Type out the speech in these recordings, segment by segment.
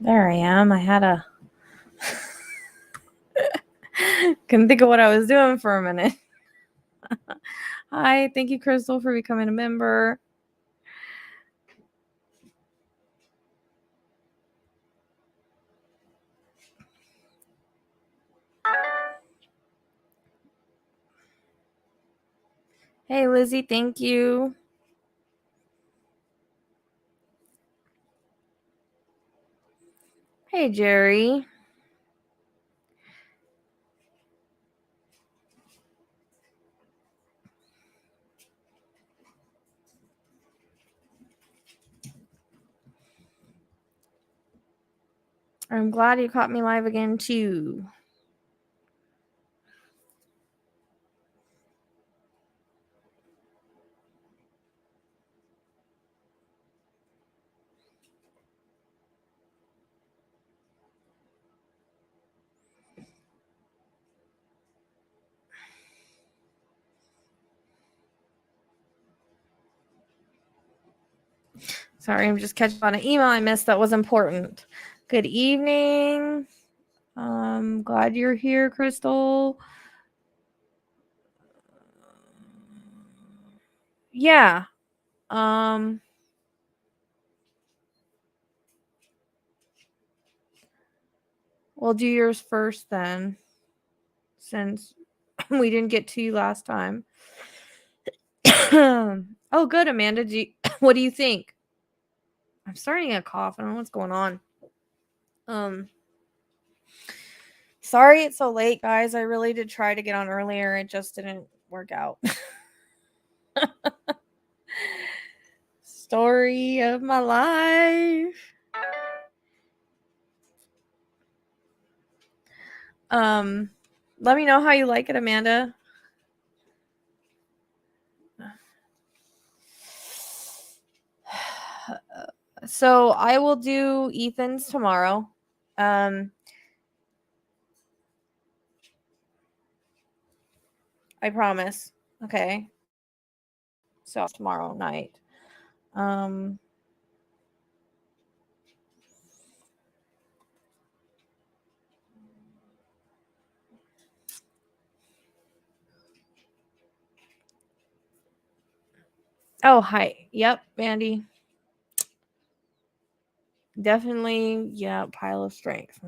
There I am. I had a... couldn't think of what I was doing for a minute. Hi, thank you, Crystal, for becoming a member. Hey, Lizzy, thank you. Hey, Jerry. I'm glad you caught me live again, too. Sorry, I'm just catching on an email I missed that was important. Good evening. Glad you're here, Crystal. Yeah. We'll do yours first then, since we didn't get to you last time. Oh, good, Amanda. What do you think? I'm starting to cough. I don't know what's going on. Sorry it's so late, guys. I really did try to get on earlier. It just didn't work out. Story of my life. Let me know how you like it, Amanda. So I will do Ethan's tomorrow. I promise. Okay. So tomorrow night. Oh, hi. Yep, Mandy. Definitely, yeah, pile of strength.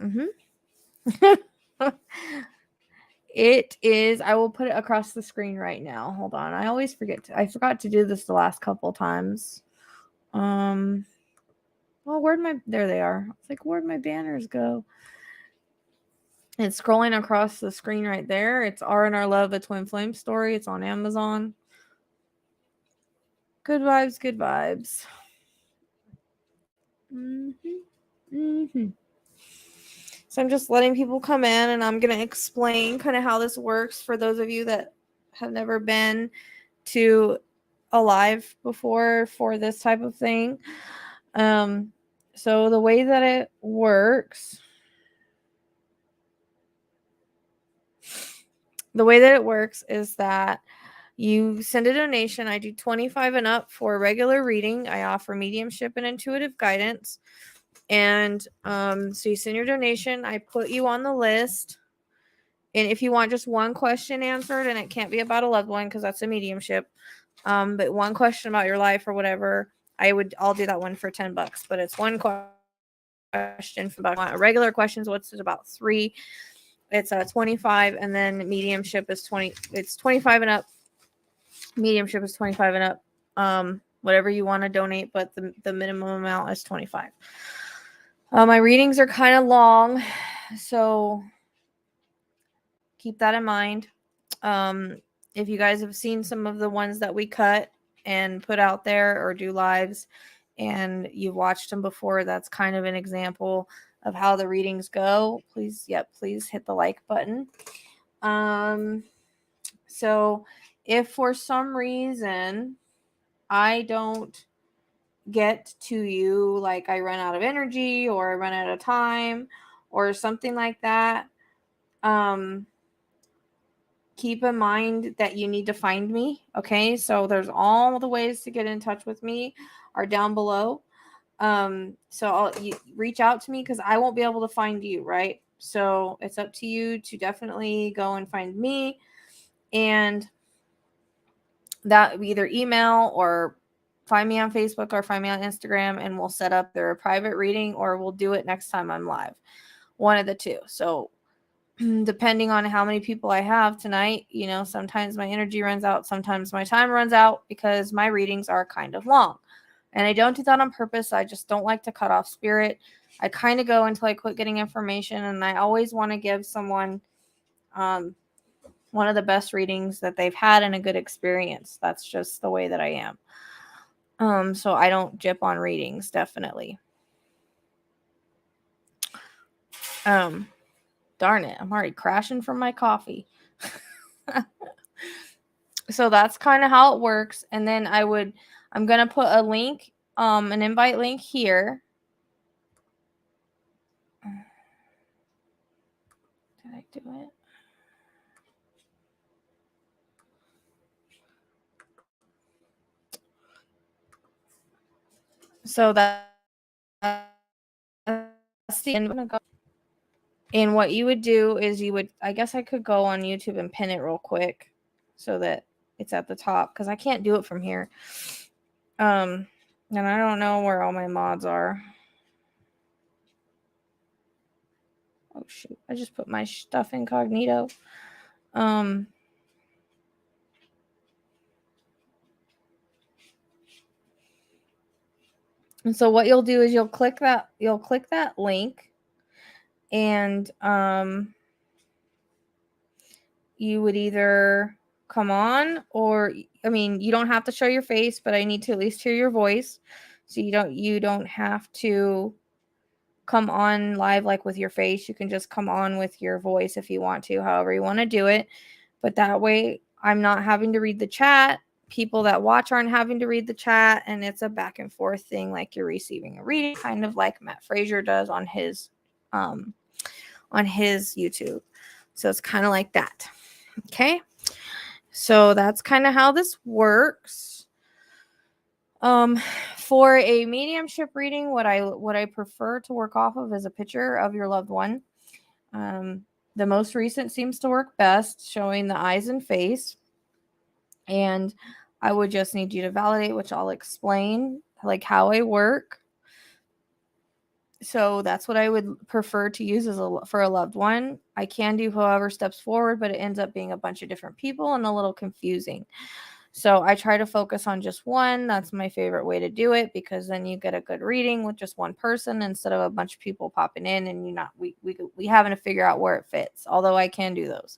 It is. I will put it across the screen right now. Hold on. I always forget. I forgot to do this the last couple times. Well, there they are. It's like, where'd my banners go? It's scrolling across the screen right there. It's R&R Love, a Twin Flame story. It's on Amazon. Good vibes, good vibes. So I'm just letting people come in, and I'm going to explain kind of how this works for those of you that have never been to a live before for this type of thing. So the way that it works is that you send a donation. I do 25 and up for a regular reading. I offer mediumship and intuitive guidance. And so you send your donation. I put you on the list. And if you want just one question answered, and it can't be about a loved one because that's a mediumship, but one question about your life or whatever, I'll do that one for $10. But it's one question for about regular questions. What's it about 3? It's 25, and then mediumship is 20. It's 25 and up. Mediumship is 25 and up. Whatever you want to donate, but the minimum amount is 25. My readings are kind of long, so keep that in mind. If you guys have seen some of the ones that we cut and put out there or do lives and you've watched them before, that's kind of an example of how the readings go. Please hit the like button. So if for some reason I don't get to you, like I run out of energy or I run out of time or something like that, keep in mind that you need to find me. Okay, so there's all the ways to get in touch with me are down below. So you reach out to me because I won't be able to find you, right? So it's up to you to definitely go and find me, and that either email or find me on Facebook or find me on Instagram, and we'll set up their private reading, or we'll do it next time I'm live. One of the two. So depending on how many people I have tonight, you know, sometimes my energy runs out, sometimes my time runs out because my readings are kind of long. And I don't do that on purpose. I just don't like to cut off spirit. I kind of go until I quit getting information, and I always want to give someone one of the best readings that they've had and a good experience. That's just the way that I am. So I don't jip on readings, definitely. Darn it, I'm already crashing from my coffee. So that's kind of how it works. And then I'm going to put a link, an invite link here. Did I do it? So that's the end. I'm going to go. And what you would do is I guess I could go on YouTube and pin it real quick so that it's at the top, because I can't do it from here. And I don't know where all my mods are. Oh shoot, I just put my stuff incognito. And so what you'll do is you'll click that link, and you would either come on, or I mean, you don't have to show your face, but I need to at least hear your voice. So you don't have to come on live like with your face. You can just come on with your voice if you want to, however you want to do it. But that way I'm not having to read the chat. People that watch aren't having to read the chat, and it's a back and forth thing, like you're receiving a reading, kind of like Matt Frazier does on his YouTube. So it's kind of like that. Okay. So that's kind of how this works. For a mediumship reading, what I prefer to work off of is a picture of your loved one. The most recent seems to work best, showing the eyes and face. And I would just need you to validate, which I'll explain, like how I work. So that's what I would prefer to use for a loved one. I can do however steps forward, but it ends up being a bunch of different people and a little confusing. So I try to focus on just one. That's my favorite way to do it, because then you get a good reading with just one person instead of a bunch of people popping in, and we having to figure out where it fits. Although I can do those.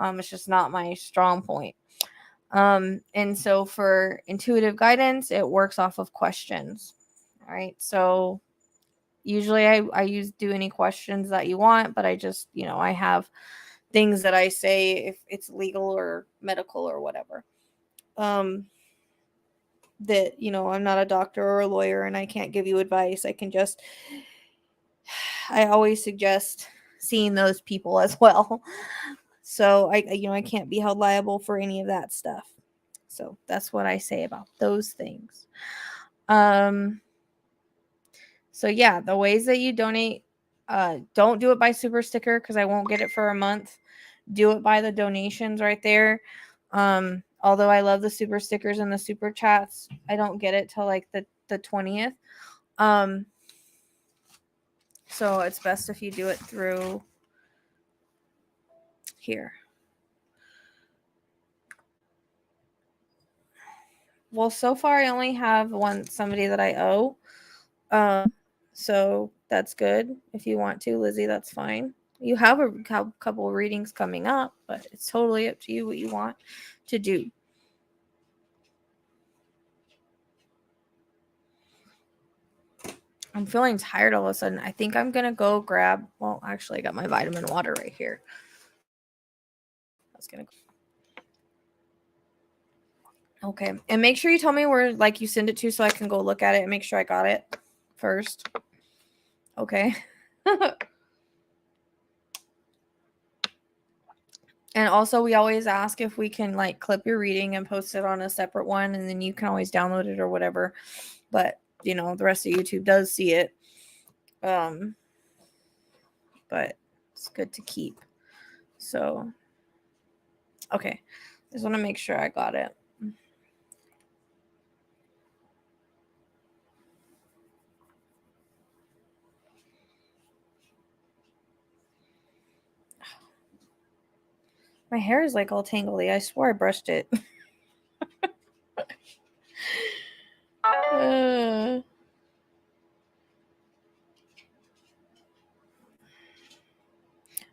It's just not my strong point. And so for intuitive guidance, it works off of questions. All right. So usually I do any questions that you want, but I just, I have things that I say if it's legal or medical or whatever. That, I'm not a doctor or a lawyer, and I can't give you advice. I always suggest seeing those people as well. So I can't be held liable for any of that stuff. So that's what I say about those things. So yeah, the ways that you donate, don't do it by super sticker, because I won't get it for a month. Do it by the donations right there. Although I love the super stickers and the super chats, I don't get it till like the 20th. So it's best if you do it through here. Well, so far I only have somebody that I owe. So that's good. If you want to, Lizzy, that's fine. You have a couple of readings coming up, but it's totally up to you what you want to do. I'm feeling tired all of a sudden. I think I'm going to go grab, well, actually I got my vitamin water right here. I was going to Okay. And make sure you tell me where you send it to, so I can go look at it and make sure I got it first. Okay. And also, we always ask if we can clip your reading and post it on a separate one, and then you can always download it or whatever. But you know, the rest of YouTube does see it. But it's good to keep. So, okay. I just want to make sure I got it. My hair is like all tangly. I swore I brushed it.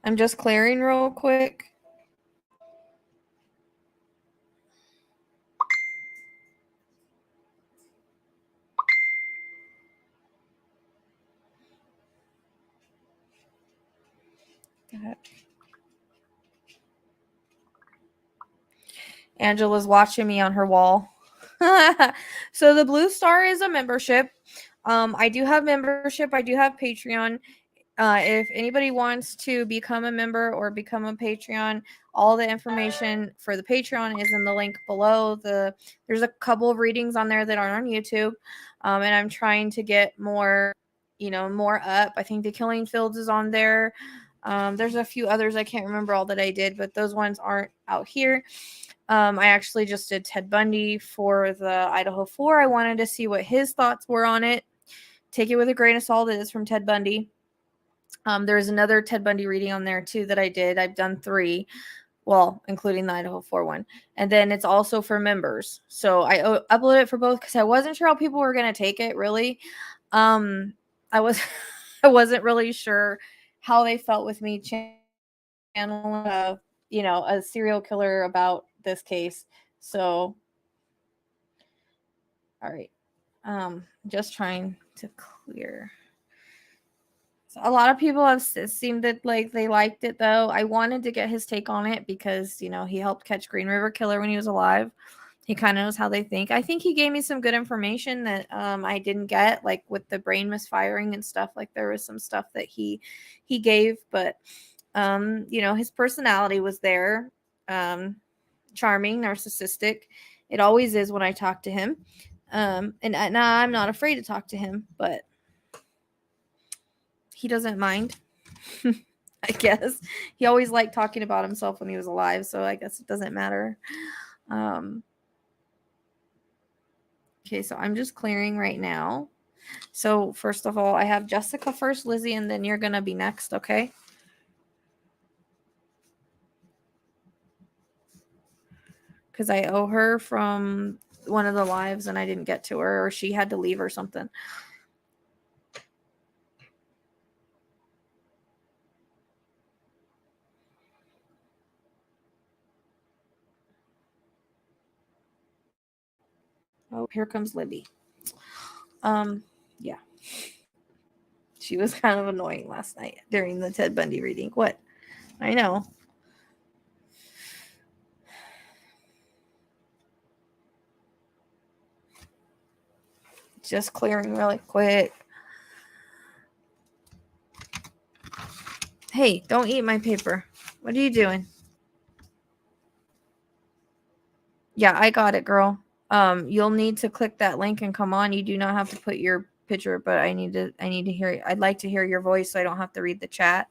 I'm just clearing real quick. Angela's watching me on her wall. So the Blue Star is a membership. I do have membership. I do have Patreon. If anybody wants to become a member or become a Patreon, all the information for the Patreon is in the link below. There's a couple of readings on there that aren't on YouTube, and I'm trying to get more, more up. I think the Killing Fields is on there. There's a few others I can't remember all that I did, but those ones aren't out here. I actually just did Ted Bundy for the Idaho 4. I wanted to see what his thoughts were on it. Take it with a grain of salt. It is from Ted Bundy. There's another Ted Bundy reading on there too that I did. I've done 3, well, including the Idaho 4 one. And then it's also for members. So I uploaded it for both because I wasn't sure how people were going to take it, really. I wasn't really sure how they felt with me channeling a serial killer about this case. So, all right. Just trying to clear. So a lot of people have seemed that like they liked it, though. I wanted to get his take on it because, he helped catch Green River Killer when he was alive. He kind of knows how they think. I think he gave me some good information that I didn't get, like with the brain misfiring and stuff. Like there was some stuff that he gave, but his personality was there. Charming, narcissistic. It always is when I talk to him. And I'm not afraid to talk to him, but he doesn't mind. I guess he always liked talking about himself when he was alive, so I guess it doesn't matter. Okay, so I'm just clearing right now. So first of all, I have Jessica first, Lizzy, and then you're gonna be next, okay? Because I owe her from one of the lives and I didn't get to her, or she had to leave or something. Oh, here comes Libby. Yeah. She was kind of annoying last night during the Ted Bundy reading. What? I know. Just clearing really quick. Hey, don't eat my paper. What are you doing? Yeah, I got it, girl. You'll need to click that link and come on. You do not have to put your picture, but I need to hear. I'd like to hear your voice, so I don't have to read the chat.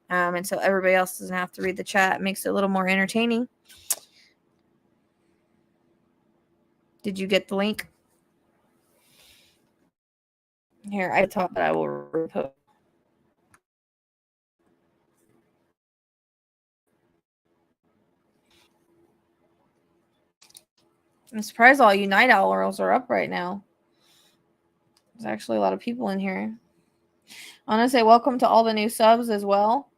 And so everybody else doesn't have to read the chat. It makes it a little more entertaining. Did you get the link? Here, I thought that I will repost. I'm surprised all you night owls are up right now. There's actually a lot of people in here. I want to say welcome to all the new subs as well.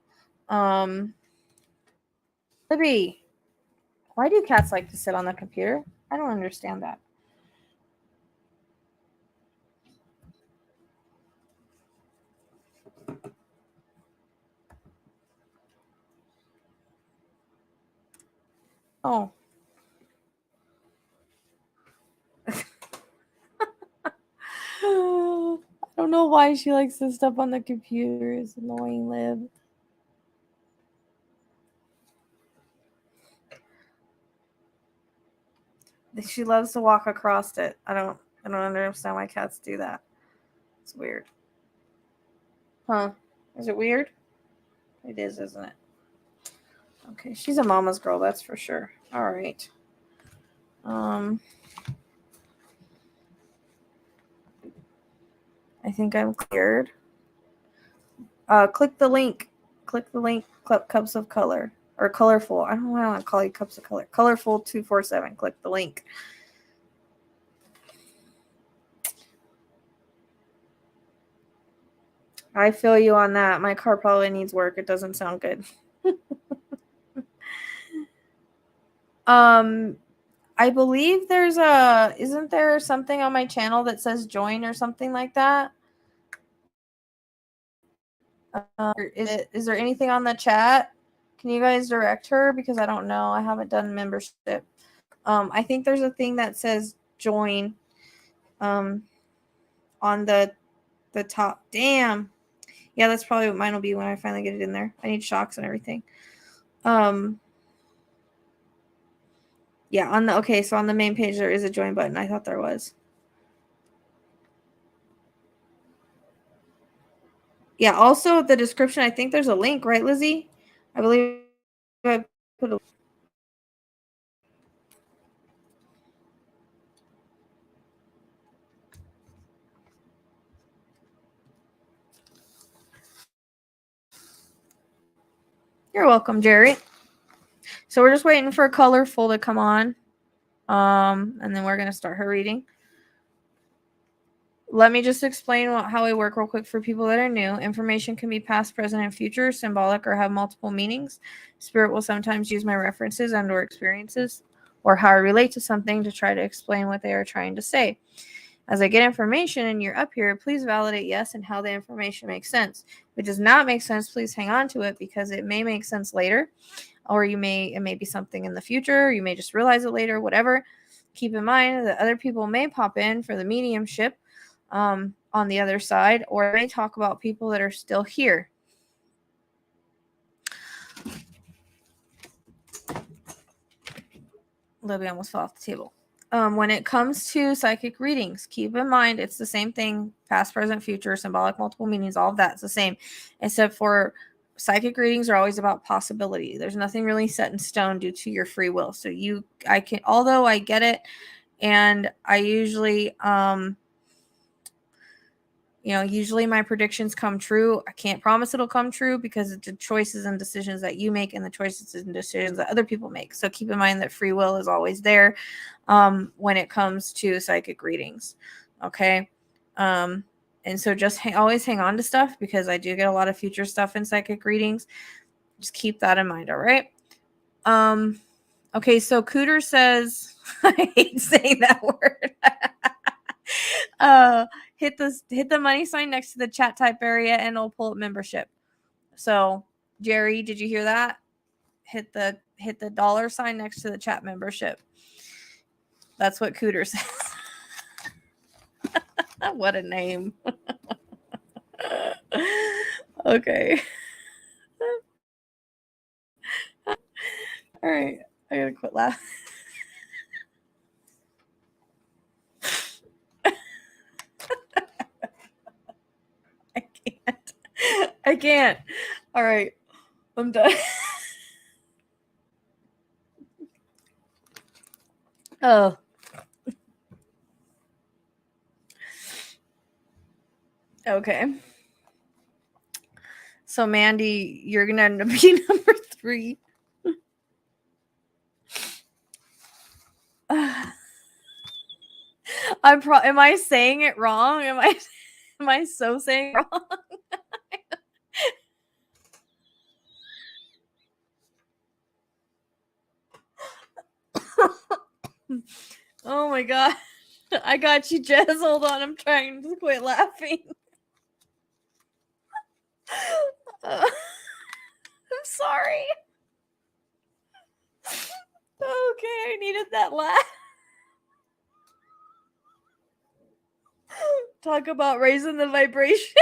Libby, why do cats like to sit on the computer? I don't understand that. Oh. I don't know why she likes to step on the computer. It's annoying, Lib. She loves to walk across it. I don't I don't understand why cats do that. It's weird. Huh? Is it weird? It is, isn't it? Okay, she's a mama's girl, that's for sure. All right. I think I'm cleared. Click the link. Click the link. Cups of color or colorful. I don't know why I want to call you cups of color. Colorful 247. Click the link. I feel you on that. My car probably needs work. It doesn't sound good. I believe isn't there something on my channel that says join or something like that? Is there anything on the chat? Can you guys direct her? Because I don't know. I haven't done membership. I think there's a thing that says join on the top. Damn. Yeah, that's probably what mine will be when I finally get it in there. I need shocks and everything. Yeah, so on the main page there is a join button. I thought there was. Yeah, also the description, I think there's a link, right, Lizzy? I believe I put a You're welcome, Jerry. So we're just waiting for Colorful to come on. And then we're going to start her reading. Let me just explain how I work real quick for people that are new. Information can be past, present, and future, symbolic, or have multiple meanings. Spirit will sometimes use my references and or experiences or how I relate to something to try to explain what they are trying to say. As I get information and you're up here, please validate yes and how the information makes sense. If it does not make sense, please hang on to it because it may make sense later, or it may be something in the future. You may just realize it later, whatever. Keep in mind that other people may pop in for the mediumship on the other side, or may talk about people that are still here. Libby almost fell off the table. When it comes to psychic readings, keep in mind it's the same thing: past, present, future, symbolic, multiple meanings, all of that's the same, except for psychic readings are always about possibility. There's nothing really set in stone due to your free will. So although I get it, and I usually usually my predictions come true. I can't promise it'll come true because it's the choices and decisions that you make and the choices and decisions that other people make. So keep in mind that free will is always there when it comes to psychic readings. Okay. And so just always hang on to stuff because I do get a lot of future stuff in psychic readings. Just keep that in mind. All right. Okay. So Cooter says, I hate saying that word. Hit the money sign next to the chat type area and it'll pull up membership. So Jerry, did you hear that? Hit the $sign next to the chat membership. That's what Cooter says. What a name. Okay. All right. I gotta quit laughing. I can't. All right. I'm done. Oh. Okay. So Mandy, you're gonna end up being number 3. Am I saying it wrong? Am I so saying it wrong? Oh my god. I got you, Jess. Hold on. I'm trying to quit laughing. I'm sorry. Okay, I needed that laugh. Talk about raising the vibration.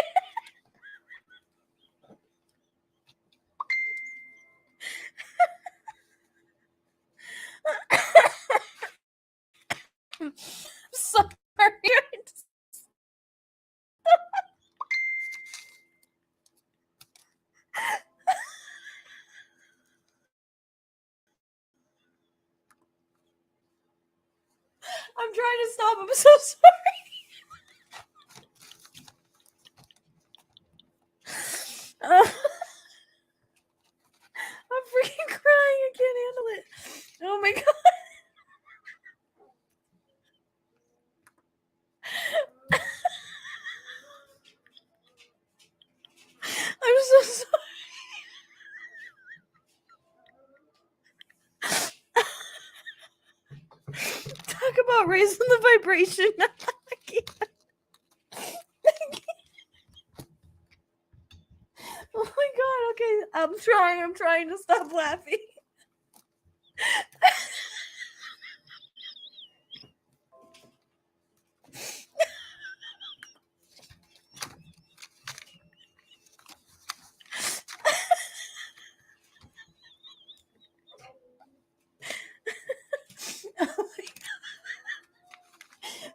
I'm sorry. stop. I'm so sorry. I'm freaking crying. I can't handle it. Oh my god. I'm so sorry. Talk about raising the vibration. I can't. Oh my god. Okay, I'm trying to stop laughing.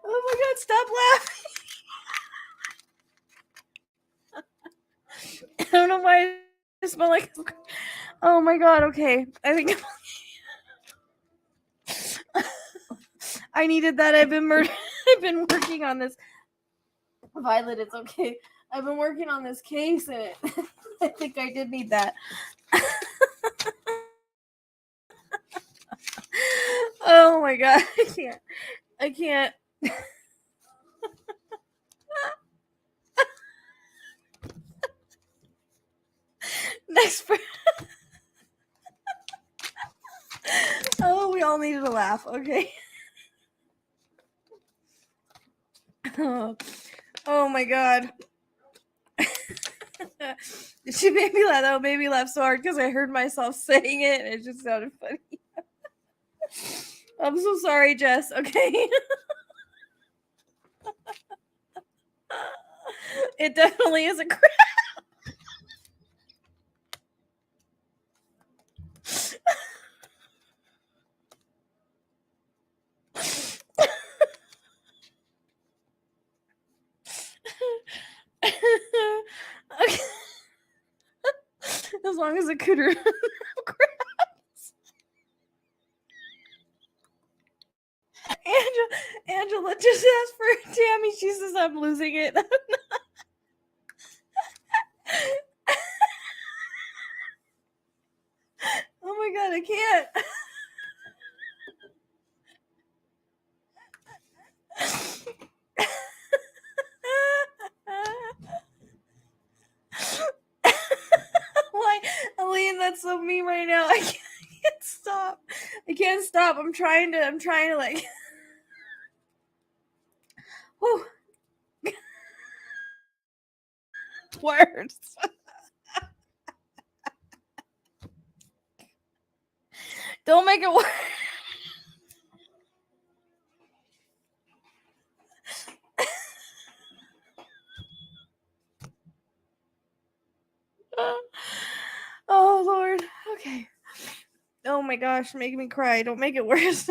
Oh my god, stop laughing. I don't know why I smell like. Oh my god, okay. I think I needed that. I've been working on this. Violet, it's okay. I've been working on this case and I think I did need that. Oh my god, I can't. Next person. Oh, we all needed a laugh. Okay. Oh my god. She made me laugh. That made me laugh so hard because I heard myself saying it and it just sounded funny. I'm so sorry, Jess. Okay. It definitely is a crap. Okay. As long as a cooter. Angela just asked for Tammy. She says I'm losing it. Oh my god, I can't. Why, Aline? That's so mean right now. I can't stop. I can't stop. I'm trying to like. Whew. Words. Don't make it worse. Oh Lord. Okay. Oh my gosh, making me cry. Don't make it worse.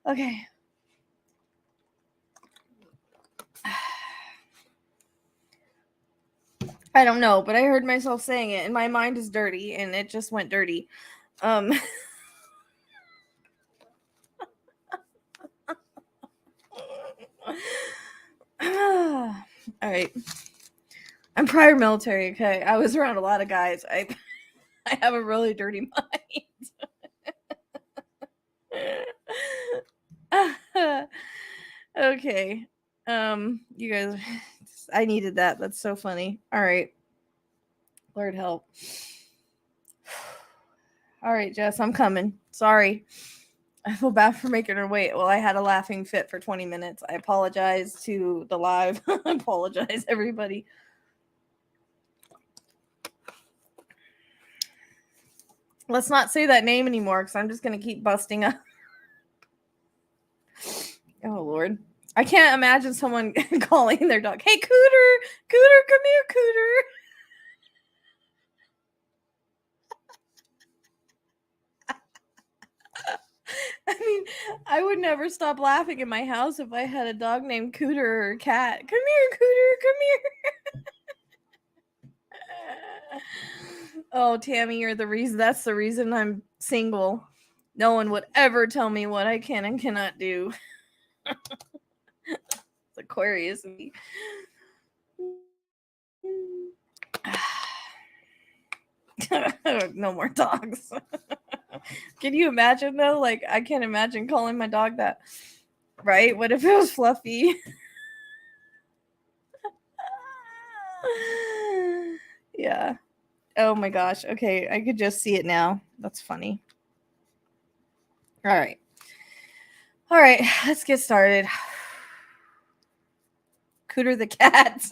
Okay. I don't know, but I heard myself saying it and my mind is dirty and it just went dirty. All right. I'm prior military, okay? I was around a lot of guys. I have a really dirty mind. Okay. You guys, I needed that. That's so funny. All right. Lord help. All right, Jess, I'm coming. Sorry. I feel bad for making her wait. Well, I had a laughing fit for 20 minutes. I apologize to the live. I apologize, everybody. Let's not say that name anymore because I'm just going to keep busting up. Oh, Lord. I can't imagine someone calling their dog, hey, Cooter, come here, Cooter. I mean, I would never stop laughing in my house if I had a dog named Cooter or a cat. Come here, Cooter, come here. Oh, Tammy, you're the reason. That's the reason I'm single. No one would ever tell me what I can and cannot do. It's Aquarius me. No more dogs. Can you imagine though? Like, I can't imagine calling my dog that. Right? What if it was Fluffy? Yeah. Oh my gosh. Okay, I could just see it now. That's funny. All right. All right, let's get started. Cooter the cat.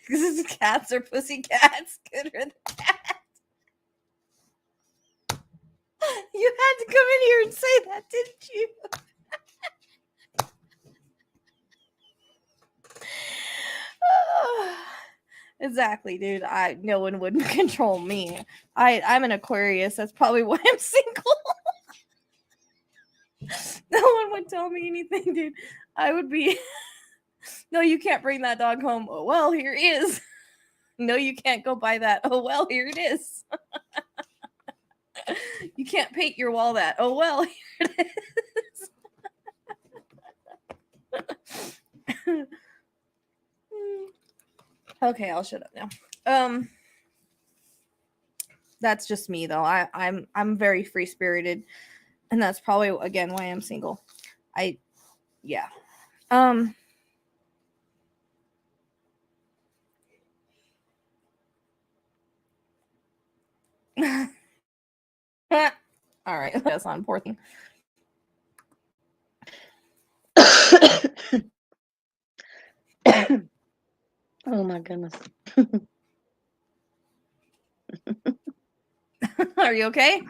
Because cats are pussy cats. Cooter the cat. You had to come in here and say that, didn't you? Exactly, dude. No one would control me. I'm an Aquarius. That's probably why I'm single. No one would tell me anything, dude. I would be. No, you can't bring that dog home. Oh well, here it is. No, you can't go buy that. Oh well, here it is. You can't paint your wall that. Oh well, here it is. Okay, I'll shut up now. That's just me though. I'm very free spirited, and that's probably again why I'm single. Yeah. All right, that's on poor thing. Oh my goodness. Are you okay?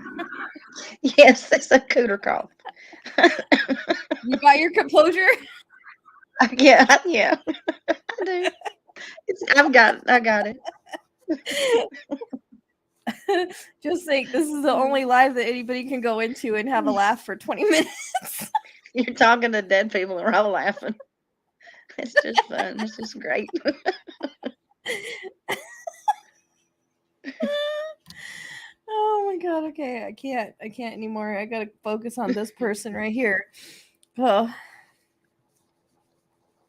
Yes, it's a cooter cough. You got your composure? Yeah, I do. I got it. Just think, this is the only live that anybody can go into and have a laugh for 20 minutes. You're talking to dead people and we're all laughing. It's just fun. It's just great. Oh my god, okay. I can't anymore. I gotta focus on this person right here. Oh.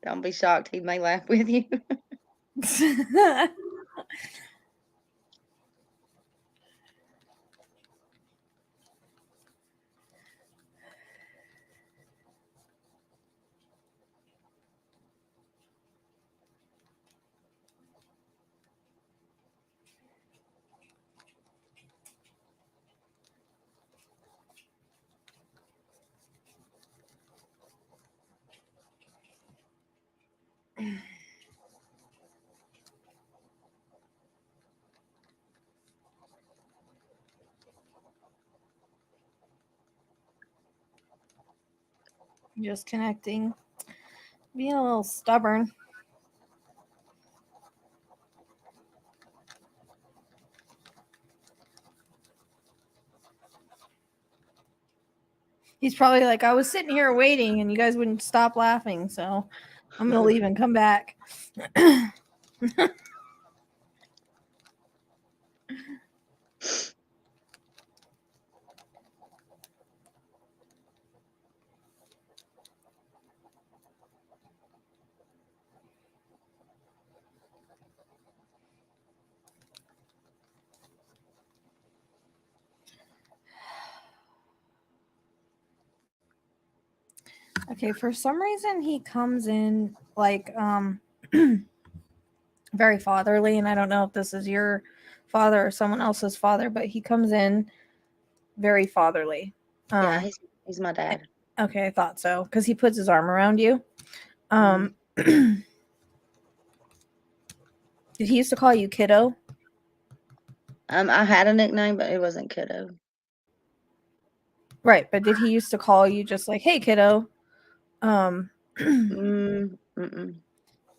Don't be shocked. He may laugh with you. Just connecting. Being a little stubborn. He's probably like, I was sitting here waiting and you guys wouldn't stop laughing, so I'm gonna leave and come back. Okay, for some reason he comes in like very fatherly, and I don't know if this is your father or someone else's father, but he comes in very fatherly. Yeah, he's my dad. Okay, I thought so, because he puts his arm around you. Did he used to call you kiddo? I had a nickname, but it wasn't kiddo. Right, but did he used to call you just like, hey kiddo? Mm-mm.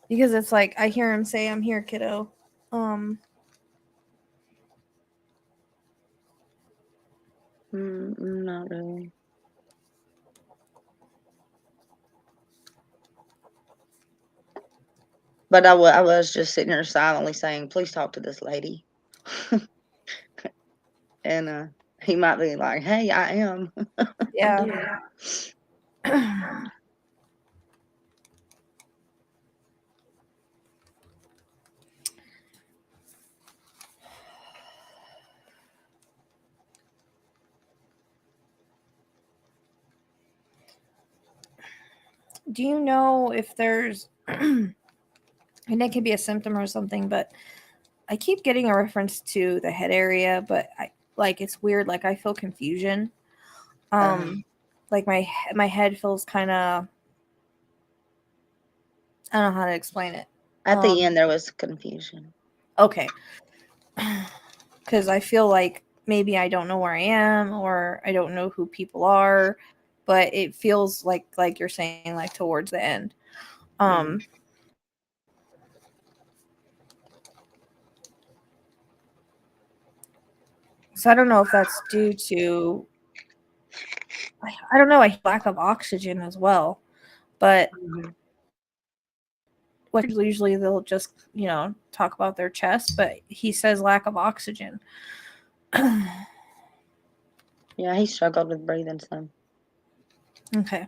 Because it's like I hear him say, I'm here, kiddo. Not really. But I was just sitting here silently saying, please talk to this lady. and he might be like, "Hey, I am." Yeah. Do you know if there's, and it could be a symptom or something, but I keep getting a reference to the head area, but it's weird. Like, I feel confusion. Like my head feels kind of, I don't know how to explain it. At the end, there was confusion. Okay. Because I feel like maybe I don't know where I am, or I don't know who people are, but it feels like you're saying, like, towards the end. So I don't know if that's due to, I don't know, a lack of oxygen as well. But what usually they'll just, talk about their chest, but he says lack of oxygen. Yeah, he struggled with breathing some. Okay.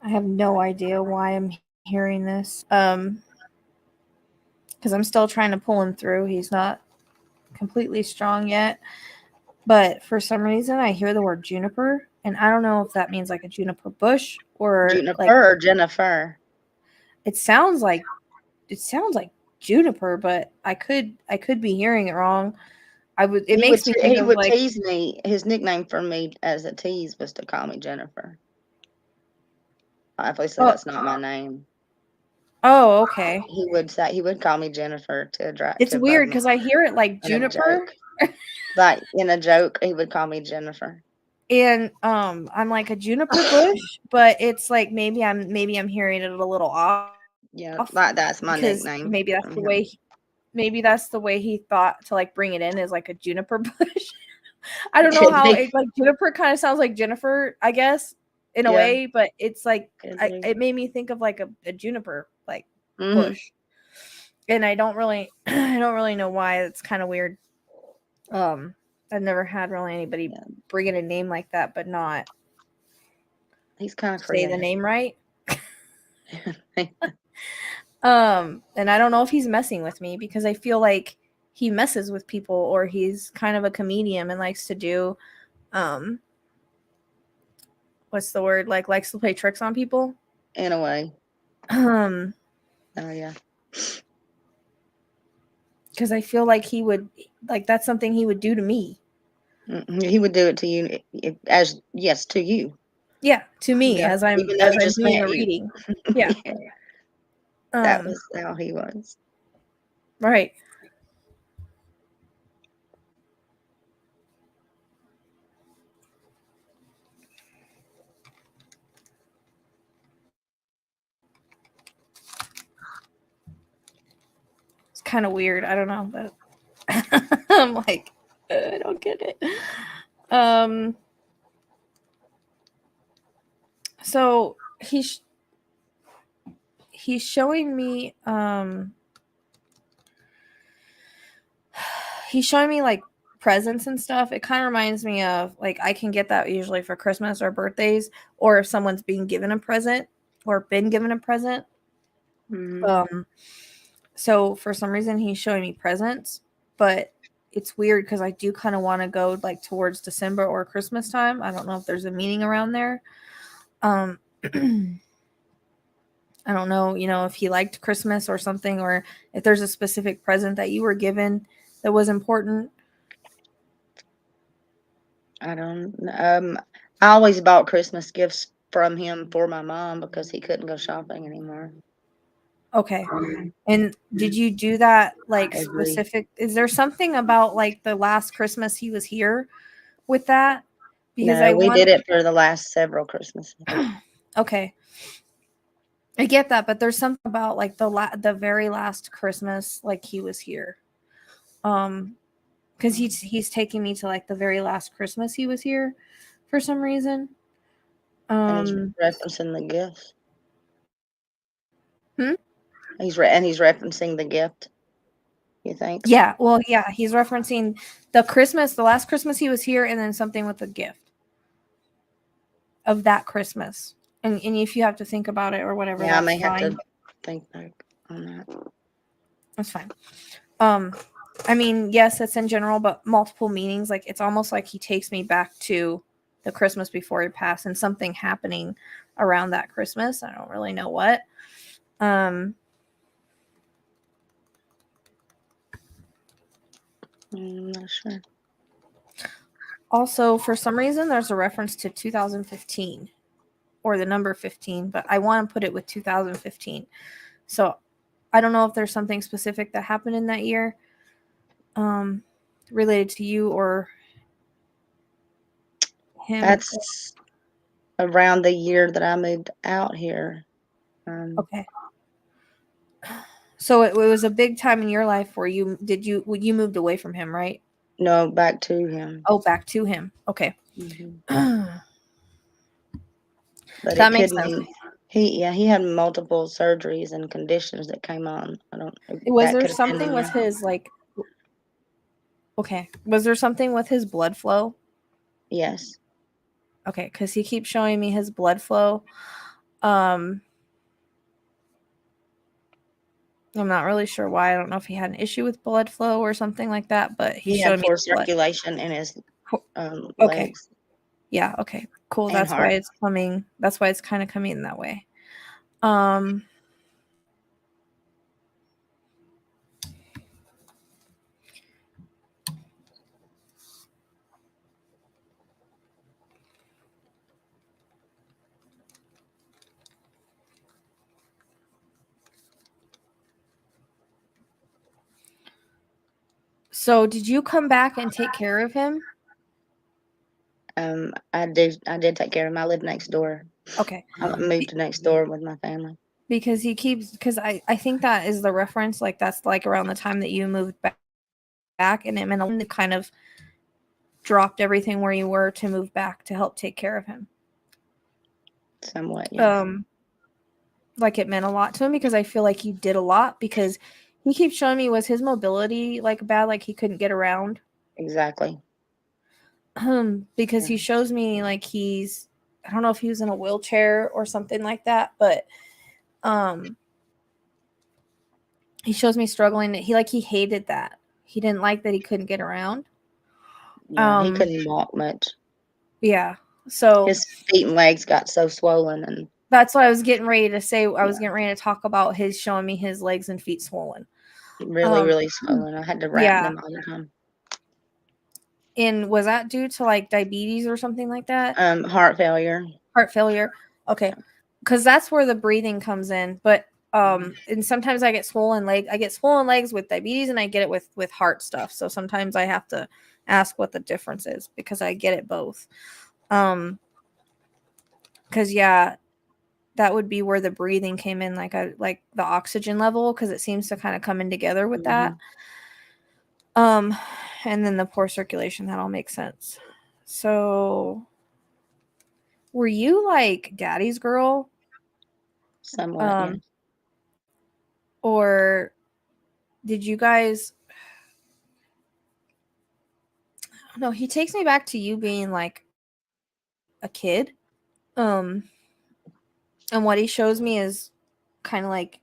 I have no idea why I'm hearing this. Because I'm still trying to pull him through. He's not completely strong yet. But for some reason, I hear the word juniper, and I don't know if that means like a juniper bush or Juniper like, or Jennifer. it sounds like juniper, but I could be hearing it wrong. It makes me think He of would like, tease me. His nickname for me as a tease was to call me Jennifer. Obviously, that's not my name. oh, okay. He would call me Jennifer to drive. It's weird because I hear it like in a juniper, joke. Like in a joke, he would call me Jennifer. and I'm like, a juniper bush, but it's like maybe I'm hearing it a little off. Yeah, like that's my because nickname. maybe that's the way he thought to like bring it in, is like a juniper bush. I don't know how it, like, juniper kind of sounds like Jennifer, I guess, in a way, but it's like it made me think of like a juniper like bush, and I don't really know why. It's kind of weird. I've never had really anybody bring in a name like that, but not He's kind of say the creative. name right. And I don't know if he's messing with me, because I feel like he messes with people, or he's kind of a comedian and likes to do, what's the word? Like, likes to play tricks on people. In a way. Oh yeah. Because I feel like he would, like, that's something he would do to me. He would do it to you to you. Yeah, to me, Yeah, as I'm doing a reading. Yeah. That was how he was. Right. It's kind of weird. I don't know, but I'm like, I don't get it. So he's showing me, he's showing me like presents and stuff. It kind of reminds me of, like, I can get that usually for Christmas or birthdays, or if someone's being given a present or been given a present. So for some reason he's showing me presents, but it's weird because I do kind of want to go like towards December or Christmas time. I don't know if there's a meaning around there. I don't know, if he liked Christmas or something, or if there's a specific present that you were given that was important. I don't. I always bought Christmas gifts from him for my mom because he couldn't go shopping anymore. Okay. And did you do that, like, specific? Is there something about like the last Christmas he was here with that? Because No, I we want did it for the last several Christmases. okay. I get that, but there's something about like the very last Christmas, like he was here. Because he's taking me to like the very last Christmas he was here for some reason. And he's referencing the gifts. Hmm? He's referencing the gift. You think? Yeah, well, yeah, he's referencing the last Christmas he was here, and then something with the gift of that Christmas. And if you have to think about it or whatever, Yeah, I that's may have fine. to think back on that. That's fine. I mean, yes, it's in general, but multiple meanings. Like it's almost like he takes me back to the Christmas before he passed and something happening around that Christmas. I don't really know what. I'm not sure. Also, for some reason, there's a reference to 2015 or the number 15, but I want to put it with 2015. So I don't know if there's something specific that happened in that year related to you or him. That's around the year that I moved out here. Okay. So it was a big time in your life where you moved away from him, right? No, back to him. Oh, back to him. Okay. Mm-hmm. But That it makes could sense. mean he had multiple surgeries and conditions that came on. I don't. Was That there could have been something the with year. his like okay. Was there something with his blood flow? Yes. Okay, because he keeps showing me his blood flow. I'm not really sure why. I don't know if he had an issue with blood flow or something like that, but he's He had showing me poor blood. circulation in his Okay. legs Yeah, okay. Cool. and That's why heart. it's coming. That's why it's kind of coming in that way. Um So did you come back and take care of him? I did take care of him. I lived next door. Okay. I moved to next door with my family. Because I think that is the reference, like that's like around the time that you moved back and it meant to kind of dropped everything where you were to move back to help take care of him. Somewhat, yes. Like it meant a lot to him because I feel like you did a lot because he keeps showing me was his mobility like bad, like he couldn't get around. Exactly. Because he shows me like I don't know if he was in a wheelchair or something like that, but he shows me struggling. He hated that. He didn't like that he couldn't get around. Yeah, he couldn't walk much. Yeah. So His feet and legs got so swollen, and that's what I was getting ready to say. I was getting ready to talk about his showing me his legs and feet swollen. really, really swollen. I had to wrap them all the time. And was that due to like diabetes or something like that? Heart failure. Heart failure. Okay. Because that's where the breathing comes in. But and sometimes I get swollen legs with diabetes and I get it with heart stuff. So sometimes I have to ask what the difference is because I get it both. Because yeah, that would be where the breathing came in, like the oxygen level, because it seems to kind of come in together with that. And then the poor circulation, that all makes sense. So were you like daddy's girl? Somewhat, yeah. Or did you guys no, he takes me back to you being like a kid. And what he shows me is kind of like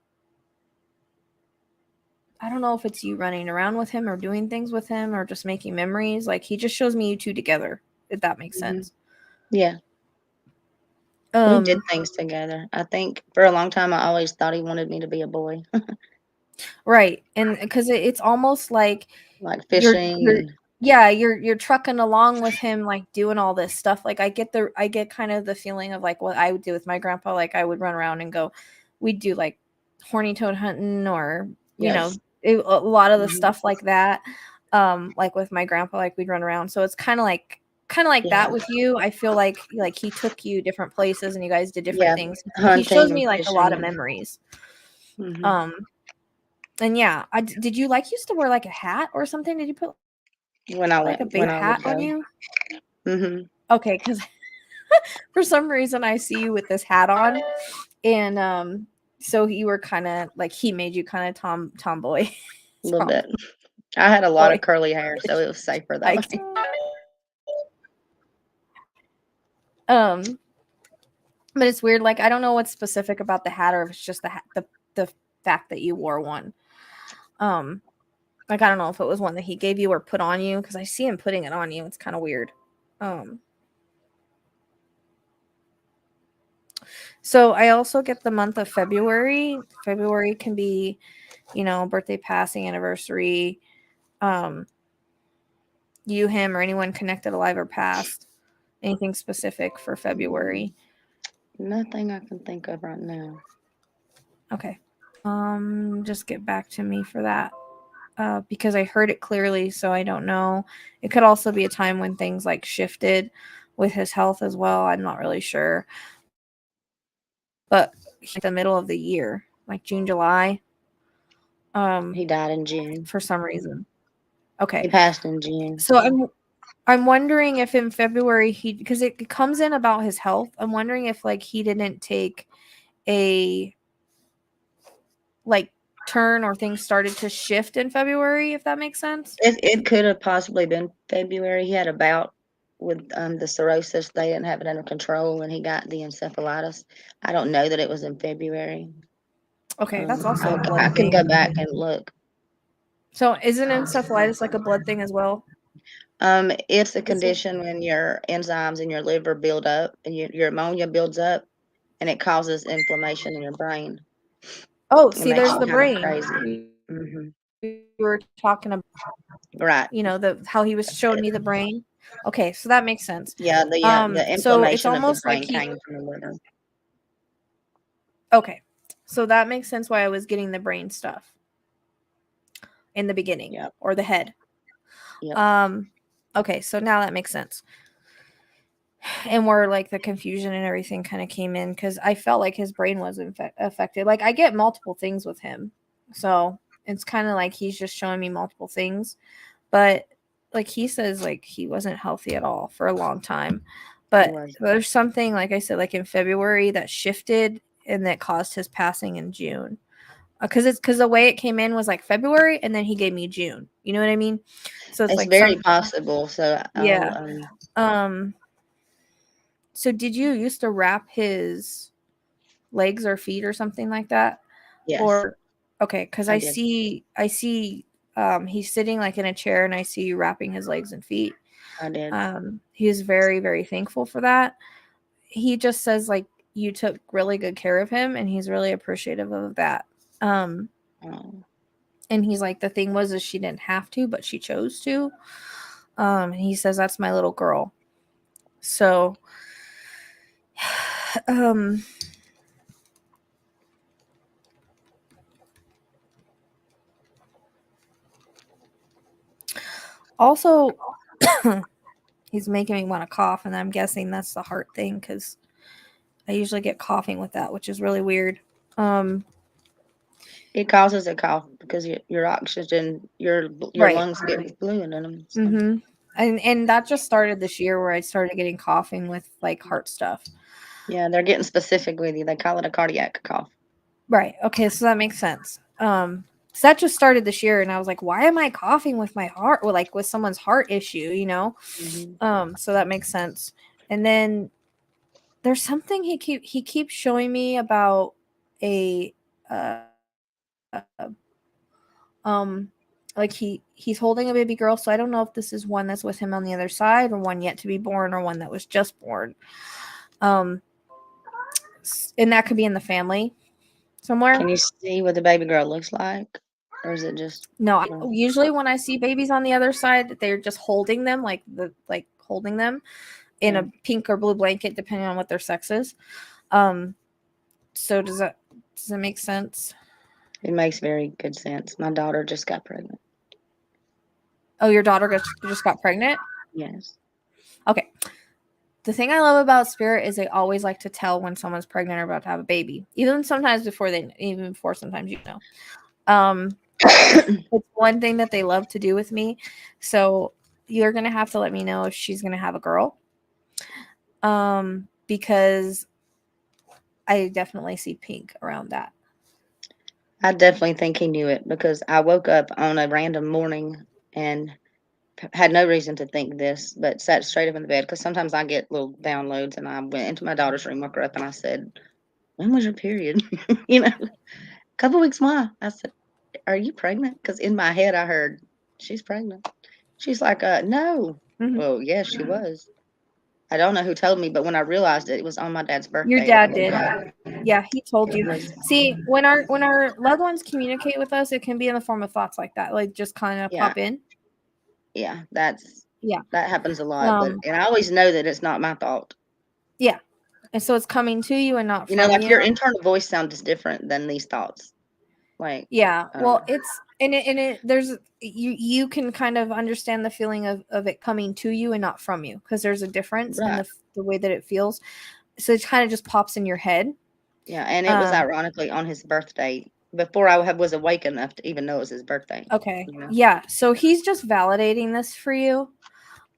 I don't know if it's you running around with him or doing things with him or just making memories. Like he just shows me you two together, if that makes sense. Yeah. We did things together. I think for a long time I always thought he wanted me to be a boy. Right. And because it's almost like Like you're fishing. you're trucking along with him, like doing all this stuff. Like I get kind of the feeling of like what I would do with my grandpa. Like I would run around and go, we'd do like horny toad hunting or Yes. a lot of the stuff like that. Like with my grandpa, like we'd run around. So it's kind kind of like Yeah. that with you. I feel like he took you different places and you guys did different Yeah. things. He shows Hunting, me like a fishing. lot of memories. Mhm. And yeah, did you like used to wear like a hat or something? Did you put When I like a went, big when I would hat on go. you? Mhm. Okay, because for some reason I see you with this hat on, and so you were kind of like he made you kind of tomboy. A little bit. I had a lot of curly hair, so it was safer that Like, way. but it's weird. Like I don't know what's specific about the hat, or if it's just the fact that you wore one. Like I don't know if it was one that he gave you or put on you, because I see him putting it on you. It's kind of weird. So I also get the month of February. February can be, birthday, passing, anniversary, you, him, or anyone connected, alive or past. Anything specific for February? Nothing I can think of right now. Okay. Just get back to me for that. Because I heard it clearly, so I don't know. It could also be a time when things like shifted with his health as well. I'm not really sure. But the middle of the year, like June, July. He died in June. For some reason. Okay. He passed in June. So I'm wondering if in February because it comes in about his health. I'm wondering if like he didn't take a like turn or things started to shift in February, if that makes sense. It could have possibly been February. He had a bout with the cirrhosis. They didn't have it under control, and he got the encephalitis. I don't know that it was in February. Okay, that's also a blood I can thing. go back and look. So isn't encephalitis like a blood thing as well? It's a condition when your enzymes in your liver build up and your ammonia builds up, and it causes inflammation in your brain. Oh, It see, makes there's you the kind of brain. crazy. We were talking about, Right. how he was showing me the brain. Okay, so that makes sense. Yeah, the So it's inflammation of the almost like brain came from the liver. okay, so that makes sense why I was getting the brain stuff in the beginning. Yep. Or the head. Yep. Okay, so now that makes sense. And where like the confusion and everything kind of came in, because I felt like his brain was affected. Like I get multiple things with him, so it's kind of like he's just showing me multiple things. But like he says, like he wasn't healthy at all for a long time. But there's something, like I said, like in February that shifted and that caused his passing in June. Because the way it came in was like February, and then he gave me June. You know what I mean? So it's like very possible. So yeah. So did you used to wrap his legs or feet or something like that? Yes. Or okay, because I see he's sitting like in a chair, and I see you wrapping his legs and feet. I did. He is very, very thankful for that. He just says like you took really good care of him, and he's really appreciative of that. And he's like, the thing was is she didn't have to, but she chose to. And he says that's my little girl. So also he's making me want to cough, and I'm guessing that's the heart thing, because I usually get coughing with that, which is really weird. It causes a cough because your oxygen, your Right. lungs get fluid in them. So. Mm-hmm. And that just started this year, where I started getting coughing with like heart stuff. Yeah, they're getting specific with you. They call it a cardiac cough. Right. Okay, so that makes sense. So that just started this year, and I was like, why am I coughing with my heart, or like with someone's heart issue, Mm-hmm. So that makes sense. And then there's something he keeps showing me about a like he's holding a baby girl, so I don't know if this is one that's with him on the other side, or one yet to be born, or one that was just born. And that could be in the family somewhere. Can you see what the baby girl looks like? Or is it just No, usually when I see babies on the other side, they're just holding them, like holding them in a pink or blue blanket, depending on what their sex is. So does it make sense? It makes very good sense. My daughter just got pregnant. Oh, your daughter just got pregnant? Yes. Okay. The thing I love about spirit is they always like to tell when someone's pregnant or about to have a baby. Even sometimes before sometimes you know. It's one thing that they love to do with me. So you're gonna have to let me know if she's gonna have a girl. Because I definitely see pink around that. I definitely think he knew it because I woke up on a random morning and had no reason to think this, but sat straight up in the bed because sometimes I get little downloads, and I went into my daughter's room, woke her up, and I said, "When was your period?" A couple weeks. Why? I said, "Are you pregnant?" Because in my head I heard, "She's pregnant." She's like, "No." Mm-hmm. Well, yes, she was. I don't know who told me, but when I realized it was on my dad's Your birthday. dad did. Yeah, he told you. Was, See, when our loved ones communicate with us, it can be in the form of thoughts like that, like just kind of yeah, pop in. yeah, Yeah. that happens a lot. And I always know that it's not my thought. Yeah, and so it's coming to you and not from Like you. your internal voice sound is different than these thoughts. Like, Yeah, well, know. it's and it there's you can kind of understand the feeling of it coming to you and not from you because there's a difference in Right. the way that it feels. So it kind of just pops in your head. Yeah, and it was ironically on his birthday before I was awake enough to even know it was his birthday. Okay. Yeah, so he's just validating this for you.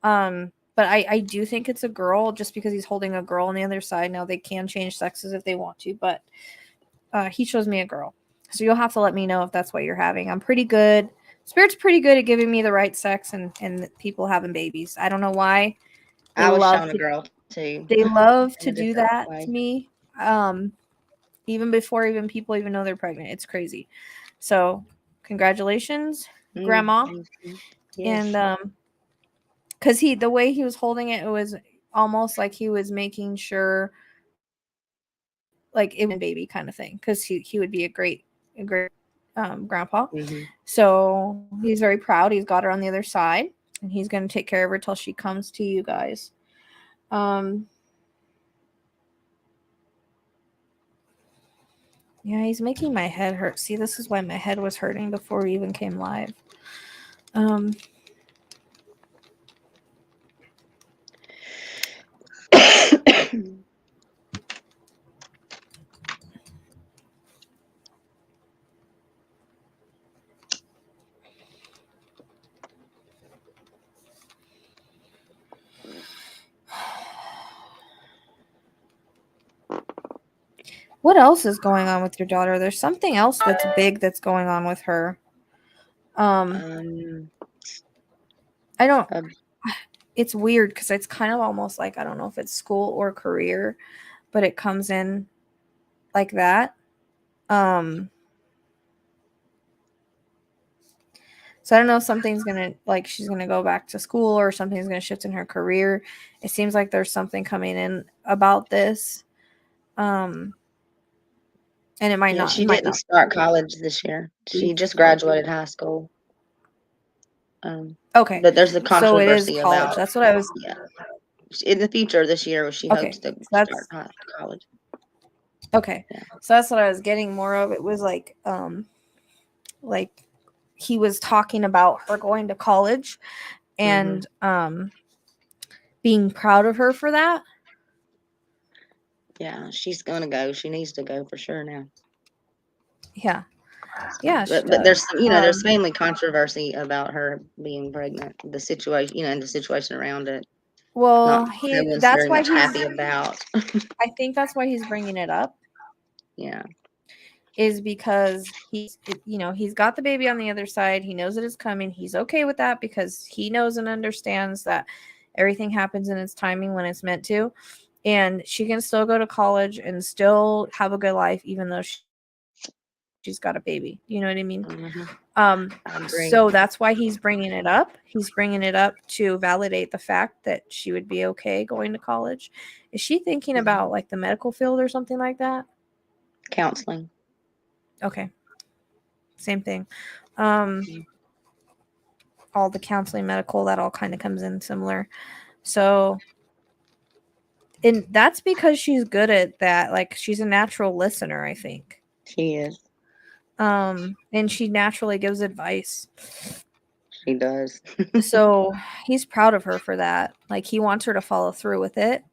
But I do think it's a girl just because he's holding a girl on the other side. Now they can change sexes if they want to, but he shows me a girl. So you'll have to let me know if that's what you're having. I'm pretty good. Spirit's pretty good at giving me the right sex and people having babies. I don't know why. I was shown a girl too. They love to do different that way. to me. Even before people even know they're pregnant. It's crazy. So congratulations, Grandma. Yes. And because the way he was holding it, it was almost like he was making sure like it was a baby kind of thing because he would be a great grandpa. So he's very proud. He's got her on the other side and he's going to take care of her till she comes to you guys. Yeah, he's making my head hurt. See, this is why my head was hurting before we even came live. What else is going on with your daughter? There's something else that's big that's going on with her. I don't. It's weird because it's kind of almost like I don't know if it's school or career, but it comes in like that. So I don't know if something's gonna like she's gonna go back to school or something's gonna shift in her career. It seems like there's something coming in about this. And it might not. She didn't start college this year. She just graduated high school. Okay. But there's a controversy so it is college. about. That's what I was. Yeah. In the future, this year, she hopes to start college. Okay. Yeah. So that's what I was getting more of. It was like he was talking about her going to college and being proud of her for that. Yeah, she's gonna go. She needs to go for sure now. Yeah. Yeah. But there's there's family controversy about her being pregnant. The situation, and the situation around it. Well, that's why he's happy about. I think that's why he's bringing it up. Yeah. Is because he's got the baby on the other side. He knows it is coming. He's okay with that because he knows and understands that everything happens in its timing when it's meant to. And she can still go to college and still have a good life, even though she's got a baby. You know what I mean? So that's why he's bringing it up. He's bringing it up to validate the fact that she would be okay going to college. Is she thinking about like the medical field or something like that? Counseling. Okay. Same thing. All the counseling, medical, that all kind of comes in similar. So, and that's because she's good at that. Like she's a natural listener, I think. She is. And she naturally gives advice. She does. So he's proud of her for that. Like, he wants her to follow through with it.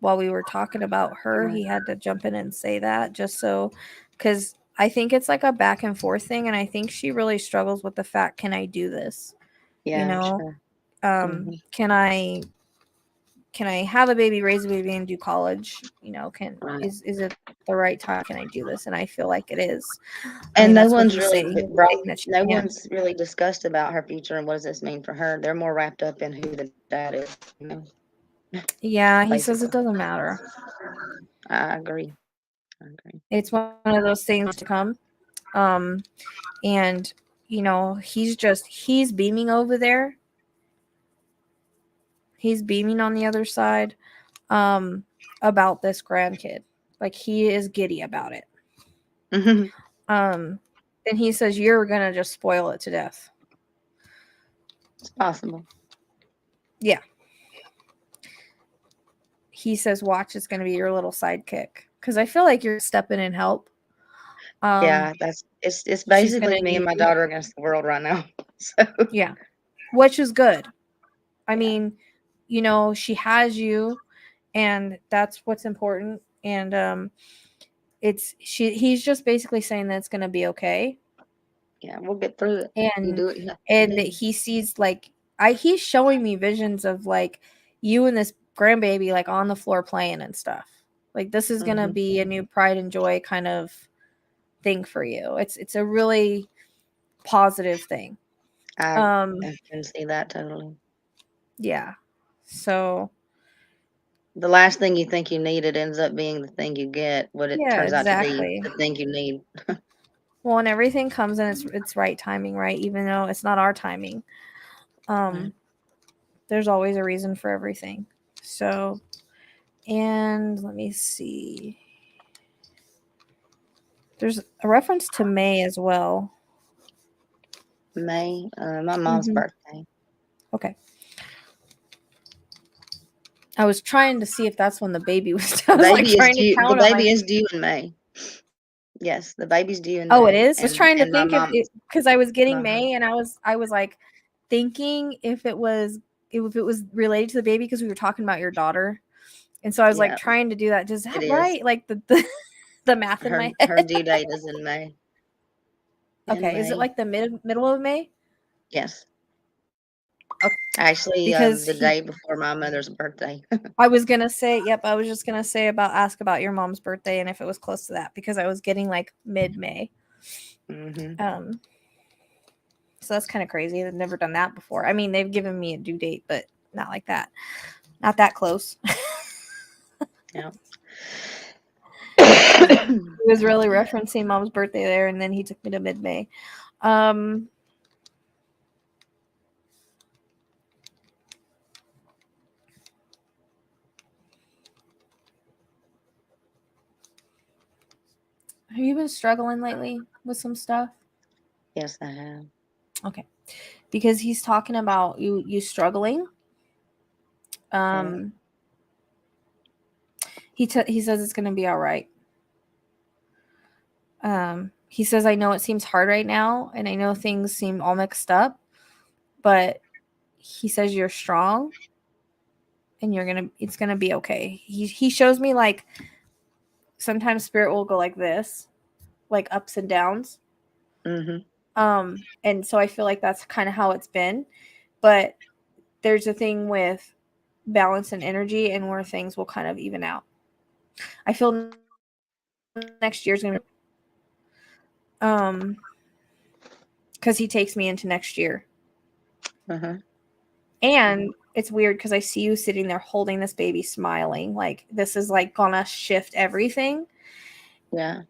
While we were talking about her, he had to jump in and say that just so, because I think it's like a back and forth thing, and I think she really struggles with the fact, can I do this? Yeah, You know, sure. can I have a baby, raise a baby, and do college? You know, Right. is it the right time? Can I do this? And I feel like it is. And no that's what one's he's really saying. He's saying that she no can. one's really discussed about her future and what does this mean for her. They're more wrapped up in who the dad is, you know. Yeah, he says Basically. it doesn't matter. I agree. It's one of those things to come. And you know, he's beaming over there. He's beaming on the other side about this grandkid. Like, he is giddy about it. And he says, you're gonna just spoil it to death. It's possible. Yeah. He says, watch, it's gonna be your little sidekick. Because I feel like you're stepping in help. Yeah, it's She's basically gonna me need and my you. daughter against the world right now. So Yeah. Which is good. I mean, you know, she has you, and that's what's important. And he's just basically saying that it's gonna be okay. yeah, we'll get through it. You And do it. Yeah, and he sees, like, he's showing me visions of, like, you and this grandbaby, like, on the floor playing and stuff. Like, this is gonna be a new pride and joy kind of thing for you. It's a really positive thing. I can see that totally. Yeah. So The last thing you think you need, it ends up being the thing you get, what it yeah, turns out to be exactly. the thing you need. Well, and everything comes in its right timing, right? Even though it's not our timing. Right. There's always a reason for everything. So, and let me see. There's a reference to May as well. May, my mom's birthday. Okay. I was trying to see if that's when the baby was. I The was like baby is trying to due. The count. I'm baby like, is due in May. Yes, the baby's due in oh, it May, is. I was trying to and my think if mom. it, because I was getting Uh-huh. May, and I was like thinking if it was related to the baby, because we were talking about your daughter, and so I was like Yeah, trying to do that. Is it that is. right? Like the math in my Her head. due date is in May. In Okay, is it May. like the middle of May? Yes. Okay, Actually, because the day before my mother's birthday. I was gonna say, yep, I was just gonna say ask about your mom's birthday and if it was close to that, because I was getting like mid-May. So that's kind of crazy. They've never done that before. I mean, they've given me a due date, but not like that. Not that close. Yeah. He was really referencing mom's birthday there, and then he took me to mid-May. Have you been struggling lately with some stuff? Yes, I have. Okay. Because he's talking about you struggling. Yeah. He says it's going to be all right. He says, I know it seems hard right now, and I know things seem all mixed up, but he says you're strong, and it's gonna be okay. He shows me, like, sometimes spirit will go like this, like ups and downs. And so I feel like that's kind of how it's been, but there's a thing with balance and energy, and where things will kind of even out. I feel next year's gonna because he takes me into next year. And it's weird because I see you sitting there holding this baby, smiling. Like, this is like gonna shift everything. Yeah.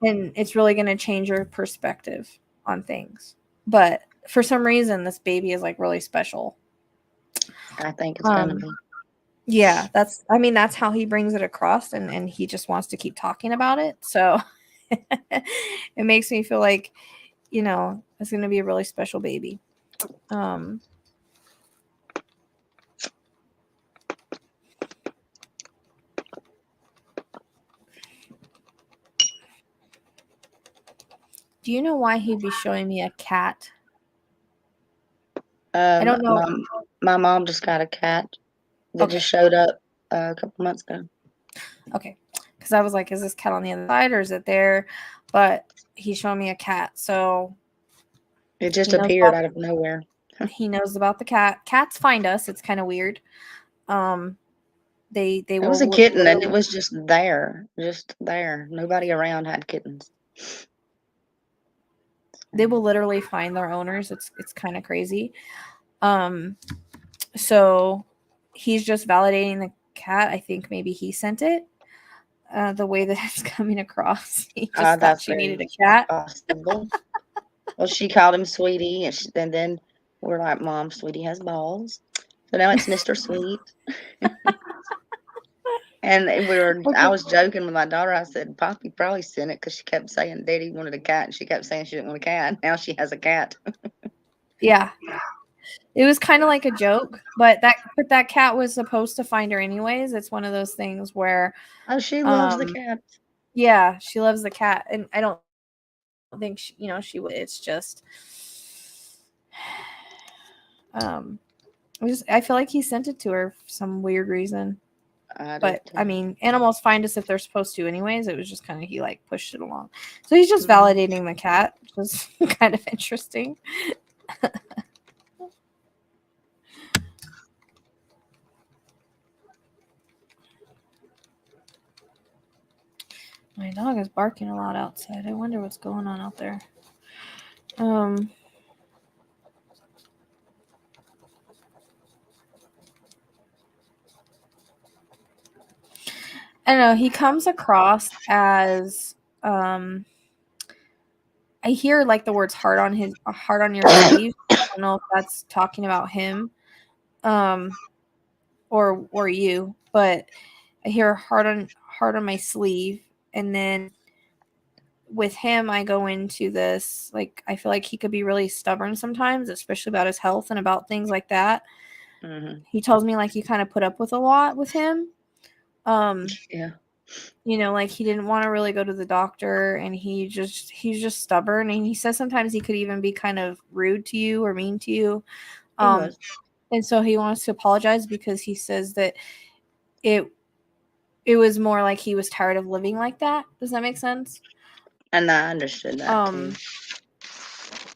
And it's really gonna change your perspective on things. But for some reason, this baby is like really special. I think it's gonna be. Yeah, that's how he brings it across, and he just wants to keep talking about it. So it makes me feel like, it's gonna be a really special baby. Do you know why he'd be showing me a cat? I don't know. My mom just got a cat that Okay. just showed up a couple months ago. Okay. Because I was like, is this cat on the other side or is it there? But he's showing me a cat. So It just he knows appeared about, out of nowhere. he knows about the cat. Cats find us. It's kind of weird. They It was a will kitten, and it literally, was just there. Just there. Nobody around had kittens. they will literally find their owners. It's kind of crazy. Um so he's just validating the cat. I think maybe he sent it. The way that it's coming across, he just thought That's she needed very a cat. possible. Well, she called him Sweetie, and then we're like, Mom, Sweetie has balls. So now it's Mr. Sweet. And I Okay. was joking with my daughter. I said, Poppy probably sent it because she kept saying Daddy wanted a cat, and she kept saying she didn't want a cat. Now she has a cat. Yeah, it was kind of like a joke, but that cat was supposed to find her anyways. It's one of those things where, Oh, she loves the um, cat. yeah, she loves the cat, and I don't think she would. It's just, um, I feel like he sent it to her for some weird reason. I do But I too. mean, animals find us if they're supposed to, anyways. It was just kind of he like pushed it along, so he's just Mhm. validating the cat, which was kind of interesting. My dog is barking a lot outside. I wonder what's going on out there. Um, I don't know. He comes across as I hear like the words "heart on his heart on your sleeve." I don't know if that's talking about him, um, or you, but I hear heart on my sleeve, and then with him, I go into this like I feel like he could be really stubborn sometimes, especially about his health and about things like that. Mhm. He tells me like you kind of put up with a lot with him. Um, Yeah. like he didn't want to really go to the doctor and he's just stubborn and he says sometimes he could even be kind of rude to you or mean to you. He Um was. and so he wants to apologize because he says that it it was more like he was tired of living like that. Does that make sense? And I understood that too. Um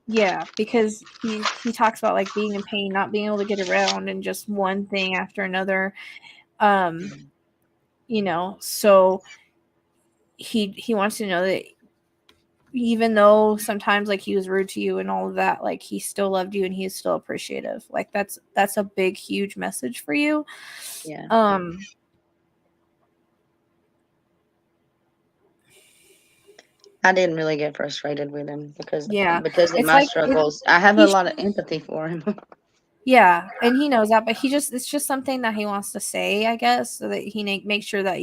yeah, because he talks about like being in pain, not being able to get around and just one thing after another. Um so he wants to know that even though sometimes like he was rude to you and all of that, like he still loved you and he is still appreciative. Like that's a big huge message for you. Yeah. um I didn't really get frustrated with him because yeah, of it's my like struggles. I have a he lot of empathy for him. yeah, and he knows that, but it's just something that he wants to say, I guess, so that he makes sure that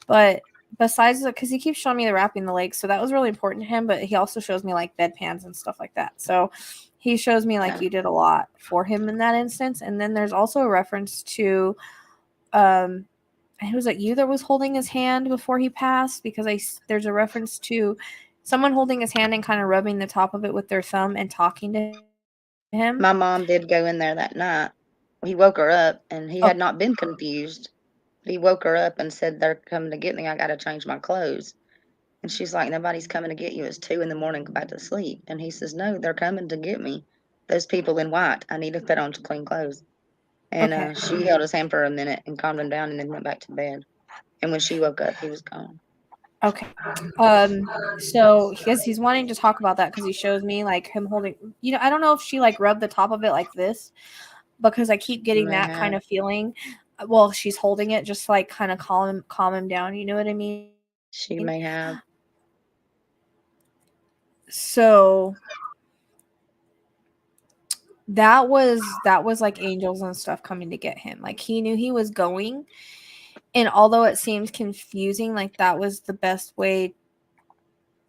but besides because he keeps showing me the wrapping the legs, so that was really important to him, but he also shows me like bedpans and stuff like that. So he shows me like Yeah. you did a lot for him in that instance. And then there's also a reference to um it was like you that was holding his hand before he passed, because there's a reference to someone holding his hand and kind of rubbing the top of it with their thumb and talking to him. My mom did go in there that night. He woke her up and he Oh, had not been confused. He woke her up and said, They're coming to get me. I got to change my clothes. And she's like, Nobody's coming to get you. It's 2 in the morning. Go back to sleep. And he says, No, they're coming to get me. Those people in white. I need to put on some clean clothes. And okay. she held his hand for a minute and calmed him down and then went back to bed. And when she woke up, he was gone. Okay. So because he's wanting to talk about that because he shows me like him holding, I don't know if she like rubbed the top of it like this because I keep She getting may that kind have. of feeling. Well, she's holding it just like kind of calm him down. You know what I mean? She may have. So that was like angels and stuff coming to get him. Like he knew he was going, and although it seemed confusing, like that was the best way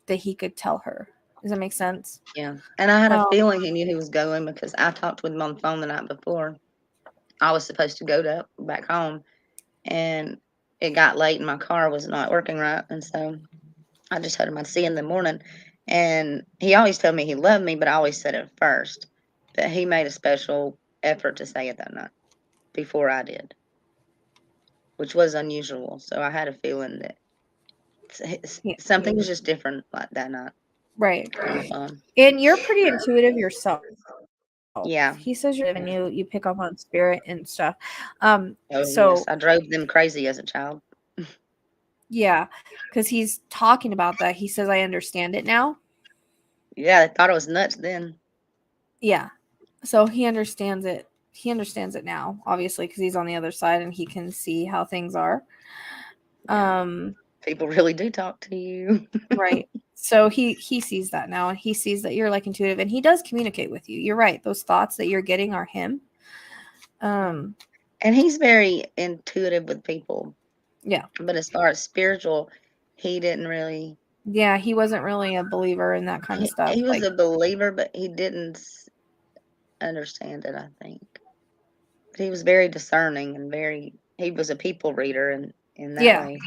that he could tell her. Does that make sense? Yeah. And I had a Um, feeling he knew he was going because I talked with him on the phone the night before. I was supposed to go back home, and it got late and my car was not working right. And so I just told him I'd see him in the morning. And he always told me he loved me, but I always said it first. But he made a special effort to say it that night before I did, which was unusual. So I had a feeling that Yeah. something was just different like that night. Right. Um, And you're pretty intuitive yourself. yeah. He says you're and you pick up on spirit and stuff. Oh, yes. So I drove them crazy as a child. yeah, because he's talking about that. He says I understand it now. Yeah, they thought it was nuts then. Yeah. So he understands it. He understands it now, obviously, because he's on the other side and he can see how things are. Yeah. People really do talk to you. Right. So he sees that now, and he sees that you're like intuitive, and he does communicate with you. You're right. Those thoughts that you're getting are him. And he's very intuitive with people. Yeah. But as far as spiritual, he didn't really. Yeah, he wasn't really a believer in that kind of stuff. He was Like, a believer, but he didn't understand it, I think. But he was very discerning and he was a people reader in that yeah, way.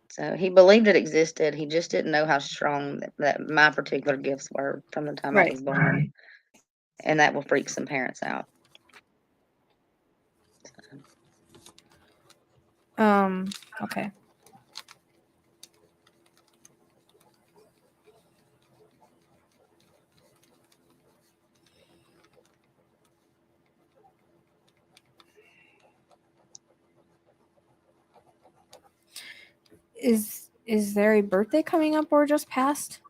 So he believed it existed. He just didn't know how strong that my particular gifts were from the time I right. was born. And that will freak some parents out. Okay. Is there a birthday coming up or just passed?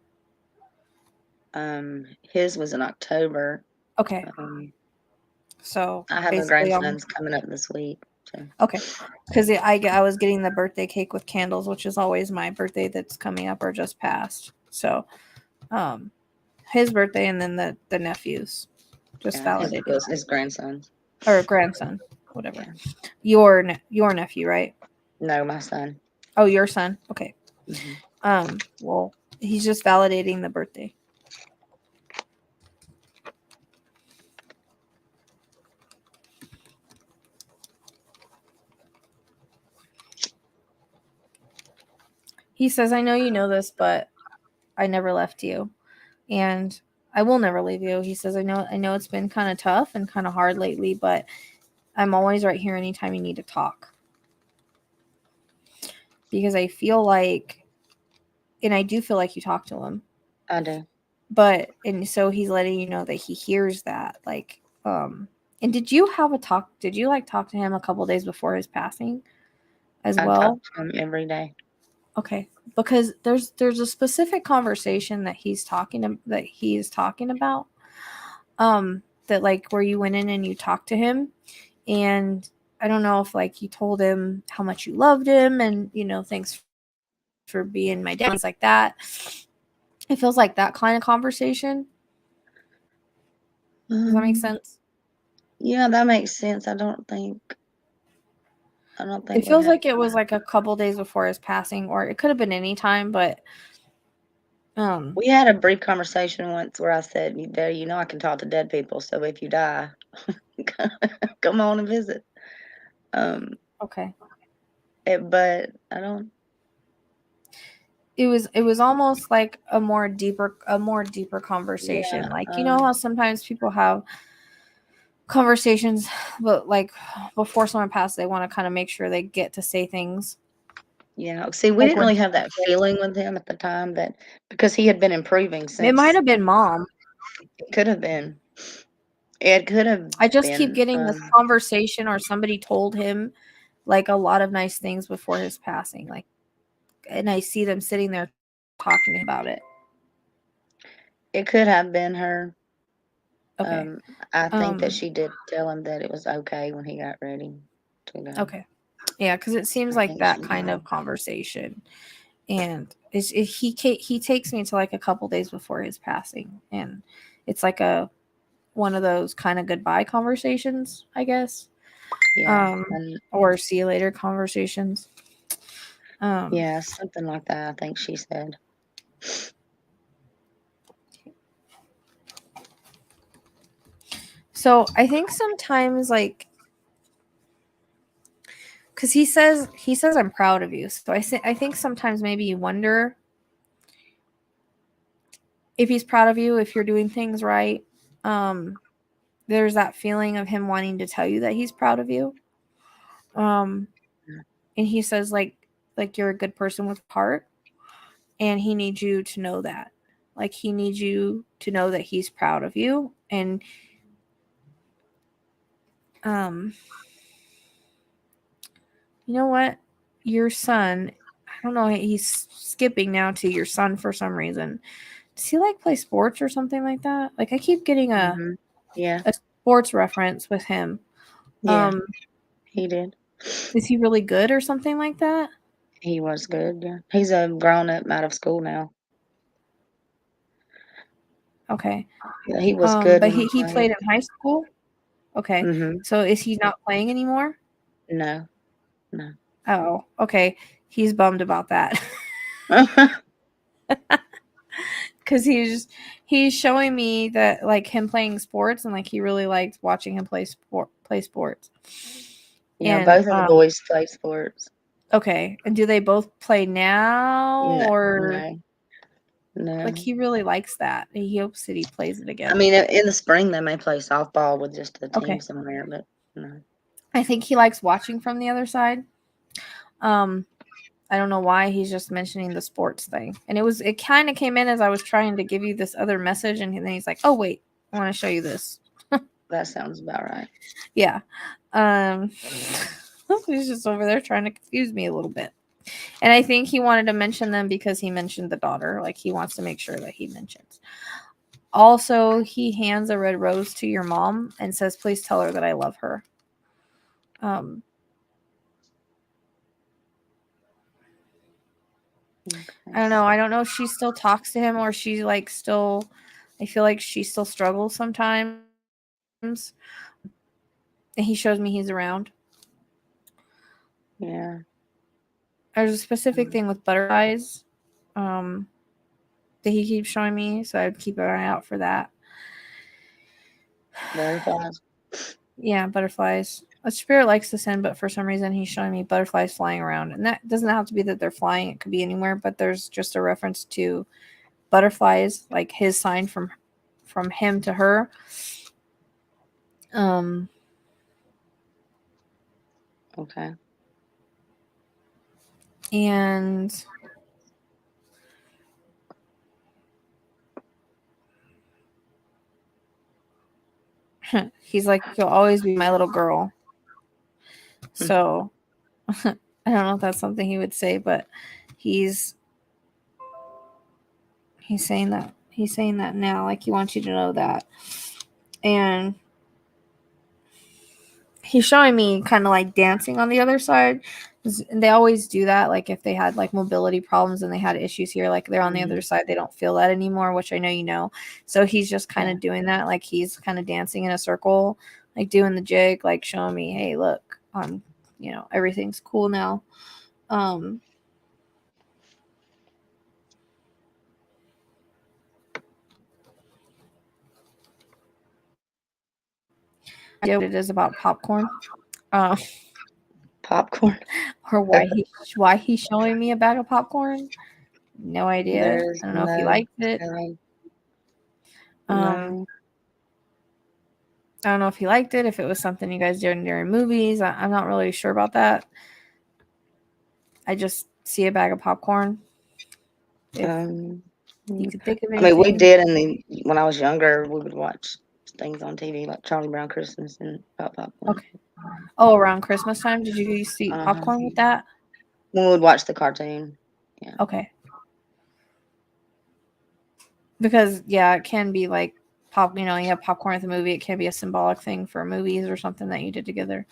His was in October. Okay. So I have a basically, grandson's coming up this week. So. okay, because I was getting the birthday cake with candles, which is always my birthday that's coming up or just passed. So, his birthday and then the nephew's just validated, His grandson's. or grandson, whatever. Yeah. Your nephew, right? No, my son. Oh, your son. Okay. Mm-hmm. Well, he's just validating the birthday. He says, I know you know this, but I never left you. And I will never leave you. He says, I know it's been kind of tough and kind of hard lately, but I'm always right here anytime you need to talk. Because I feel like, and I do feel like you talk to him. I do. But, and so he's letting you know that he hears that. Like, and did you like talk to him a couple days before his passing as I well? talk to him every day. Okay, because there's a specific conversation that he's talking about, that like where you went in and you talked to him, and I don't know if like you told him how much you loved him and thanks for being my dad, things like that. It feels like that kind of conversation. Does that make sense? Yeah, that makes sense. I don't think It feels like it was like a couple days before his passing, or it could have been any time, but we had a brief conversation once where I said, Daddy, I can talk to dead people, so if you die, come on and visit. Okay. But I don't. It was almost like a more deeper conversation. Yeah, Like, how sometimes people have conversations, but like before someone passes, they want to kind of make sure they get to say things. Yeah. See, we Like didn't really have that feeling with him at the time because he had been improving it since. might have been mom. It could have been. It could have I just been. keep getting this conversation, or somebody told him like a lot of nice things before his passing. Like, and I see them sitting there talking about it. It could have been her. Okay. I think that she did tell him that it was okay when he got ready to go. Okay. Yeah, because it seems like that kind of conversation, and he takes me to like a couple days before his passing, and it's like one of those kind of goodbye conversations, I guess. Yeah. Or see you later conversations. Yeah, something like that, I think she said. So I think sometimes, like, because he says I'm proud of you. So I think sometimes maybe you wonder if he's proud of you, if you're doing things right, there's that feeling of him wanting to tell you that he's proud of you. And he says like you're a good person with heart, and he needs you to know that. Like he needs you to know that he's proud of you. And you know what? Your son, I don't know, he's skipping now to your son for some reason. Does he like play sports or something like that? Like I keep getting Yeah. a sports reference with him. Yeah. He did. Is he really good or something like that? He was good. Yeah. He's a grown up, out of school now. Okay. Yeah, he was good But when he he played. played in high school? Okay. Mm-hmm. So is he not playing anymore? No. No. Oh, okay. He's bummed about that. Because he's showing me that like him playing sports, and like he really likes watching him play sports. Yeah, And both of the boys play sports. okay. And do they both play now, or No. like he really likes that? He hopes that he plays it again. I mean, in the spring they may play softball with just a team Okay. somewhere, but no. I think he likes watching from the other side. I don't know why he's just mentioning the sports thing. And it kind of came in as I was trying to give you this other message, and then he's like, "Oh wait, I want to show you this." That sounds about right. Yeah. He's just over there trying to confuse me a little bit. And I think he wanted to mention them because he mentioned the daughter. Like he wants to make sure that he mentions. Also, he hands a red rose to your mom and says, "Please tell her that I love her." Okay. I don't know. I don't know if she still talks to him, or she like still. I feel like she still struggles sometimes. And he shows me he's around. Yeah. There's a specific thing with butterflies that he keeps showing me, so I'd keep an eye out for that. Butterflies. Yeah, butterflies. A spirit likes to send, but for some reason he's showing me butterflies flying around. And that doesn't have to be that they're flying, it could be anywhere, but there's just a reference to butterflies, like his sign from him to her. Okay. And he's like, "You'll always be my little girl." So I don't know if that's something he would say, but he's saying that now, like he wants you to know that. And he's showing me kind of like dancing on the other side. And they always do that. Like if they had like mobility problems and they had issues here, like they're on the other side, they don't feel that anymore, which I know you know. So he's just kind of doing that. Like he's kind of dancing in a circle, like doing the jig, like showing me, "Hey, look, everything's cool now." Idea what it is about popcorn. Popcorn. Or why he's showing me a bag of popcorn. No idea. There's I don't know if he no liked it. telling. No. I don't know if he liked it, if it was something you guys did during movies. I'm not really sure about that. I just see a bag of popcorn. If you could think of anything. I mean, we did when I was younger, we would watch things on TV like Charlie Brown Christmas and popcorn. Okay. Oh, around Christmas time, did you used to eat popcorn with that? When we would watch the cartoon. Yeah. Okay. Because it can be like you have popcorn at the movie. It can be a symbolic thing for movies or something that you did together.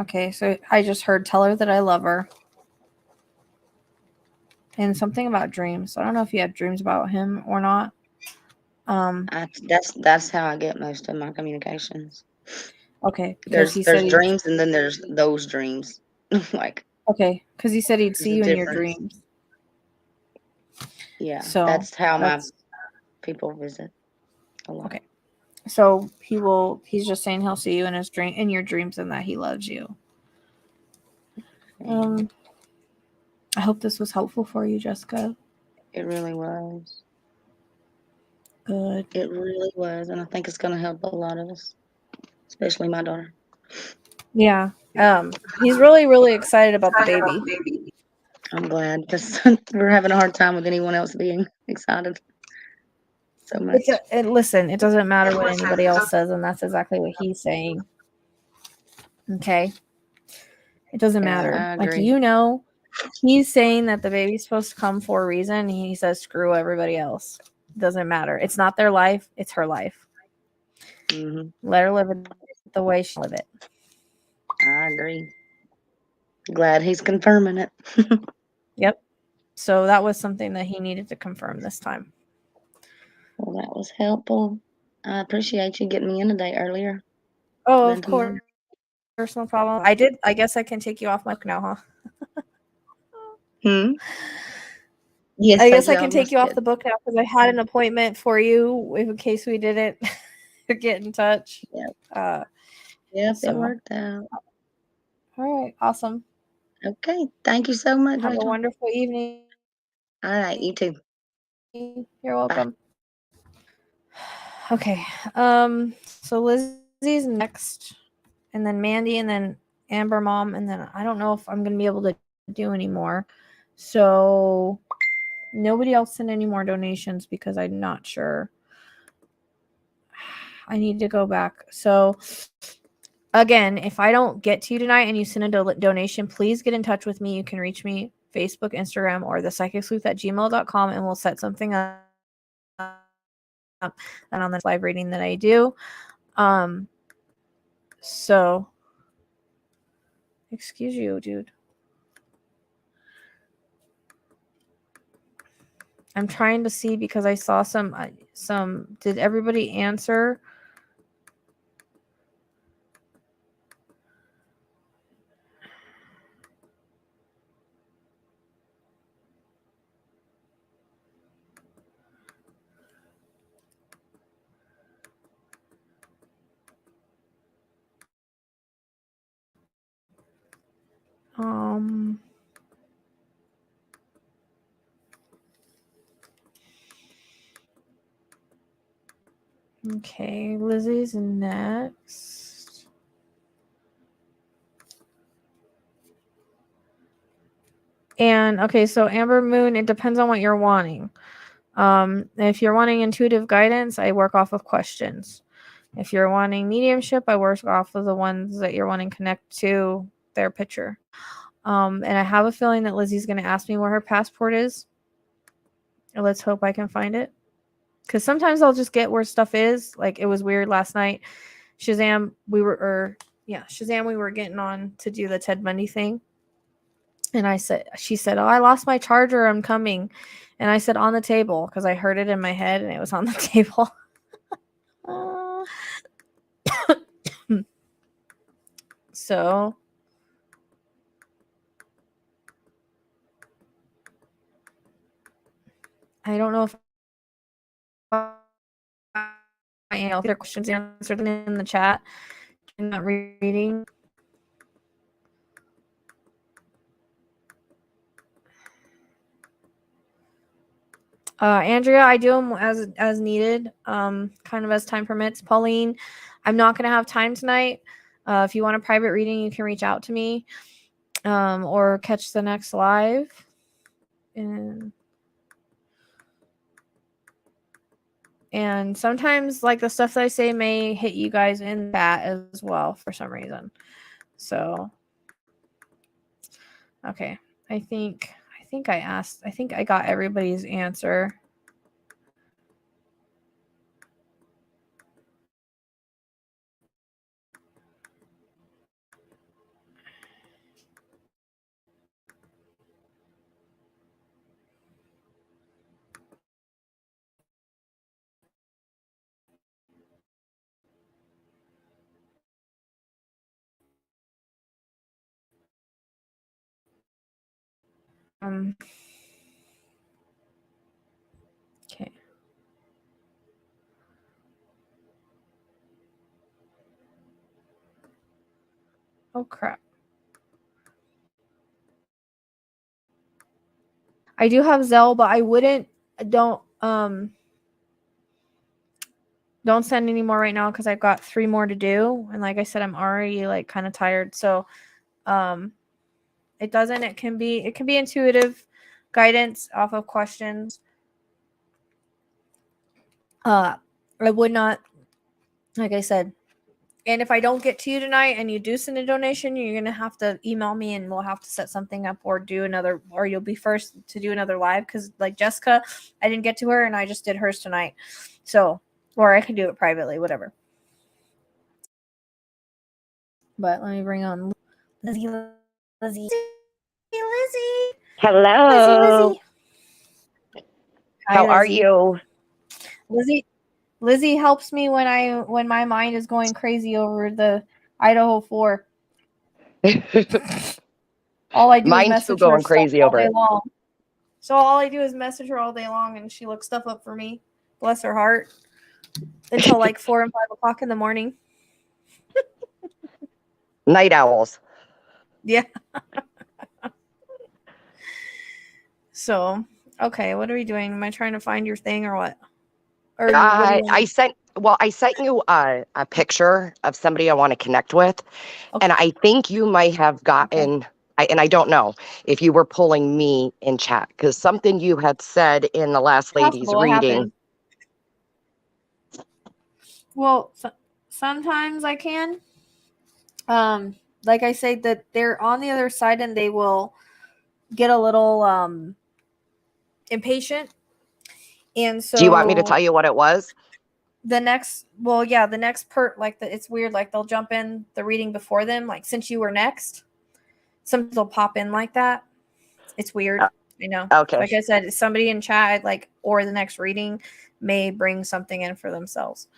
Okay, so I just heard, "Tell her that I love her." And something about dreams. I don't know if you had dreams about him or not. That's how I get most of my communications. Okay, because there's dreams and then there's those dreams. Like okay, because he said he'd see you in your difference. dreams. Yeah, So that's how my people visit a lot. Okay. So he's just saying he'll see you in your dreams, and that he loves you. I hope this was helpful for you, Jessica. It really was. Good. It really was, and I think it's going to help a lot of us, especially my daughter. Yeah. He's really, really excited about the baby. I'm glad, because we're having a hard time with anyone else being excited so much. Listen, it doesn't matter what anybody else says, and that's exactly what he's saying. Okay. It doesn't matter. I agree. He's saying that the baby's supposed to come for a reason. And he says, screw everybody else. It doesn't matter. It's not their life. It's her life. Let her live it the way she live it. I agree. Glad he's confirming it. Yep. So that was something that he needed to confirm this time. Well, that was helpful. I appreciate you getting me in a day earlier. Oh, of course. No problem. I guess I can take you off my now, huh? Yes, I guess I can take you off the book now because I had an appointment for you in case we didn't get in touch. Yep. It worked out. All right, awesome. Okay, thank you so much, Have Rachel. a wonderful evening. All right, you too. You're welcome. Bye. Okay, so Lizzie's next, and then Mandy, and then Amber Mom, and then I don't know if I'm gonna be able to do anymore. So nobody else sent any more donations because I'm not sure. I need to go back. So again, if I don't get to you tonight and you send a donation, please get in touch with me. You can reach me Facebook, Instagram, or thepsychicsleuth@gmail.com, and we'll set something up and on this live reading that I do. So excuse you, dude. I'm trying to see because I saw some. Did everybody answer? Okay, Lizzie's next. And okay, so Amber Moon, it depends on what you're wanting. If you're wanting intuitive guidance, I work off of questions. If you're wanting mediumship, I work off of the ones that you're wanting to connect to their picture. And I have a feeling that Lizzie's going to ask me where her passport is. Let's hope I can find it. Because sometimes I'll just get where stuff is. Like it was weird last night. Shazam, we were getting on to do the Ted Bundy thing. And she said, oh, I lost my charger. I'm coming. And I said, on the table, because I heard it in my head and it was on the table. So I don't know if their questions answered in the chat. I'm not reading. Andrea, I do them as needed, kind of as time permits. Pauline, I'm not going to have time tonight. If you want a private reading, you can reach out to me, or catch the next live. And sometimes, like, the stuff that I say may hit you guys in that as well for some reason. So, okay, I think I got everybody's answer. Oh crap. I do have Zelle, but I wouldn't don't send any more right now because I've got 3 more to do. And like I said, I'm already like kind of tired. So it can be intuitive guidance off of questions. I would not, like I said, and if I don't get to you tonight and you do send a donation, you're going to have to email me and we'll have to set something up or you'll be first to do another live. Cause like Jessica, I didn't get to her and I just did hers tonight. So, or I can do it privately, whatever. But let me bring on Lizzy. Hello. Lizzy. Hi, How are Lizzy. you? Lizzy helps me when my mind is going crazy over the Idaho 4. All I do is Mine's still message her going stuff crazy all over day it. long. So all I do is message her all day long, and she looks stuff up for me. Bless her heart. Until like 4 and 5 o'clock in the morning. Night owls. Yeah. So, okay, what are we doing? Am I trying to find your thing or what? Or what do you want? I sent you a picture of somebody I want to connect with, Okay. and I think you might have gotten. And I don't know if you were pulling me in chat because something you had said in the last lady's Possible, it reading. happens. Well, sometimes I can. Like I say, that they're on the other side and they will get a little impatient. And so Do you want me to tell you what it was? the next it's weird, like they'll jump in the reading before them, like since you were next, sometimes they'll pop in like that. It's weird. I know. Okay. Like I said, somebody in chat, like, or the next reading may bring something in for themselves.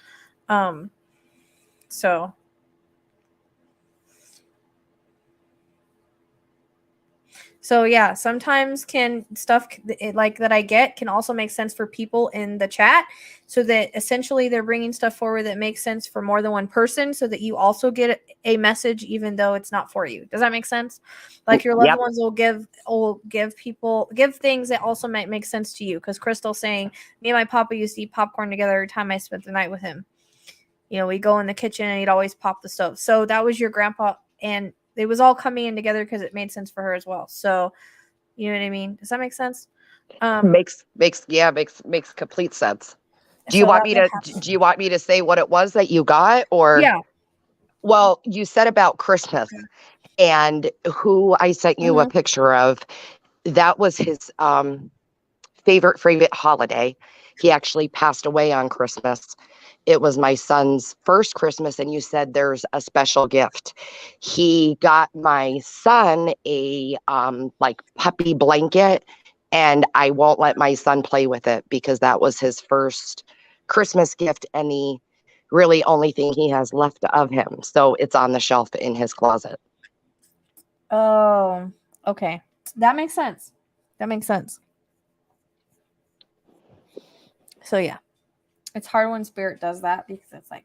So yeah, sometimes stuff like that I get can also make sense for people in the chat, so that essentially they're bringing stuff forward that makes sense for more than one person, so that you also get a message even though it's not for you. Does that make sense? Like your loved ones will give things that also might make sense to you. Because Crystal's saying, me and my papa used to eat popcorn together every time I spent the night with him. You know, we go in the kitchen and he'd always pop the stove. So that was your grandpa, and it was all coming in together because it made sense for her as well. So, you know what I mean? Does that make sense? Makes complete sense. Do you want me to say what it was that you got, or? Yeah. Well, you said about Christmas, and who I sent you a picture of. That was his favorite holiday. He actually passed away on Christmas. It was my son's first Christmas, and you said there's a special gift. He got my son a like puppy blanket, and I won't let my son play with it because that was his first Christmas gift and the really only thing he has left of him. So it's on the shelf in his closet. Oh, okay. That makes sense. So yeah, it's hard when spirit does that because it's like,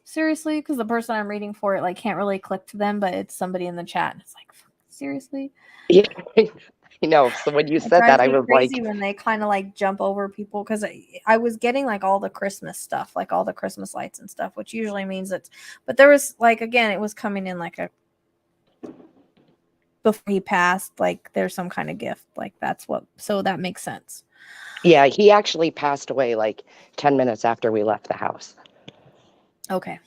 seriously, because the person I'm reading for it like can't really click to them, but it's somebody in the chat, and it's like, seriously. Yeah, you know. So when you said that, I was crazy like, when they kind of like jump over people, because I was getting like all the Christmas stuff, like all the Christmas lights and stuff, which usually means but there was like, again, it was coming in like before he passed, like there's some kind of gift, like so that makes sense. Yeah, he actually passed away like 10 minutes after we left the house. Okay.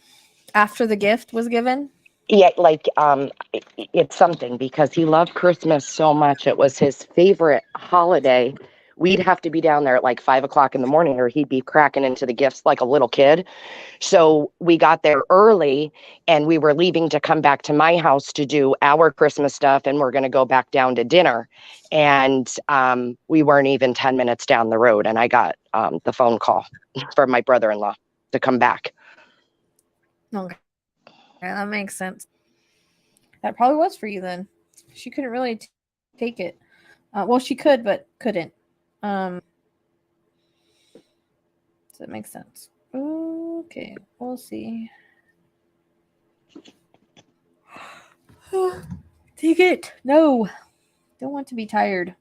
After the gift was given? Yeah, like it's something because he loved Christmas so much. It was his favorite holiday. We'd have to be down there at like 5 o'clock in the morning, or he'd be cracking into the gifts like a little kid. So we got there early, and we were leaving to come back to my house to do our Christmas stuff, and we're going to go back down to dinner. And we weren't even 10 minutes down the road, and I got the phone call from my brother-in-law to come back. Okay. Yeah, that makes sense. That probably was for you then. She couldn't really take it. Well, she could, but couldn't. So that makes sense. Okay, we'll see. Take it. No. Don't want to be tired.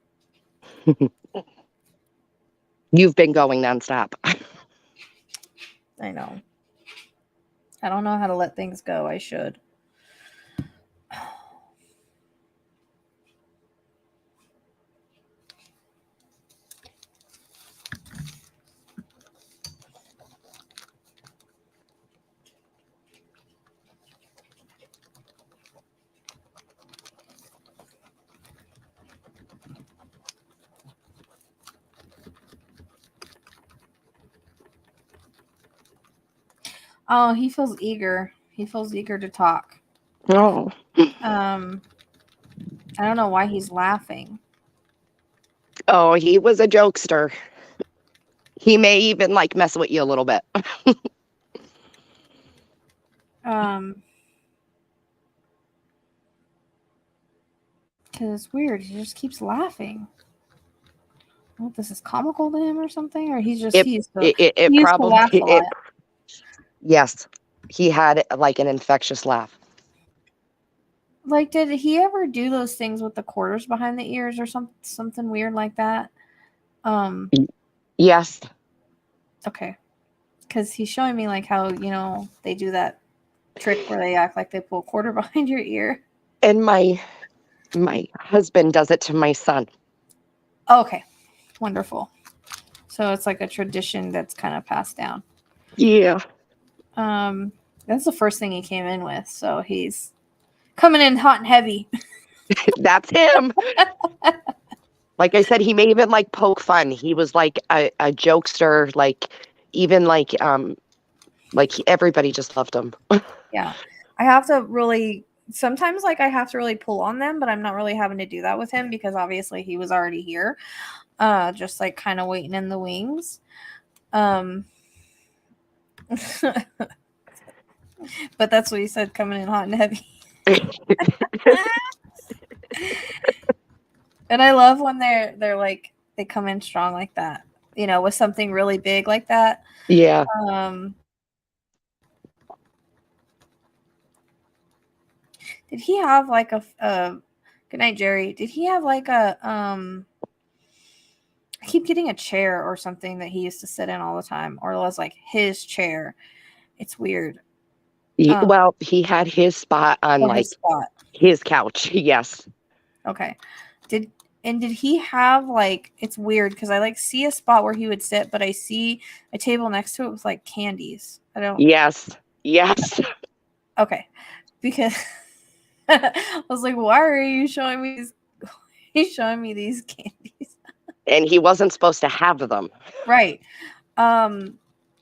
You've been going nonstop. I know. I don't know how to let things go. I should. Oh, he feels eager. He feels eager to talk. Oh. I don't know why he's laughing. Oh, he was a jokester. He may even like mess with you a little bit. Because it's weird. He just keeps laughing. Well, this is comical to him or something, or he's just It he used to probably laugh a lot. yes. He had like an infectious laugh. Like, did he ever do those things with the quarters behind the ears or something weird like that? Yes. Okay. Because he's showing me like how, they do that trick where they act like they pull a quarter behind your ear. And my husband does it to my son. Oh, okay. Wonderful. So it's like a tradition that's kind of passed down. Yeah. That's the first thing he came in with. So he's coming in hot and heavy. That's him. Like I said, he may even like poke fun. He was like a jokester, like even like everybody just loved him. Yeah. I have to really sometimes like I have to really pull on them, but I'm not really having to do that with him because obviously he was already here. Just like kind of waiting in the wings. But that's what he said, coming in hot and heavy. And I love when they're like they come in strong like that, with something really big like that. Yeah. Did he have like a good night, Jerry? Did he have like a I keep getting a chair or something that he used to sit in all the time, or it was like his chair. It's weird. Well, he had his spot on His spot. his couch. Yes. Okay. Did he have like, it's weird because I like see a spot where he would sit, but I see a table next to it with like candies. I don't. Yes. Yes. Okay. Because I was like, why are you showing me these? He's showing me these candies. And he wasn't supposed to have them. Right. But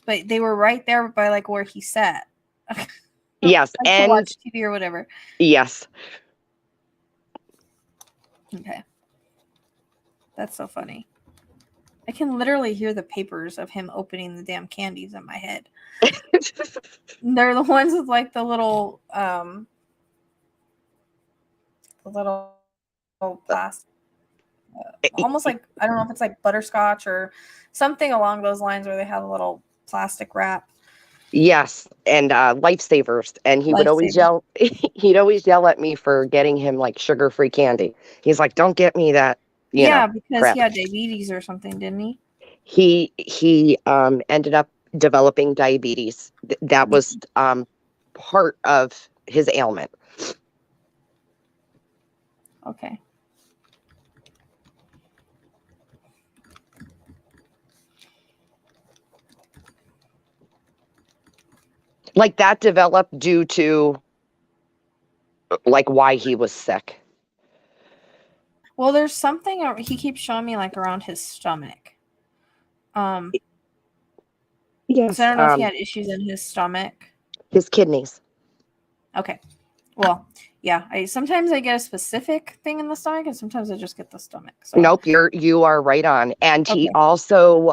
they were right there by like where he sat. Yes. Like And to watch TV or whatever. yes. Okay. That's so funny. I can literally hear the papers of him opening the damn candies in my head. They're the ones with like the little plastic, almost like, I don't know if it's like butterscotch or something along those lines where they have a little plastic wrap. Yes, and lifesavers. And he would always yell. He'd always yell at me for getting him like sugar-free candy. He's like, "Don't get me that." Because crap. he had diabetes or something, didn't he? He ended up developing diabetes. That was part of his ailment. Okay. Like that developed due to like why he was sick. Well, there's something he keeps showing me like around his stomach. Yes. So I don't know if he had issues in his stomach. His kidneys. Okay. Well, yeah. Sometimes I get a specific thing in the stomach, and sometimes I just get the stomach. So. Nope, you are right on. And he also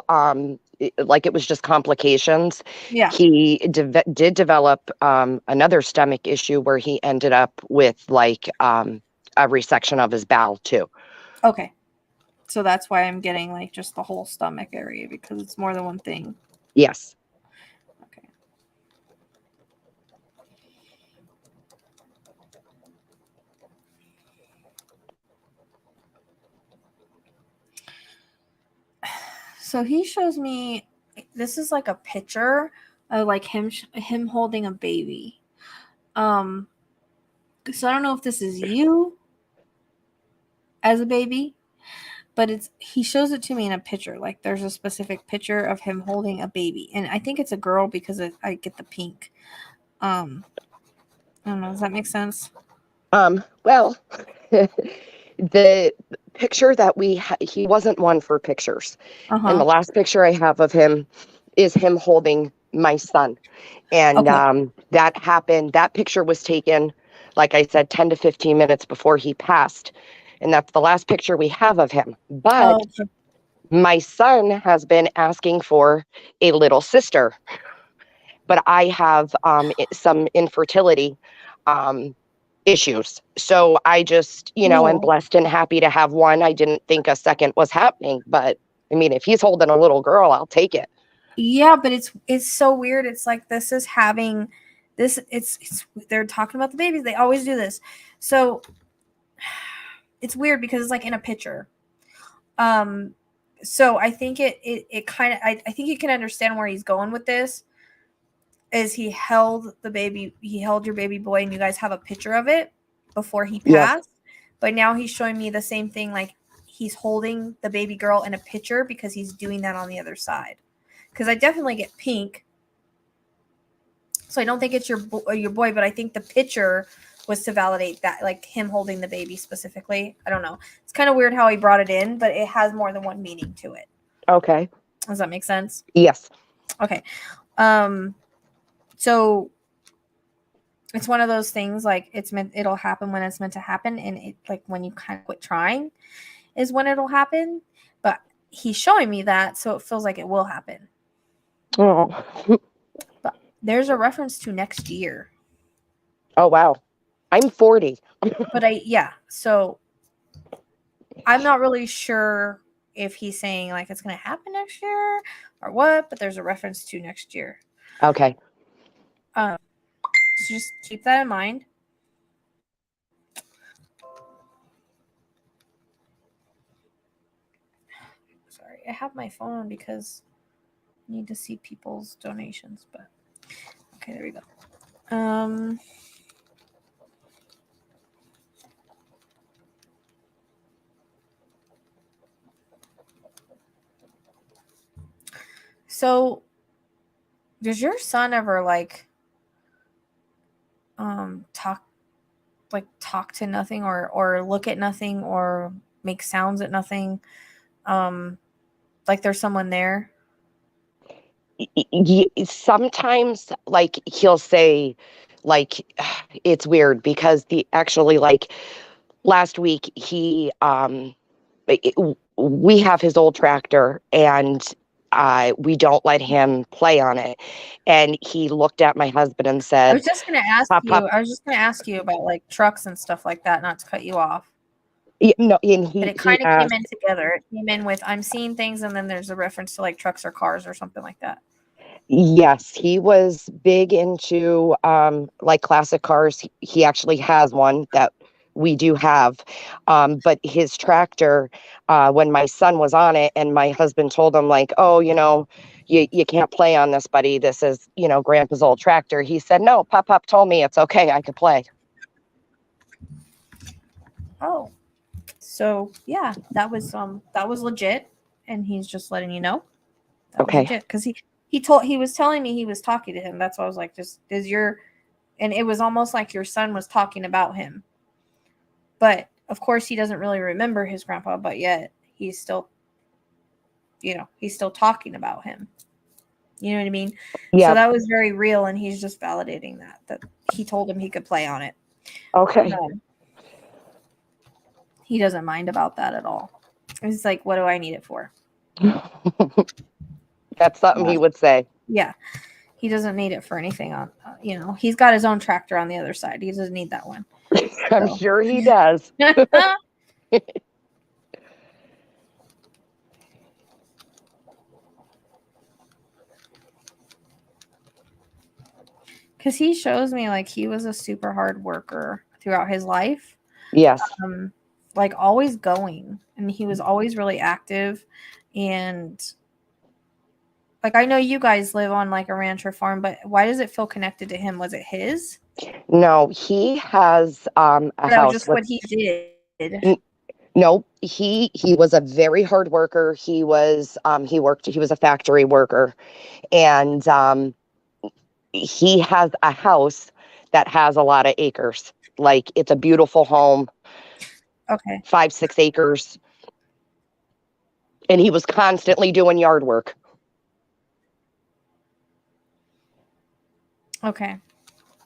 like it was just complications. Yeah. He did develop another stomach issue where he ended up with like a resection of his bowel too. Okay. So that's why I'm getting like just the whole stomach area, because it's more than one thing. Yes. Okay. So he shows me, this is like a picture of like him holding a baby. So I don't know if this is you as a baby, but he shows it to me in a picture. Like there's a specific picture of him holding a baby, and I think it's a girl because I get the pink. I don't know. Does that make sense? Well, the picture that he wasn't one for pictures. And the last picture I have of him is him holding my son. And that happened. That picture was taken, like I said, 10 to 15 minutes before he passed. And that's the last picture we have of him. But my son has been asking for a little sister. But I have some infertility issues. So I just, I'm blessed and happy to have one. I didn't think a second was happening. But I mean, if he's holding a little girl, I'll take it. Yeah, but it's so weird. It's like this is having this. It's they're talking about the babies. They always do this. So it's weird because it's like in a picture. So I think it kind of I think you can understand where he's going with this. Is he held your baby boy, and you guys have a picture of it before he passed. Yes. But now he's showing me the same thing, like he's holding the baby girl in a picture because he's doing that on the other side. Because I definitely get pink. So I don't think it's your boy, but I think the picture was to validate that, like him holding the baby specifically. I don't know. It's kind of weird how he brought it in, but it has more than one meaning to it. Okay. Does that make sense? Yes. Okay. So it's one of those things, like it'll happen when it's meant to happen, and it like when you kind of quit trying is when it'll happen. But he's showing me that, so it feels like it will happen. Oh. But there's a reference to next year. Oh wow. I'm 40. But so I'm not really sure if he's saying like it's gonna happen next year or what, but there's a reference to next year. Okay. So just keep that in mind. Sorry, I have my phone on because I need to see people's donations, but okay, there we go. So does your son ever talk to nothing or look at nothing or make sounds at nothing? Like there's someone there? Sometimes like he'll say like it's weird because last week we have his old tractor and we don't let him play on it. And he looked at my husband and said, I was just going to ask you about like trucks and stuff like that, not to cut you off. Yeah, no, but it kind of came in together. It came in with I'm seeing things, and then there's a reference to like trucks or cars or something like that. Yes, he was big into like classic cars. He actually has one that we do have. But his tractor, when my son was on it and my husband told him like, oh, you can't play on this, buddy. This is, grandpa's old tractor. He said, no, Pop told me it's okay. I could play. Oh, so yeah, that was legit. And he's just letting you know. Okay. Because he was telling me he was talking to him. That's why I was like, and it was almost like your son was talking about him. But of course he doesn't really remember his grandpa, but yet he's still, he's still talking about him. You know what I mean? Yeah. So that was very real, and he's just validating that he told him he could play on it. Okay. He doesn't mind about that at all. He's like, what do I need it for? That's something he would say. Yeah. He doesn't need it for anything on, he's got his own tractor on the other side. He doesn't need that one. I'm sure he does. Because he shows me like he was a super hard worker throughout his life. Yes. Like always going, and he was always really active, and Like, I know you guys live on like a ranch or farm, but why does it feel connected to him? Was it his? No, he has a That was house just with what he did. no, he was a very hard worker. He was he was a factory worker, and he has a house that has a lot of acres. Like, it's a beautiful home, Okay. 5, 6 acres. And he was constantly doing yard work. Okay.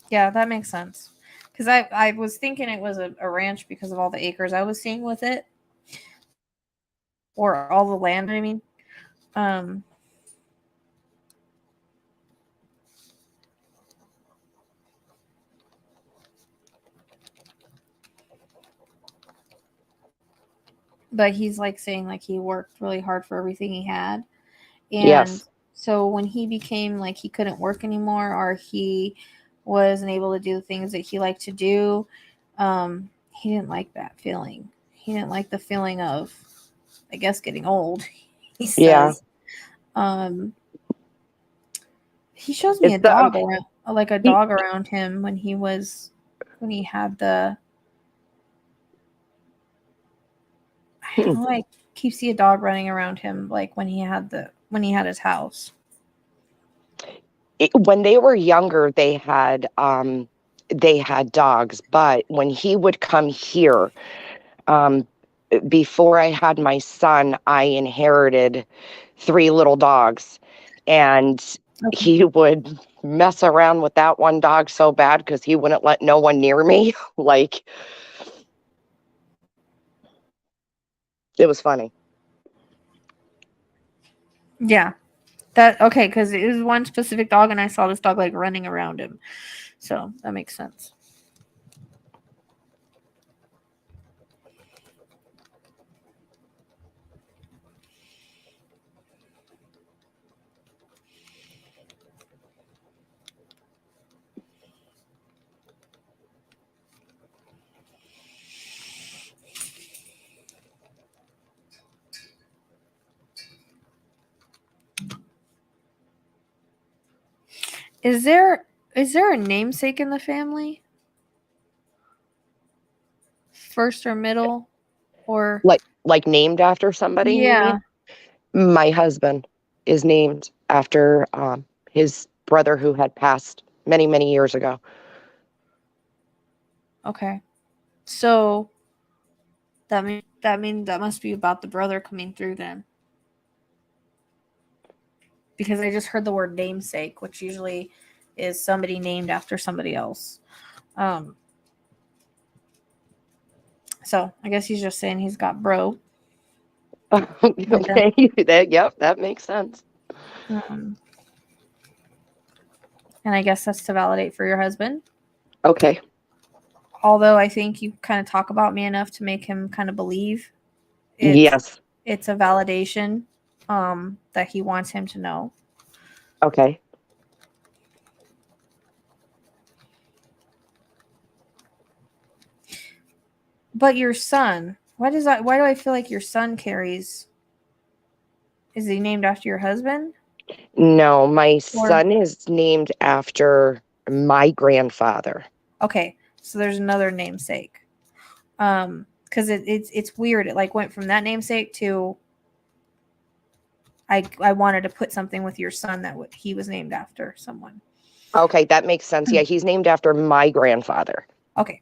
Yeah, that makes sense. Because I was thinking it was a ranch because of all the acres I was seeing with it. Or all the land, I mean. But he's like saying like he worked really hard for everything he had. And Yes. so when he became like he couldn't work anymore, or he wasn't able to do the things that he liked to do, he didn't like that feeling. He didn't like the feeling of, I guess, getting old. He Yeah. says. He shows me a It's dog around, like a he, dog around him when he had the. I don't know. I keep seeing a dog running around him, like when he had his house. when they were younger, they had dogs, but when he would come here, before I had my son, I inherited 3 little dogs, and Okay. he would mess around with that one dog so bad because he wouldn't let no one near me. Like, it was funny. Yeah. That okay, because it was one specific dog, and I saw this dog like running around him, so that makes sense. Is there a namesake in the family? First or middle, or Like named after somebody, you yeah? mean? My husband is named after his brother who had passed many, many years ago. Okay, so that must be about the brother coming through then, because I just heard the word namesake, which usually is somebody named after somebody else. So I guess he's just saying he's got bro. Okay, that makes sense. Um, and I guess that's to validate for your husband. Okay. Although I think you kind of talk about me enough to make him kind of believe Yes. it's a validation that he wants him to know. Okay. But your son, why do I feel like your son carries? Is he named after your husband? No, my Or son is named after my grandfather. okay, so there's another namesake. Because it's weird. It like went from that namesake to I wanted to put something with your son that he was named after someone. Okay, that makes sense. Yeah, he's named after my grandfather. Okay.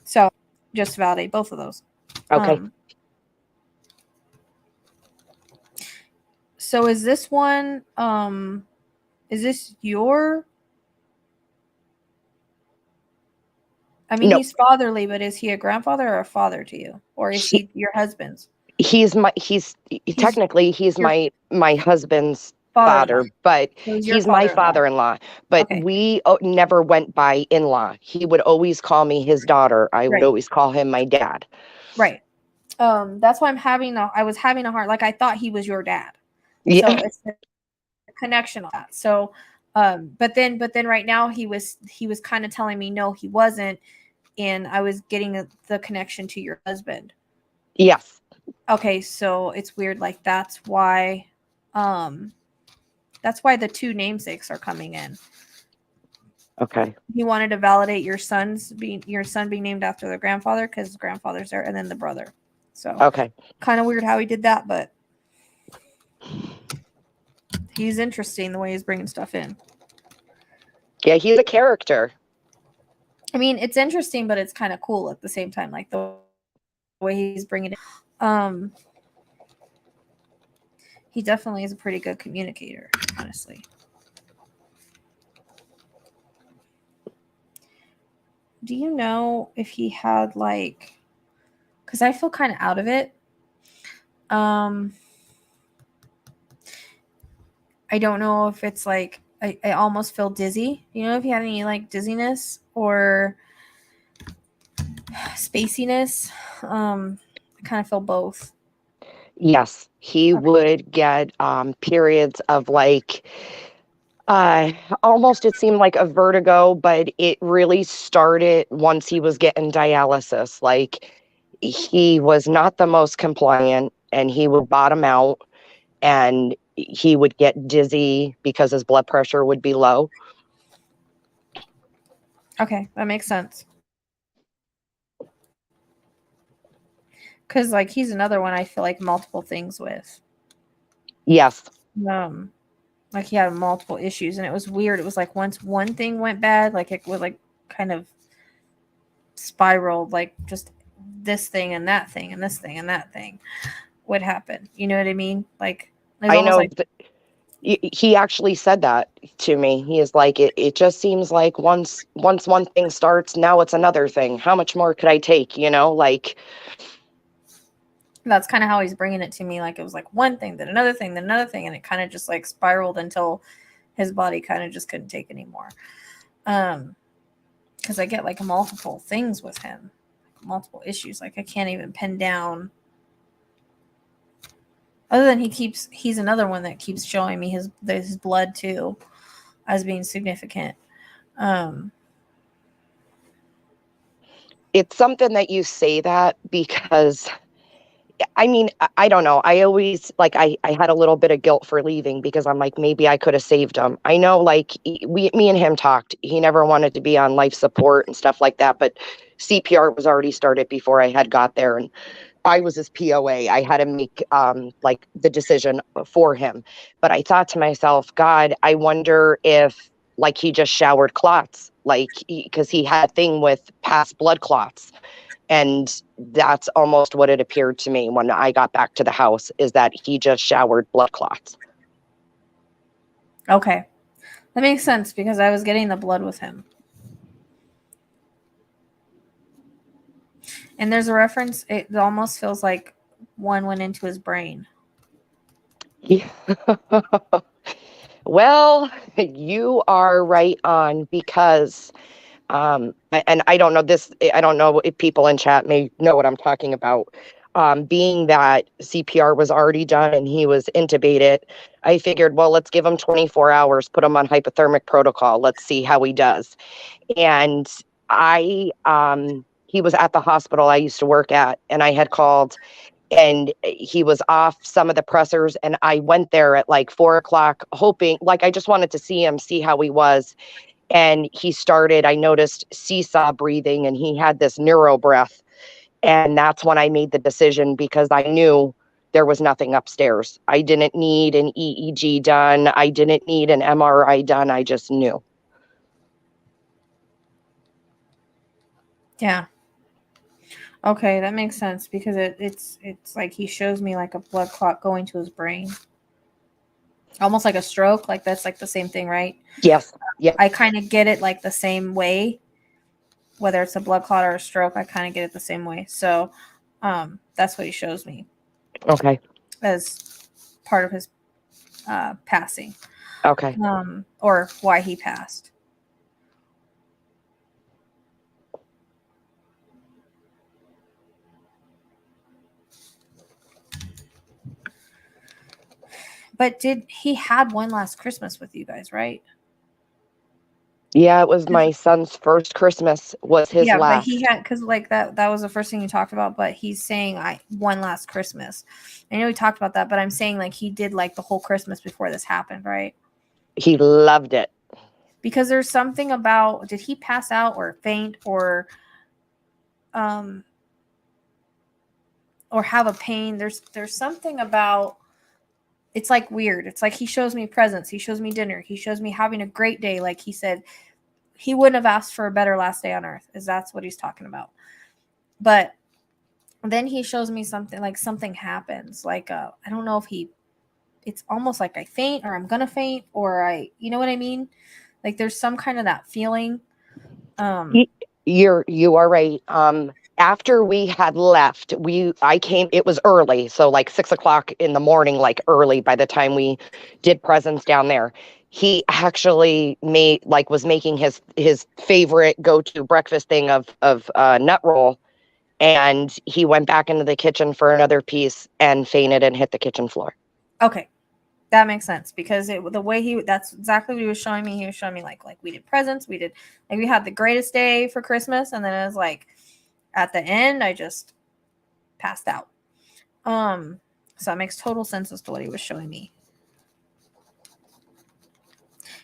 So just validate both of those. Okay. So is this one is this your I mean No, he's fatherly, but is he a grandfather or a father to you? Or is he, he your husband's? he's technically he's your my husband's father-in-law. father, but So he's your he's my father-in-law. father-in-law. But Okay. we never went by in-law. He would always call me his daughter. I would Right. always call him my dad. Right. That's why I was having a hard, like I thought he was your dad. Yeah. So it's the connection on that. So but then right now he was kind of telling me no, he wasn't, and I was getting the connection to your husband. Yes. Okay, so it's weird, like that's why That's why the 2 namesakes are coming in. Okay. He wanted to validate your son being named after the grandfather because the grandfather's there, and then the brother. So Okay. kind of weird how he did that, but he's interesting the way he's bringing stuff in. Yeah, he's a character. I mean, it's interesting, but it's kind of cool at the same time, like the way he's bringing it. He definitely is a pretty good communicator, honestly. Do you know if he had like, because I feel kind of out of it. I don't know if it's like I almost feel dizzy. You know if he had any like dizziness or spaciness? I kind of feel both. Yes, he Okay. would get periods of like almost it seemed like a vertigo, but it really started once he was getting dialysis. Like he was not the most compliant and he would bottom out and he would get dizzy because his blood pressure would be low. Okay, that makes sense. Because like he's another one I feel like multiple things with. Yes. Like he had multiple issues, and it was weird. It was like once one thing went bad, like it would like kind of spiraled, like just this thing and that thing and this thing and that thing would happen. You know what I mean? Like it was I almost know. like He actually said that to me. He is like, it just seems like once one thing starts, now it's another thing. How much more could I take? You know, like that's kind of how he's bringing it to me. Like it was like one thing, then another thing, then another thing, and it kind of just like spiraled until his body kind of just couldn't take anymore. Because I get like multiple things with him, multiple issues. Like I can't even pin down. Other than he's another one that keeps showing me his blood too, as being significant. it's something that you say that because I mean, I don't know. I always like I had a little bit of guilt for leaving because I'm like, maybe I could have saved him. I know like me and him talked. He never wanted to be on life support and stuff like that, but CPR was already started before I had got there. And I was his POA. I had to make like the decision for him. But I thought to myself, God, I wonder if like he just showered clots, like because he had a thing with past blood clots. And that's almost what it appeared to me when I got back to the house, is that he just showered blood clots. Okay. That makes sense because I was getting the blood with him. And there's a reference, it almost feels like one went into his brain. Yeah. Well, you are right on because and I don't know this, I don't know if people in chat may know what I'm talking about. Being that CPR was already done and he was intubated, I figured, well, let's give him 24 hours, put him on hypothermic protocol. Let's see how he does. And he was at the hospital I used to work at, and I had called and he was off some of the pressors. And I went there at like 4 o'clock, hoping, like, I just wanted to see him, see how he was. And he started, I noticed seesaw breathing and he had this neuro breath. And that's when I made the decision because I knew there was nothing upstairs. I didn't need an EEG done. I didn't need an MRI done. I just knew. Yeah. Okay, that makes sense because it's like he shows me like a blood clot going to his brain. Almost like a stroke, like that's like the same thing, right? Yes. Yeah. I kind of get it like the same way, whether it's a blood clot or a stroke, I kind of get it the same way. So that's what he shows me Okay. as part of his passing, Okay. or why he passed. But he had one last Christmas with you guys, right? Yeah, it was my son's first Christmas, was his Yeah, last. but he had, because like that was the first thing he talked about, but he's saying one last Christmas. I know we talked about that, but I'm saying like he did like the whole Christmas before this happened, right? He loved it. Because there's something about, did he pass out or faint or have a pain? There's something about, it's like weird. It's like he shows me presents, he shows me dinner, he shows me having a great day. Like he said, he wouldn't have asked for a better last day on earth, is that's what he's talking about. But then he shows me something, like something happens. Like I don't know if it's almost like I faint or I'm gonna faint or you know what I mean? Like there's some kind of that feeling. You are right. After we had left, I came, it was early, so like 6 o'clock in the morning, like early by the time we did presents down there. He actually was making his favorite go-to breakfast thing of nut roll, and he went back into the kitchen for another piece and fainted and hit the kitchen floor. Okay. That makes sense, because the way that's exactly what he was showing me. He was showing me like we did presents, we had the greatest day for Christmas, and then it was like at the end I just passed out. So it makes total sense as to what he was showing me.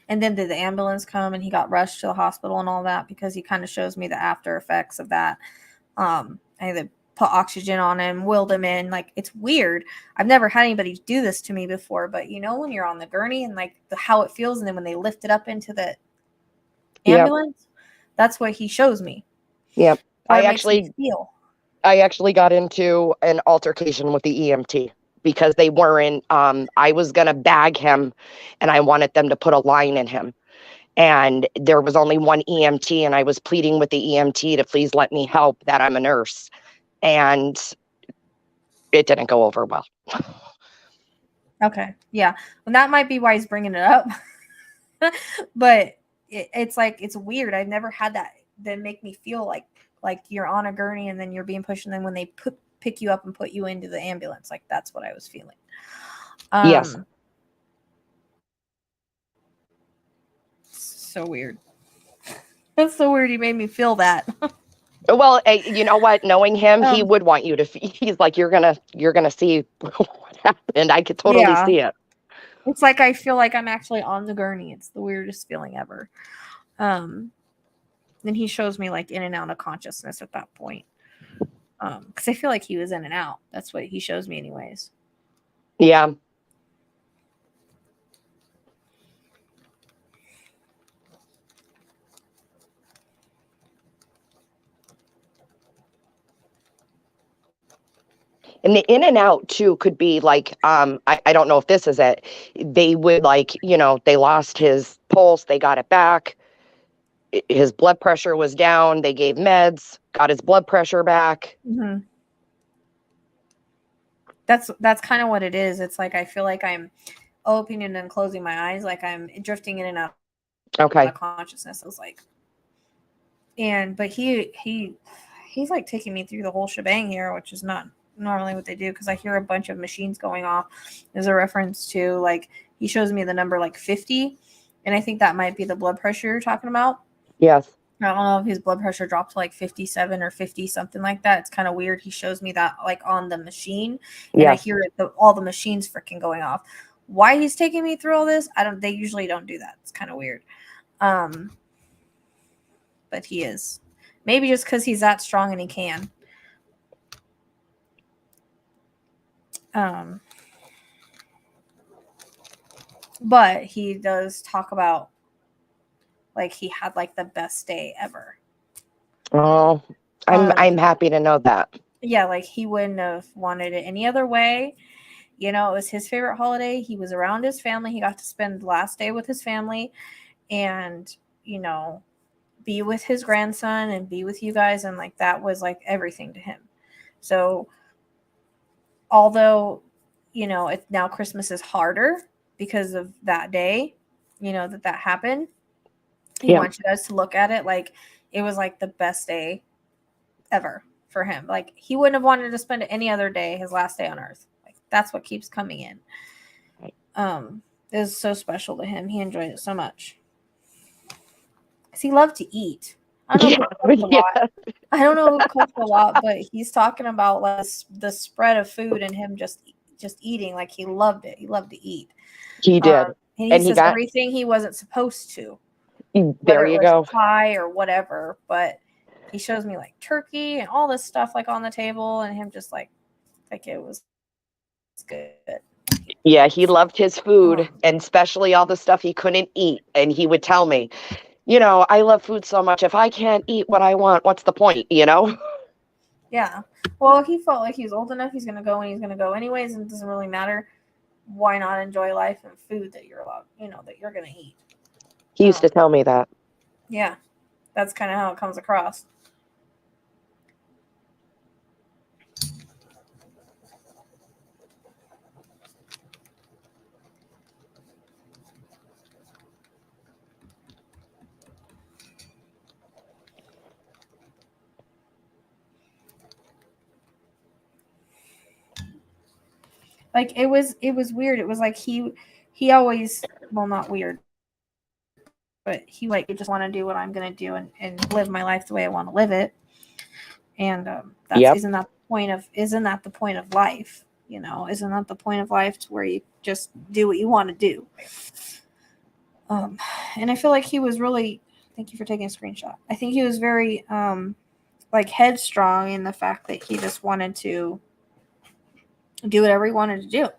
And then did the ambulance come and he got rushed to the hospital and all that, because he kind of shows me the after effects of that. I had to put oxygen on him, willed him in. Like, it's weird. I've never had anybody do this to me before, but you know when you're on the gurney and like how it feels, and then when they lift it up into the ambulance, that's what he shows me. Yep. I actually got into an altercation with the EMT because they weren't, I was going to bag him and I wanted them to put a line in him. And there was only one EMT, and I was pleading with the EMT to please let me help, that I'm a nurse. And it didn't go over well. Okay. Yeah. And that might be why he's bringing it up. But it's like, it's weird. I've never had that make me feel like you're on a gurney and then you're being pushed, and then when they pick you up and put you into the ambulance, like that's what I was feeling. Yes. So weird. That's so weird. He made me feel that. Well, you know what? Knowing him, he would want you to. He's like, you're gonna see what happened. I could totally see it. It's like I feel like I'm actually on the gurney. It's the weirdest feeling ever. Then he shows me like in and out of consciousness at that point. Because I feel like he was in and out. That's what he shows me, anyways. Yeah. And the in and out too could be like, I don't know if this is it. They would they lost his pulse, they got it back. His blood pressure was down. They gave meds, got his blood pressure back. Mm-hmm. That's kind of what it is. It's like I feel like I'm opening and closing my eyes, like I'm drifting in and out of consciousness. I was like, but he's like taking me through the whole shebang here, which is not normally what they do, because I hear a bunch of machines going off. There's a reference to, like, he shows me the number like 50, and I think that might be the blood pressure you're talking about. Yes. I don't know if his blood pressure dropped to like 57 or 50, something like that. It's kind of weird. He shows me that like on the machine, and I hear all the machines freaking going off. Why he's taking me through all this, they usually don't do that. It's kind of weird. But he is. Maybe just because he's that strong and he can. But he does talk about like he had like the best day ever. Oh, I'm happy to know that. Yeah, like he wouldn't have wanted it any other way. You know, it was his favorite holiday. He was around his family. He got to spend the last day with his family and, you know, be with his grandson and be with you guys. And like, that was like everything to him. So although, you know, now Christmas is harder because of that day, you know, that happened. He wants you guys to look at it like it was like the best day ever for him. Like he wouldn't have wanted to spend it any other day, his last day on earth. Like that's what keeps coming in. It was so special to him. He enjoyed it so much. because he loved to eat. I don't know who cooks a lot. Yeah. I don't know who cooks a lot, but he's talking about like the spread of food and him just eating. Like he loved it. He loved to eat. He did. And he And he says got, everything he wasn't supposed to, there whether you it was go. pie or whatever. But he shows me like turkey and all this stuff like on the table, and him just like it was good. Yeah, he loved his food, Um, and especially all the stuff he couldn't eat. And he would tell me, you know, I love food so much. If I can't eat what I want, what's the point, you know? Yeah. Well, he felt like he's old enough. He's going to go and he's going to go anyways. And it doesn't really matter. Why not enjoy life and food that you're allowed, that you're going to eat? He used to tell me that. Yeah. That's kind of how it comes across. Like it was weird. It was like he always, well, not weird, but he like just want to do what I'm gonna do and live my life the way I want to live it. And that's Yep. isn't that the point of life? Isn't that the point of life to where you just do what you want to do? And I feel like he was really. Thank you for taking a screenshot. I think he was very like headstrong in the fact that he just wanted to do whatever he wanted to do.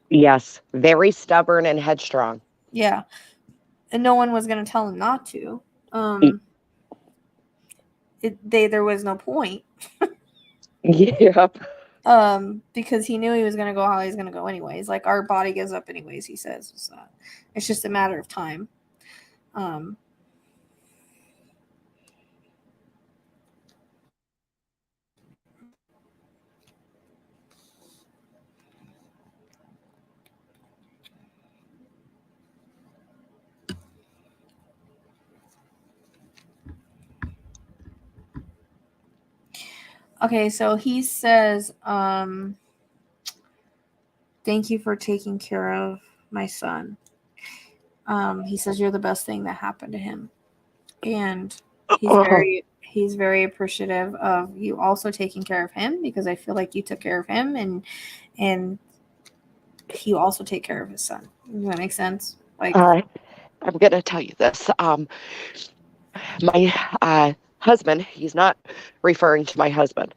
Yes, very stubborn and headstrong. Yeah. And no one was going to tell him not to. There was no point. Yep. Because he knew he was going to go how he's going to go anyways. Like our body gives up anyways, he says. So it's just a matter of time. Okay, so he says, thank you for taking care of my son. He says you're the best thing that happened to him. And he's very appreciative of you also taking care of him, because I feel like you took care of him and he also take care of his son. Does that make sense? Like, I'm gonna tell you this. My husband, he's not referring to my husband.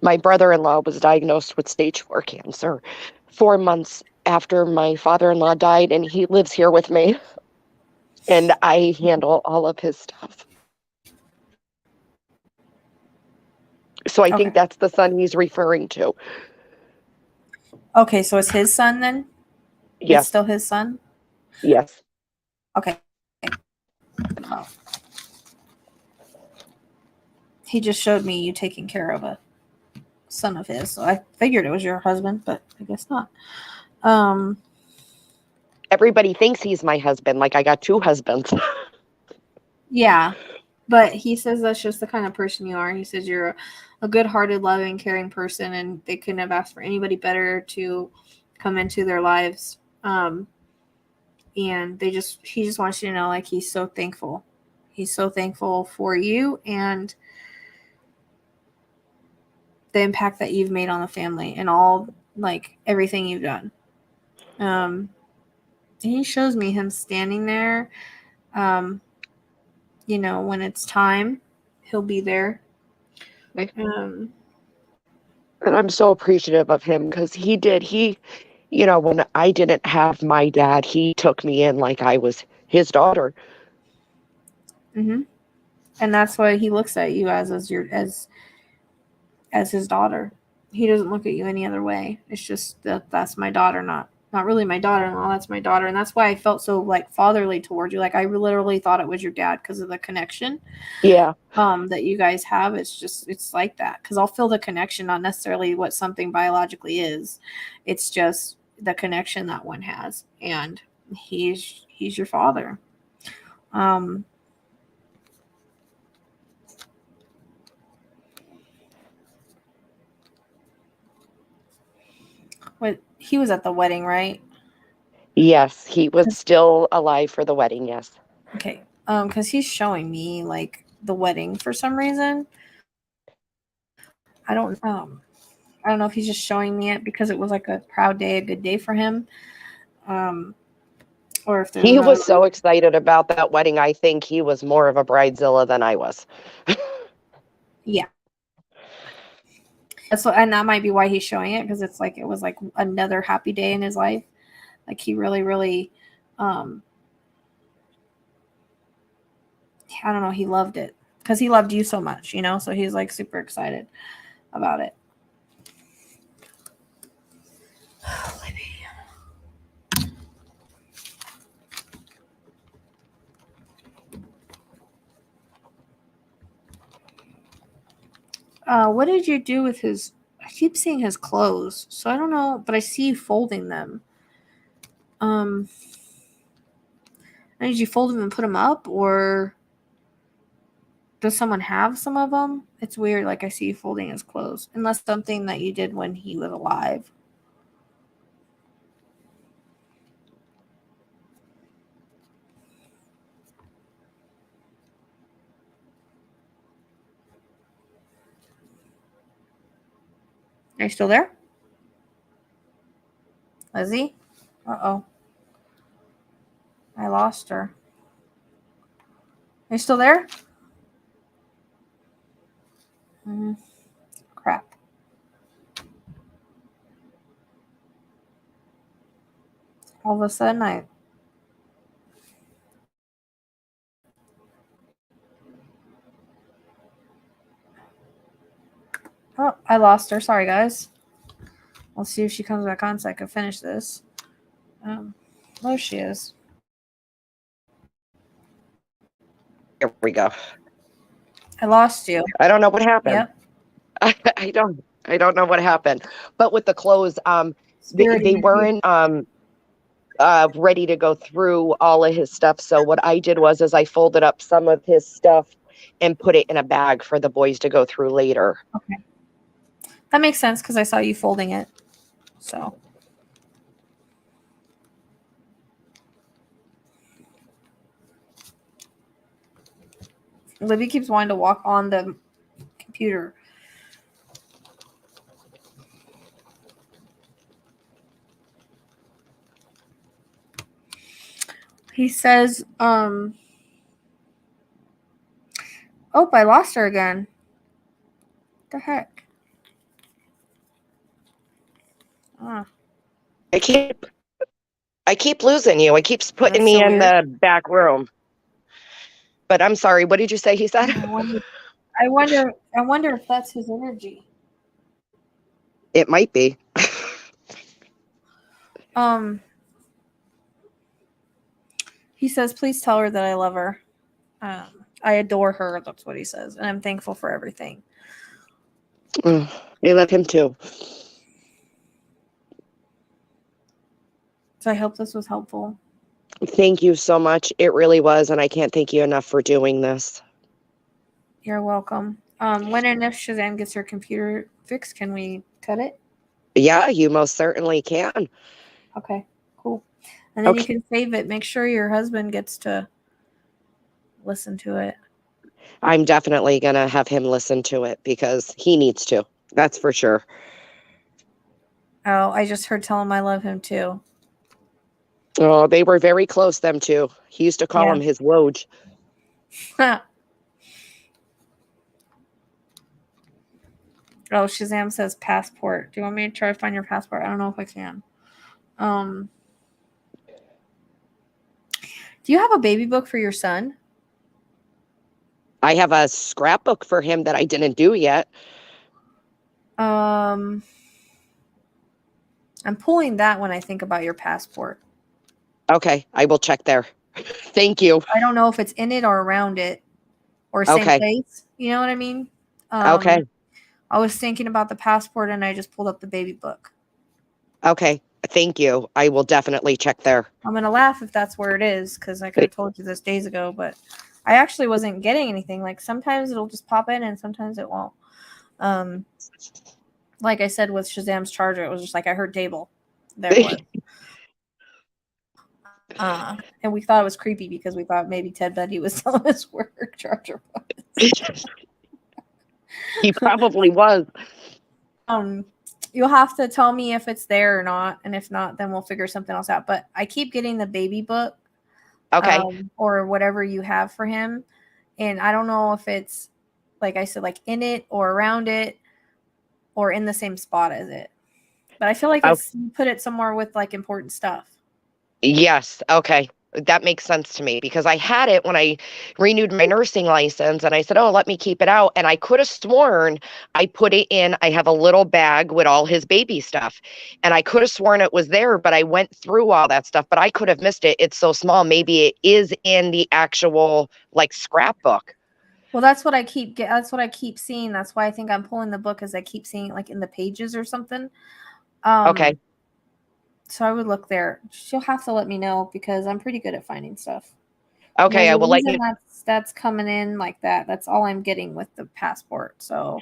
My brother-in-law was diagnosed with stage 4 cancer 4 months after my father-in-law died, and he lives here with me. And I handle all of his stuff. So I think that's the son he's referring to. okay, so it's his son then? Yes. It's still his son? Yes. Okay. Oh. He just showed me you taking care of a son of his, so I figured it was your husband, but I guess not. Everybody thinks he's my husband, like I got 2 husbands. Yeah, but he says that's just the kind of person you are. He says you're a good-hearted, loving, caring person, and they couldn't have asked for anybody better to come into their lives. And he just wants you to know, like, he's so thankful. He's so thankful for you and the impact that you've made on the family and all, like, everything you've done. He shows me him standing there. When it's time, he'll be there. And I'm so appreciative of him because when I didn't have my dad, he took me in like I was his daughter. Mm-hmm. And that's why he looks at you as his daughter. He doesn't look at you any other way. It's just that's my daughter, not really my daughter-in-law. That's my daughter, and that's why I felt so like fatherly towards you. Like I literally thought it was your dad because of the connection. Yeah. That you guys have. It's like that because I'll feel the connection, not necessarily what something biologically is. It's just the connection that one has, and he's your father. He was at the wedding, right? Yes, he was still alive for the wedding, yes. Okay. Because he's showing me like the wedding for some reason. I don't know if he's just showing me it because it was like a proud day, a good day for him. Or if there's He another was so excited about that wedding. I think he was more of a bridezilla than I was. Yeah. And that might be why he's showing it, because it's like it was like another happy day in his life. Like he really, really I don't know, he loved it. Because he loved you so much, you know? So he's like super excited about it. What did you do with his... I keep seeing his clothes, so I don't know, but I see you folding them. Did you fold them and put them up, or does someone have some of them? It's weird, like I see you folding his clothes, unless something that you did when he was alive. Are you still there? Lizzy? Uh-oh. I lost her. Are you still there? Crap. All of a sudden, I lost her. Sorry, guys. I'll see if she comes back on so I can finish this. There she is. Here we go. I lost you. I don't know what happened. Yep. I don't know what happened. But with the clothes, they weren't ready to go through all of his stuff. So what I did was I folded up some of his stuff and put it in a bag for the boys to go through later. Okay. That makes sense because I saw you folding it. So. Libby keeps wanting to walk on the computer. He says, oh, I lost her again. What the heck? I keep losing you. It keeps putting That's me so in weird. the back room. But I'm sorry. What did you say he said? I wonder if that's his energy. It might be. He says, please tell her that I love her. I adore her. That's what he says. And I'm thankful for everything. I love him too. So I hope this was helpful. Thank you so much. It really was. And I can't thank you enough for doing this. You're welcome. When and if Shazam gets her computer fixed, can we cut it? Yeah, you most certainly can. Okay, cool. And then you can save it. Make sure your husband gets to listen to it. I'm definitely going to have him listen to it because he needs to. That's for sure. Oh, I just heard tell him I love him too. Oh, they were very close, them two. He used to call him his Woj. Oh, Shazam says passport. Do you want me to try to find your passport? I don't know if I can. Do you have a baby book for your son? I have a scrapbook for him that I didn't do yet. I'm pulling that when I think about your passport. Okay, I will check there. Thank you. I don't know if it's in it or around it or same place. You know what I mean? Okay. I was thinking about the passport and I just pulled up the baby book. Okay. Thank you. I will definitely check there. I'm going to laugh if that's where it is because I could have told you this days ago, but I actually wasn't getting anything. Like sometimes it'll just pop in and sometimes it won't. Like I said with Shazam's charger, it was just like I heard table. There it was. And we thought it was creepy because we thought maybe Ted Bundy was telling us where Jar Jar was. He probably was. You'll have to tell me if it's there or not, and if not, then we'll figure something else out. But I keep getting the baby book, Okay. or whatever you have for him, and I don't know if it's, like I said, like in it or around it, or in the same spot as it. But I feel like it's you put it somewhere with like important stuff. Yes. Okay. That makes sense to me because I had it when I renewed my nursing license and I said, oh, let me keep it out. And I could have sworn I put it in. I have a little bag with all his baby stuff and I could have sworn it was there, but I went through all that stuff, but I could have missed it. It's so small. Maybe it is in the actual like scrapbook. Well, that's what I keep seeing. That's why I think I'm pulling the book, as I keep seeing it like in the pages or something. Okay. So I would look there. She'll have to let me know because I'm pretty good at finding stuff. Okay. I will let you. That's coming in like that. That's all I'm getting with the passport. So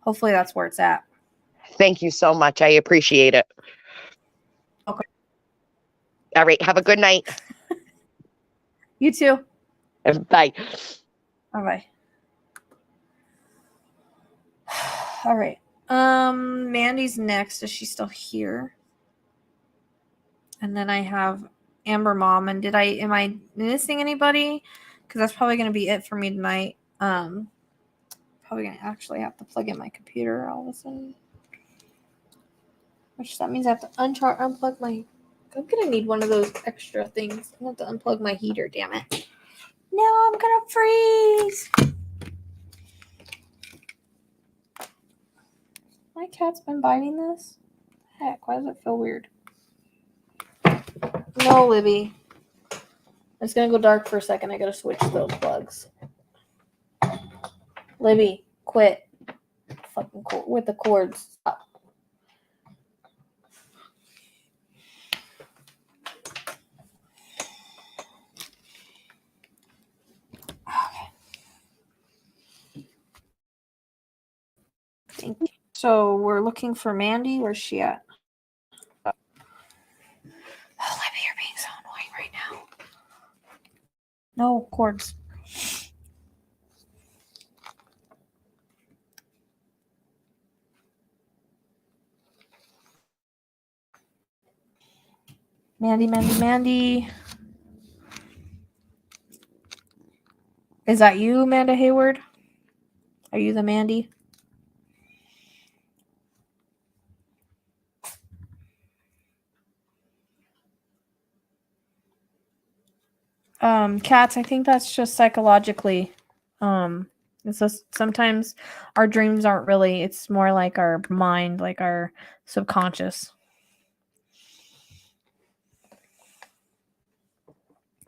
hopefully that's where it's at. Thank you so much. I appreciate it. Okay. All right. Have a good night. You too. Bye. Bye-bye. All right. Mandy's next. Is she still here? And then I have Amber Mom. And am I missing anybody? Because that's probably going to be it for me tonight. Probably going to actually have to plug in my computer all of a sudden. Which that means I have to unplug my... I'm going to need one of those extra things. I have to unplug my heater, damn it. No, I'm going to freeze. My cat's been biting this. Heck, why does it feel weird? No, Libby. It's going to go dark for a second. I got to switch those plugs. Libby, quit. Fucking with the cords. Stop. Okay. Thank you. So we're looking for Mandy. Where's she at? Oh, Libby, you're being so annoying right now. No cords. Mandy. Is that you, Amanda Hayward? Are you the Mandy? Cats, I think that's just psychologically. It's just sometimes our dreams aren't really, it's more like our mind, like our subconscious.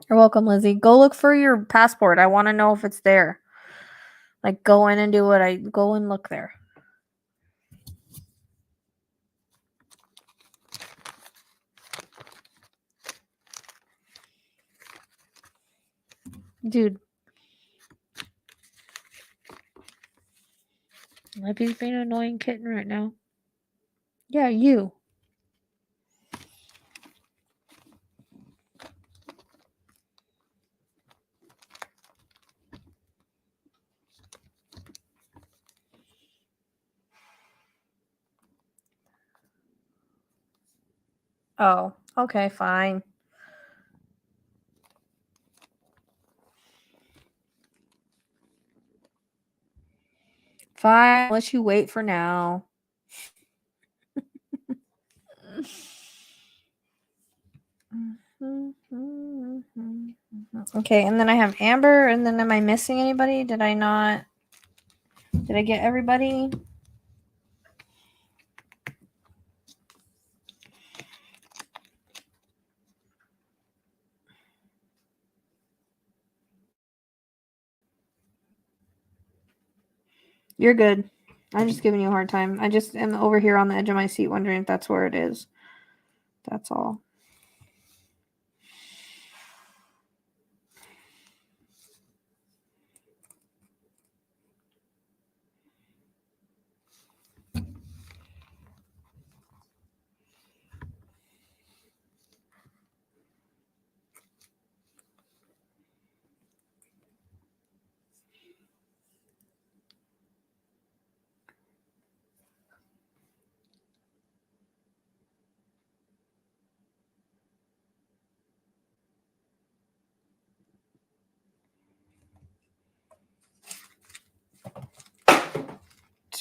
You're welcome, Lizzy. Go look for your passport. I want to know if it's there. Like, go in and do what go and look there. Dude. Libby's being an annoying kitten right now. Yeah, you. Oh, okay, fine. Fine, I'll let you wait for now. Okay, and then I have Amber, and then am I missing anybody? Did I get everybody? You're good. I'm just giving you a hard time. I just am over here on the edge of my seat wondering if that's where it is. That's all.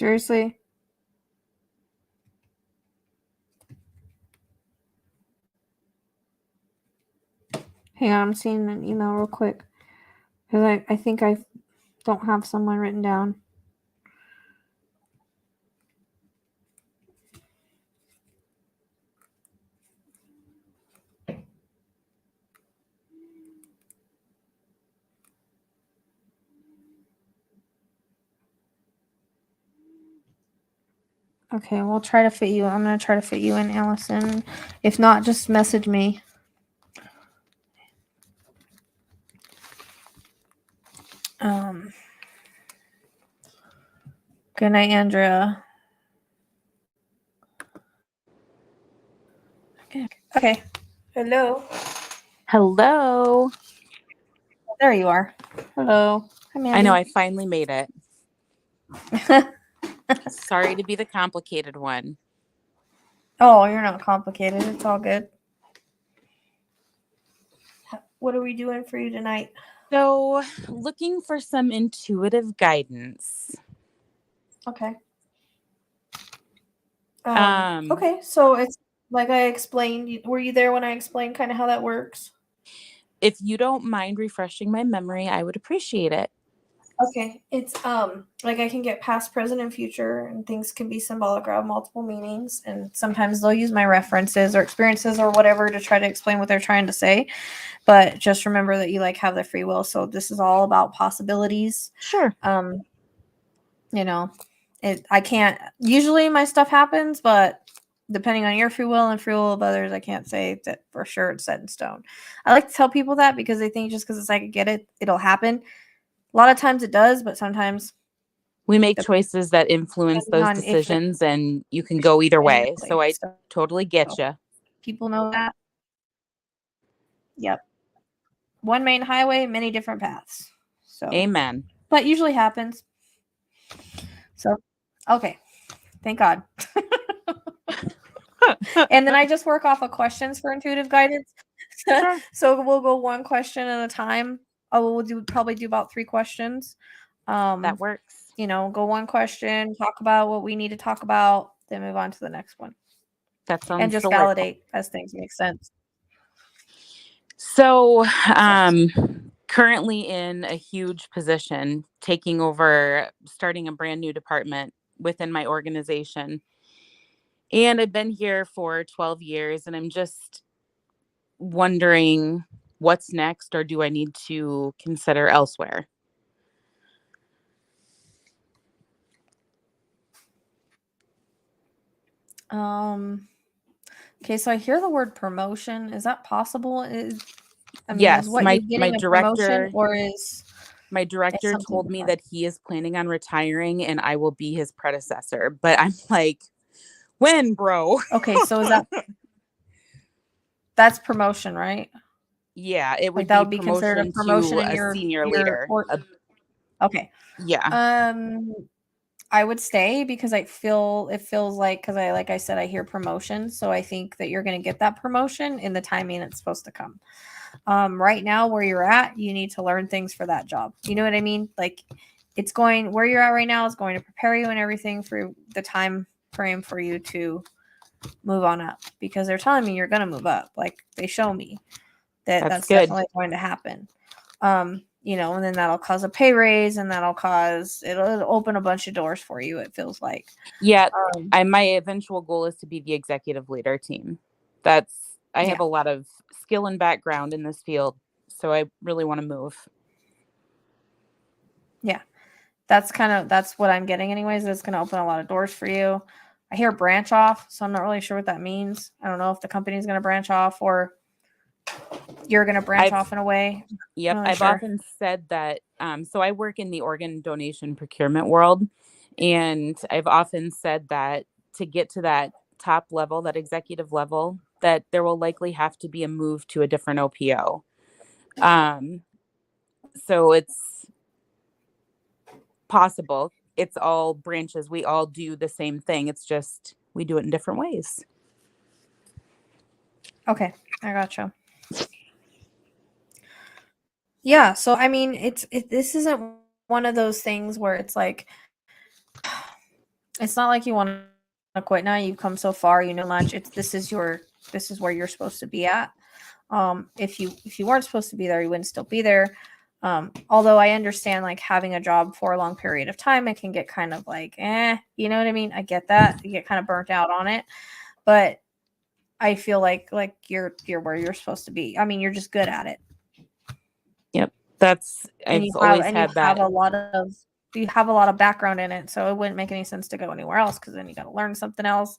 Seriously? Hang on, I'm seeing an email real quick. Because I think I don't have someone written down. Okay, we'll try to fit you. I'm going to try to fit you in, Allison. If not, just message me. Good night, Andrea. Okay. Hello. Hello. There you are. Hello. Hi, Mandy. I know I finally made it. Sorry to be the complicated one. Oh, you're not complicated. It's all good. What are we doing for you tonight? So, looking for some intuitive guidance. Okay. Um, Okay, so it's like I explained. Were you there when I explained kind of how that works? If you don't mind refreshing my memory, I would appreciate it. Okay, it's like I can get past, present, and future, and things can be symbolic or have multiple meanings. And sometimes they'll use my references or experiences or whatever to try to explain what they're trying to say. But just remember that you like have the free will. So this is all about possibilities. Sure. You know, I can't. Usually my stuff happens, but depending on your free will and free will of others, I can't say that for sure it's set in stone. I like to tell people that because they think just because it's like get it, it'll happen. A lot of times it does, but sometimes We make choices that influence depending those on if it- decisions, and you can go either way. Exactly. So I So totally get you. people know that. Yep. One main highway, many different paths. So, Amen. but usually happens. So, okay. Thank God. And then I just work off of questions for intuitive guidance. Sure. So we'll go one question at a time. We'll probably do about 3 questions. That works. You know, go one question, talk about what we need to talk about, then move on to the next one. That sounds And just delightful. validate as things make sense. So, currently in a huge position, taking over, starting a brand new department within my organization. And I've been here for 12 years, and I'm just wondering what's next, or do I need to consider elsewhere? Okay, so I hear the word promotion. Is that possible? Yes, is what my you getting a promotion, or is my director something told me different? that he is planning on retiring and I will be his predecessor. But I'm like, when, bro? Okay, so is that's promotion, right? Yeah, it would Like that be would be considered a promotion promotion to in a senior leader. Okay. Yeah. I would stay because it feels like, because like I said, I hear promotion, so I think that you're going to get that promotion in the timing it's supposed to come. Right now where you're at, you need to learn things for that job. You know what I mean? Like where you're at right now is going to prepare you and everything for the time frame for you to move on up, because they're telling me you're going to move up. Like they show me that's good. definitely going to happen. You know, and then that'll cause a pay raise, and it'll open a bunch of doors for you, it feels like. Yeah, my eventual goal is to be the executive leader team. I have a lot of skill and background in this field, so I really want to move. Yeah, that's what I'm getting anyways. It's going to open a lot of doors for you. I hear branch off, so I'm not really sure what that means. I don't know if the company's going to branch off or you're going to branch off in a way. Yep. I've often said that. So I work in the organ donation procurement world, and I've often said that to get to that top level, that executive level, that there will likely have to be a move to a different OPO. So it's possible. It's all branches. We all do the same thing. It's just we do it in different ways. Okay, I gotcha. Yeah, so I mean, this isn't one of those things where it's like It's not like you want to quit now. You've come so far, you know much. This is where you're supposed to be at. If you weren't supposed to be there, you wouldn't still be there. Although I understand like having a job for a long period of time, it can get kind of like, you know what I mean? I get that. You get kind of burnt out on it. But I feel like you're where you're supposed to be. I mean, you're just good at it. Yep. And I've always had that. You have a lot of background in it, so it wouldn't make any sense to go anywhere else because then you got to learn something else.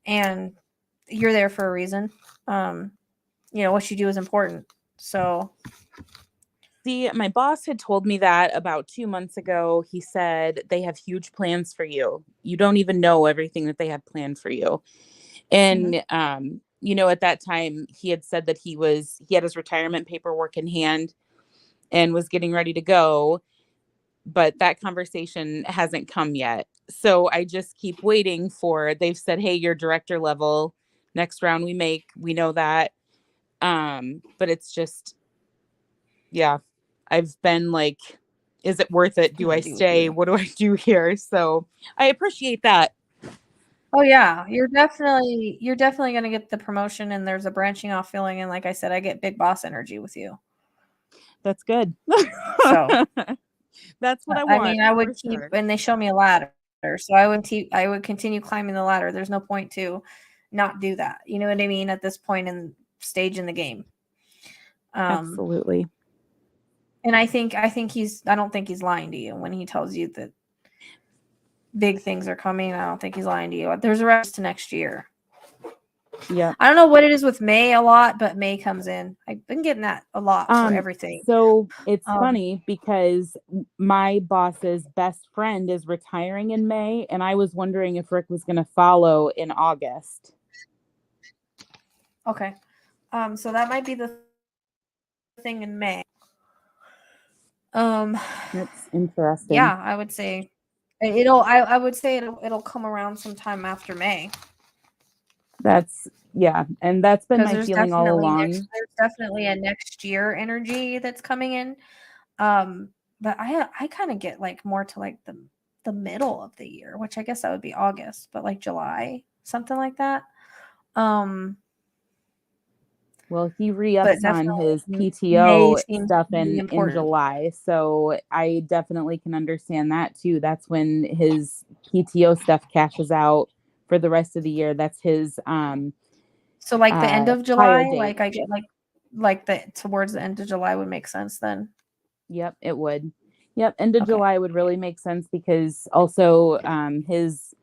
And you're there for a reason. What you do is important. So see, my boss had told me that about 2 months ago. He said they have huge plans for you. You don't even know everything that they have planned for you. And at that time he had said that he had his retirement paperwork in hand and was getting ready to go, but that conversation hasn't come yet. So I just keep waiting they've said, hey, you're director level, next round we know that. But it's just, yeah, I've been like, is it worth it? Do I stay? What do I do here? So I appreciate that. Oh yeah, you're definitely going to get the promotion, and there's a branching off feeling. And like I said, I get big boss energy with you. That's good. So that's what I want. I mean, I would keep, and they show me a ladder, so I would continue climbing the ladder. There's no point to not do that. You know what I mean? At this point in stage in the game. Absolutely. And I don't think he's lying to you when he tells you that big things are coming. I don't think he's lying to you. There's a rest to next year. Yeah. I don't know what it is with May a lot, but May comes in. I've been getting that a lot for everything. So it's funny because my boss's best friend is retiring in May, and I was wondering if Rick was going to follow in August. Okay. So that might be the thing in May. That's interesting. Yeah, I would say it'll come around sometime after May. And that's been my feeling all along. There's definitely a next year energy that's coming in. But I kind of get like more to like the middle of the year, which I guess that would be August, but like July, something like that. Well, he re-ups on his PTO stuff in July. So I definitely can understand that too. That's when his PTO stuff cashes out for the rest of the year. That's his so like the end of July, like I get like the towards the end of July would make sense then. Yep, it would. Yep, end of July would really make sense because also his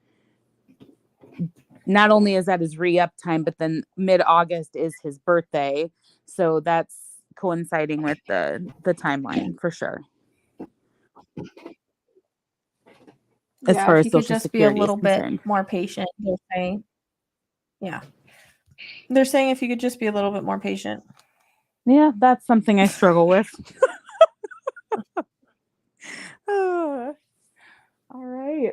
not only is that his re-up time, but then mid-August is his birthday. So that's coinciding with the timeline for sure. As far as Social Security is concerned. Be a little bit more patient, they're saying. Yeah. They're saying if you could just be a little bit more patient. Yeah, that's something I struggle with. All right.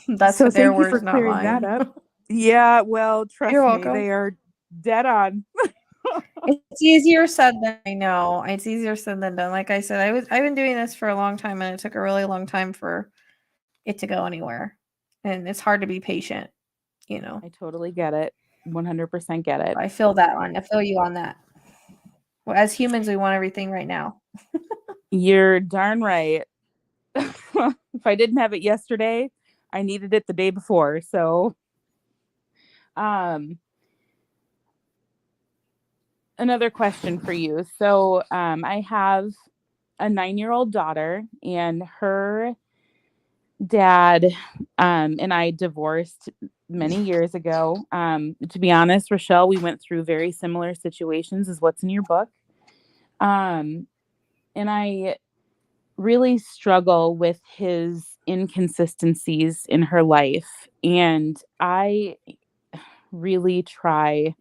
That's so their thank words, you for not clearing mine. that up. Yeah, well, trust You're me, welcome. they are dead on. It's easier said than I know. It's easier said than done. Like I said, I've been doing this for a long time, and it took a really long time for it to go anywhere. And it's hard to be patient, you know. I totally get it. 100% get it. I feel that one. I feel you on that. Well, as humans, we want everything right now. You're darn right. If I didn't have it yesterday, I needed it the day before. So, another question for you. So, I have a 9-year-old daughter, and her dad and I divorced many years ago. To be honest, Rachelle, we went through very similar situations as what's in your book. And I really struggle with his inconsistencies in her life. And I really try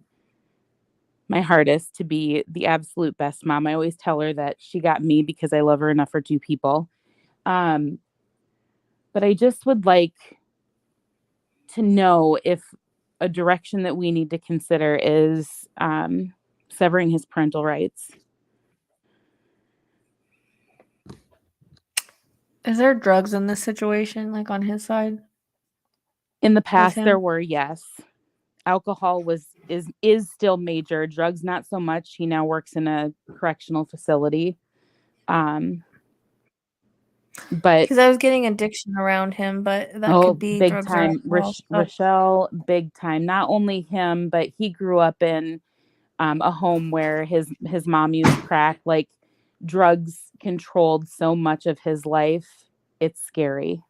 my hardest to be the absolute best mom. I always tell her that she got me because I love her enough for two people. But I just would like to know if a direction that we need to consider is severing his parental rights. Is there drugs in this situation, like on his side? In the past, there him? were, yes. Alcohol is still major. Drugs, not so much. He now works in a correctional facility. But Because I was getting addiction around him, but that could be big drugs or time. alcohol stuff. Rachelle, big time. Not only him, but he grew up in a home where his mom used crack. Like, drugs controlled so much of his life. It's scary.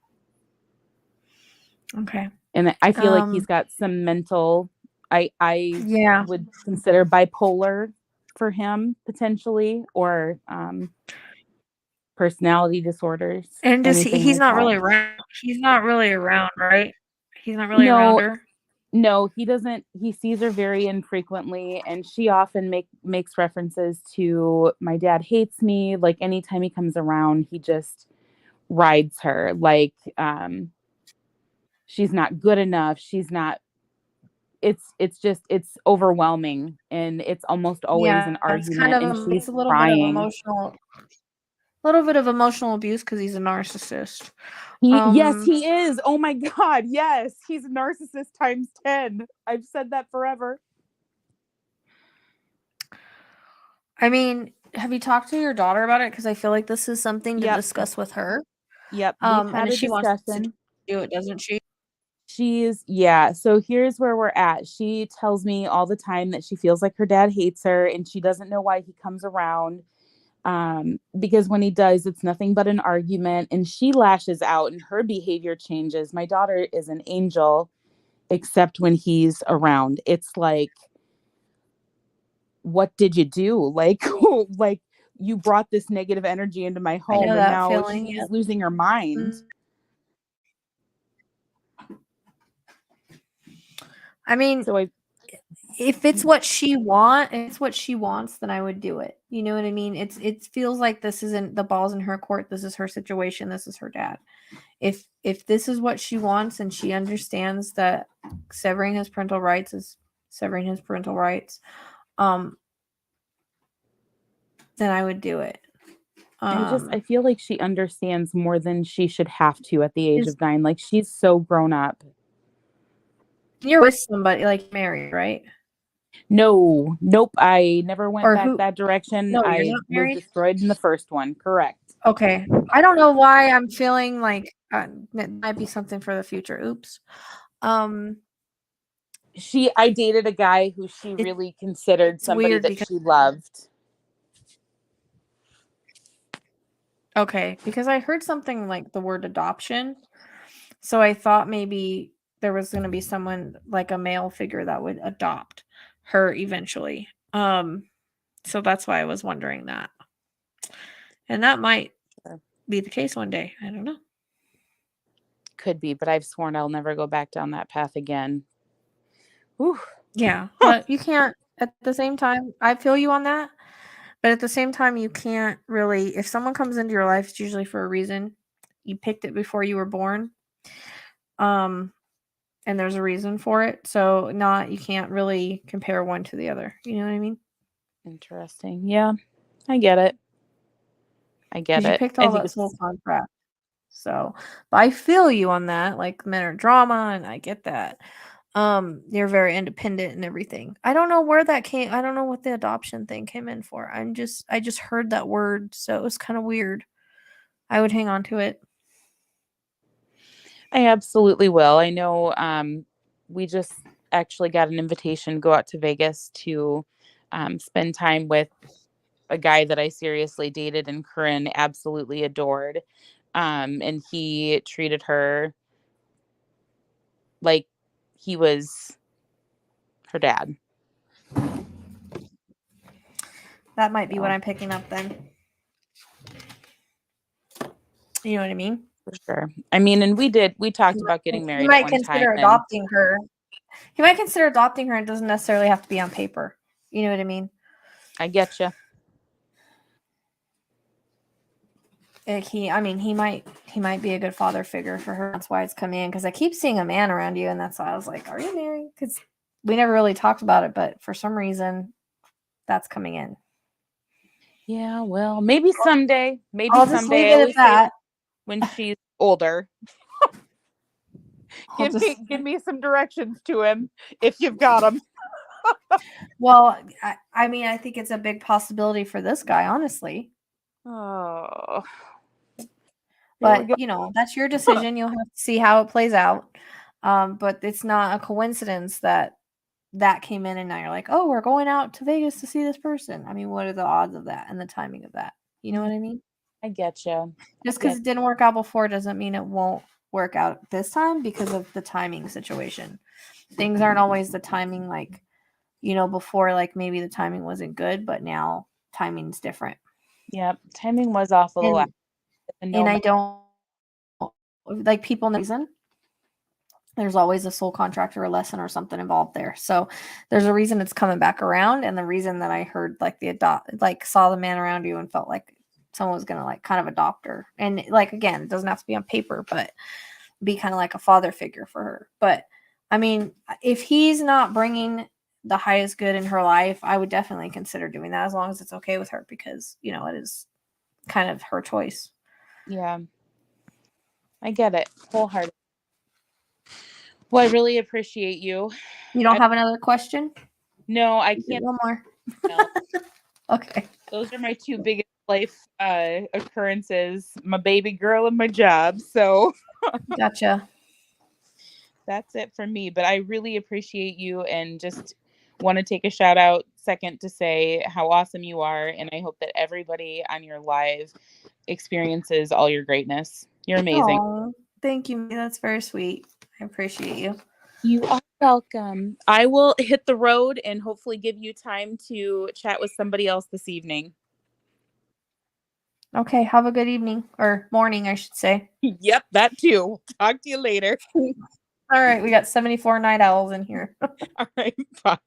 Okay. And I feel like he's got some mental, I Yeah. would consider bipolar for him potentially, or personality disorders. And does anything he's like not that. really around. He's not really around, right? He's not really around her. No, he doesn't. He sees her very infrequently, and she often makes references to, my dad hates me. Like, anytime he comes around, he just rides her. Like, she's not good enough. She's not. It's overwhelming, and it's almost always an it's kind argument, of and she's it's a little crying. bit of emotional abuse because he's a narcissist. Yes, he is. Oh my God, yes, he's a narcissist times 10. I've said that forever. I mean, have you talked to your daughter about it? Because I feel like this is something to discuss with her. Yep, we've had a she wants to discussion. do it, doesn't she? So here's where we're at. She tells me all the time that she feels like her dad hates her, and she doesn't know why he comes around. Because when he does, it's nothing but an argument, and she lashes out and her behavior changes. My daughter is an angel, except when he's around. It's like, what did you do? Like, like, you brought this negative energy into my home, and now feeling, she's losing her mind. I mean, So if it's what she wants, then I would do it. You know what I mean? It feels like this isn't the ball's in her court. This is her situation. This is her dad. If this is what she wants and she understands that severing his parental rights is severing his parental rights, then I would do it. I feel like she understands more than she should have to at the age of 9. Like, she's so grown up. You're with somebody, like, married, right? No, nope. I never went back that direction. No, you're I not was married? destroyed in the first one. Correct. Okay. I don't know why I'm feeling like that might be something for the future. Oops. I dated a guy who she really considered somebody that she loved. Okay, because I heard something like the word adoption. So I thought maybe there was going to be someone, like a male figure, that would adopt her eventually. So that's why I was wondering that. And that might be the case one day. I don't know. Could be, but I've sworn I'll never go back down that path again. Whew. Yeah, but you can't, at the same time, I feel you on that. But at the same time, you can't really, if someone comes into your life, it's usually for a reason. You picked it before you were born. And there's a reason for it. So you can't really compare one to the other. You know what I mean? Interesting. Yeah, I get it. You picked all that soul contract. So, but I feel you on that. Like, men are drama, and I get that. You're very independent and everything. I don't know where that came. I don't know what the adoption thing came in for. I just heard that word, so it was kind of weird. I would hang on to it. I absolutely will. I know we just actually got an invitation to go out to Vegas to spend time with a guy that I seriously dated and Corinne absolutely adored. And he treated her like he was her dad. That might be what I'm picking up then. You know what I mean? For sure. I mean, and we talked about getting married. He might consider adopting her. He might consider adopting her. It doesn't necessarily have to be on paper. You know what I mean? I get you. He might be a good father figure for her. That's why it's coming in, because I keep seeing a man around you, and that's why I was like, "Are you married?" Because we never really talked about it, but for some reason, that's coming in. Yeah, well, maybe someday. Maybe I'll just someday. leave it at that. when she's older. I'll Give me some directions to him if you've got them. Well, I mean, I think it's a big possibility for this guy, honestly. Oh, But that's your decision. You'll have to see how it plays out. But it's not a coincidence that came in and now you're like, oh, we're going out to Vegas to see this person. I mean, what are the odds of that and the timing of that? You know what I mean? I get you. Just because it didn't work out before doesn't mean it won't work out this time because of the timing situation. Things aren't always the timing before, like maybe the timing wasn't good, but now timing's different. Yeah, timing was off a little. And I don't like people know reason. There's always a soul contract or a lesson or something involved there. So there's a reason it's coming back around. And the reason that I heard saw the man around you and felt like someone was gonna kind of adopt her. And again, it doesn't have to be on paper, but be kind of like a father figure for her. But I mean, if he's not bringing the highest good in her life, I would definitely consider doing that as long as it's okay with her, because it is kind of her choice. Yeah, I get it wholeheartedly. Well, I really appreciate you. You don't have another question? No, I can't. One more. No. Okay. Those are my two biggest life occurrences: my baby girl and my job. So Gotcha. That's it for me. But I really appreciate you, and just want to take a shout out second to say how awesome you are. And I hope that everybody on your live experiences all your greatness. You're amazing. Aww, thank you. That's very sweet. I appreciate you. You are welcome. I will hit the road and hopefully give you time to chat with somebody else this evening. Okay, have a good evening, or morning, I should say. Yep, that too. Talk to you later. All right, we got 74 night owls in here. All right, bye.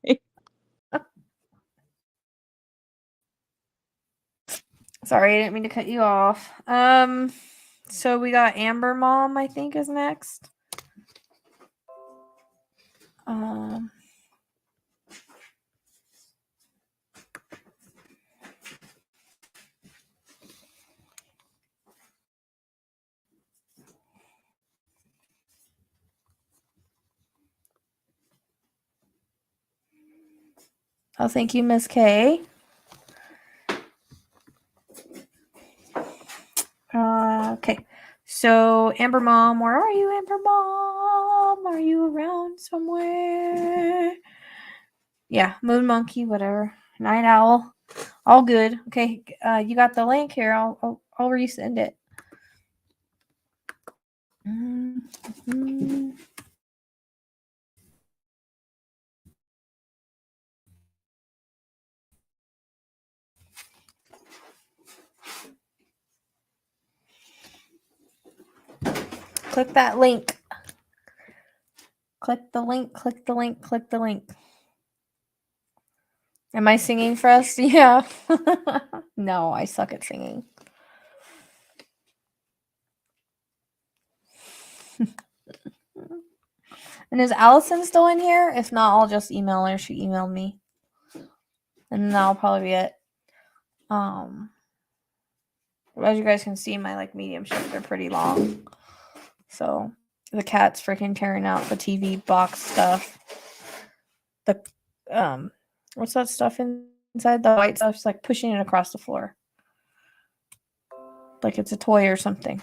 Sorry, I didn't mean to cut you off. So we got Amber Mom, I think, is next. Oh, thank you, Miss K. Okay. So, Amber Mom, where are you, Amber Mom? Are you around somewhere? Yeah, Moon Monkey, whatever. Night Owl. All good. Okay, you got the link here. I'll resend it. Mm-hmm. Click that link. Click the link, click the link, click the link. Am I singing for us? Yeah. No, I suck at singing. And is Allison still in here? If not, I'll just email her. She emailed me. And that'll probably be it. As you guys can see, my mediumships are pretty long. So the cat's freaking tearing out the TV box stuff. The what's that stuff inside? The white stuff's pushing it across the floor. Like it's a toy or something.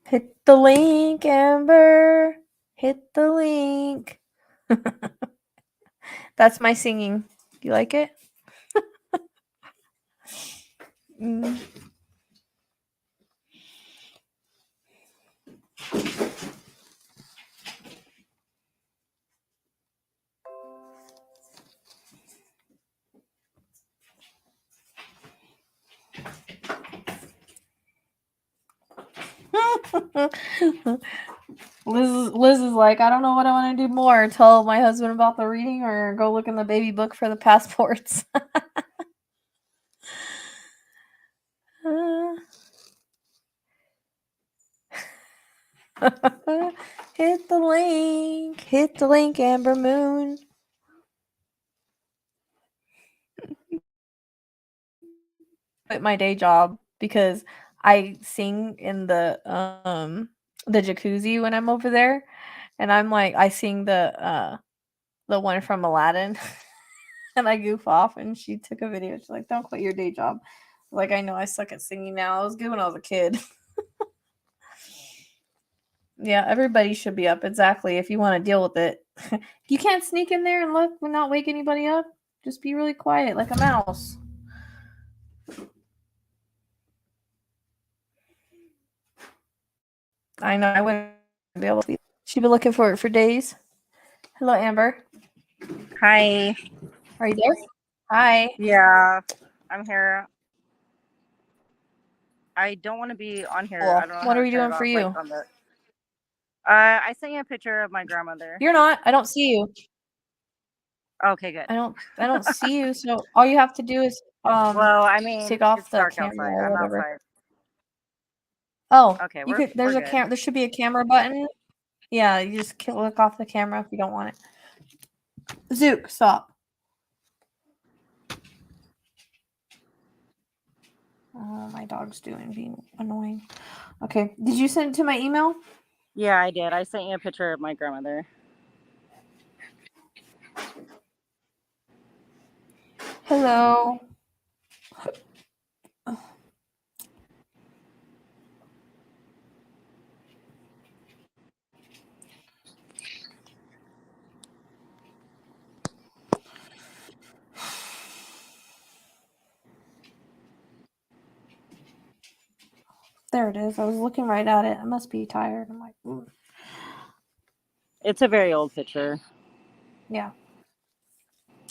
Hit the link, Amber. Hit the link. That's my singing. You like it? Mm. Liz is like, I don't know what I want to do more. Tell my husband about the reading or go look in the baby book for the passports. Hit the link. Hit the link, Amber Moon. Quit my day job because I sing in the jacuzzi when I'm over there, and I'm like I sing the one from Aladdin, and I goof off, and she took a video. She's like, "Don't quit your day job." Like, I know I suck at singing now. I was good when I was a kid. Yeah, everybody should be up. Exactly. If you want to deal with it, you can't sneak in there and not wake anybody up. Just be really quiet, like a mouse. I know I wouldn't be able to. She'd be looking for it for days. Hello, Amber. Hi. Are you there? Hi. Yeah, I'm here. I don't want to be on here. Cool. I don't know What how are to we turn doing it for off. you? Like on the. I sent you a picture of my grandmother. You're not. I don't see you. Okay, good. I don't see you. So all you have to do is Well, I mean, take off it's the dark camera outside. or I'm whatever. outside. Oh, Okay, you could. There's we're a good. camera. There should be a camera button. Yeah, you just click off the camera if you don't want it. Zook, stop. Oh, my dog's being annoying. Okay, did you send it to my email? Yeah, I did. I sent you a picture of my grandmother. Hello. There it is. I was looking right at it. I must be tired. I'm like, ooh. It's a very old picture. Yeah.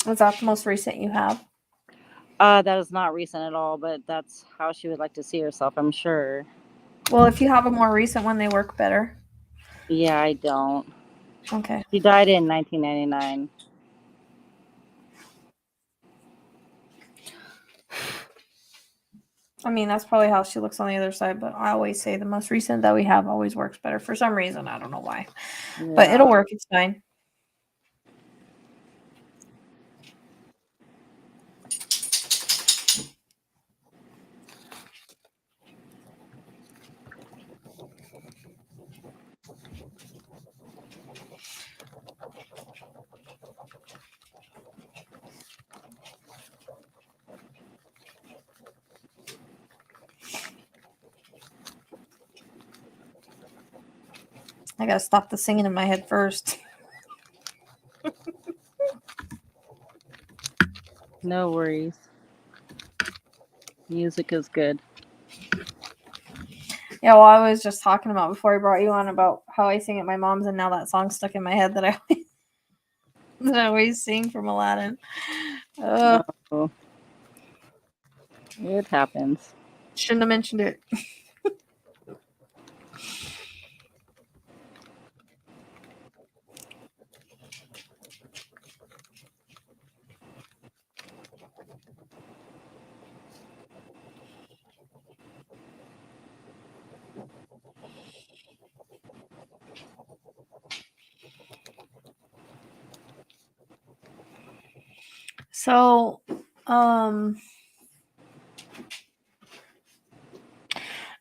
Is that the most recent you have? That is not recent at all, but that's how she would like to see herself, I'm sure. Well, if you have a more recent one, they work better. Yeah, I don't. Okay. She died in 1999. I mean, that's probably how she looks on the other side, but I always say the most recent that we have always works better for some reason. I don't know why. Yeah. But it'll work. It's fine. I gotta stop the singing in my head first. No worries. Music is good. Yeah, well, I was just talking about before I brought you on about how I sing at my mom's, and now that song's stuck in my head that I always sing from Aladdin. Oh, it happens. Shouldn't have mentioned it. So, I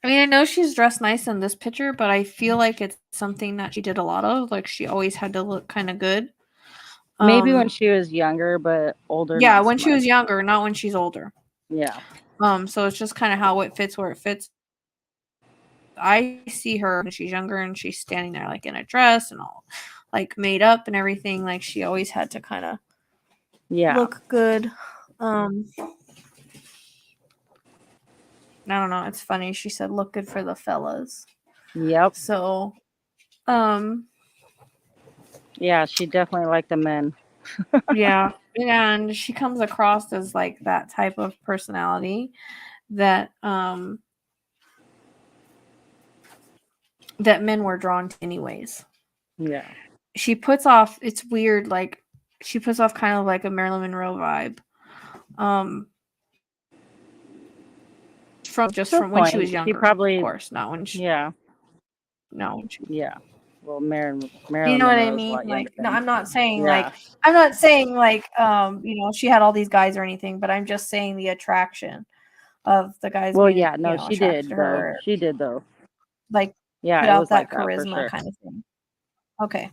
mean, I know she's dressed nice in this picture, but I feel like it's something that she did a lot of. Like, she always had to look kind of good. Maybe when she was younger, but older. Yeah, not so when she was much. younger, not when she's older. Yeah. So it's just kind of how it fits where it fits. I see her when she's younger and she's standing there like in a dress and all like made up and everything. Like, she always had to kind of look good. I don't know. It's funny. She said, "Look good for the fellas." Yep. So, yeah, she definitely liked the men. yeah, and she comes across as like that type of personality that that men were drawn to anyways. Yeah. She puts off, it's weird, like she puts off kind of like a Marilyn Monroe vibe. From when she was younger, of course, not when she, yeah. No. Yeah. Well, Marilyn You know what I Monroe's a mean? lot younger Like, no, than. I'm not saying Yeah. she had all these guys or anything, but I'm just saying the attraction of the guys Well, being, yeah, no, she attracted did to though. her, She did though. like Yeah, put it out was that like that for charisma sure. kind of thing. Okay.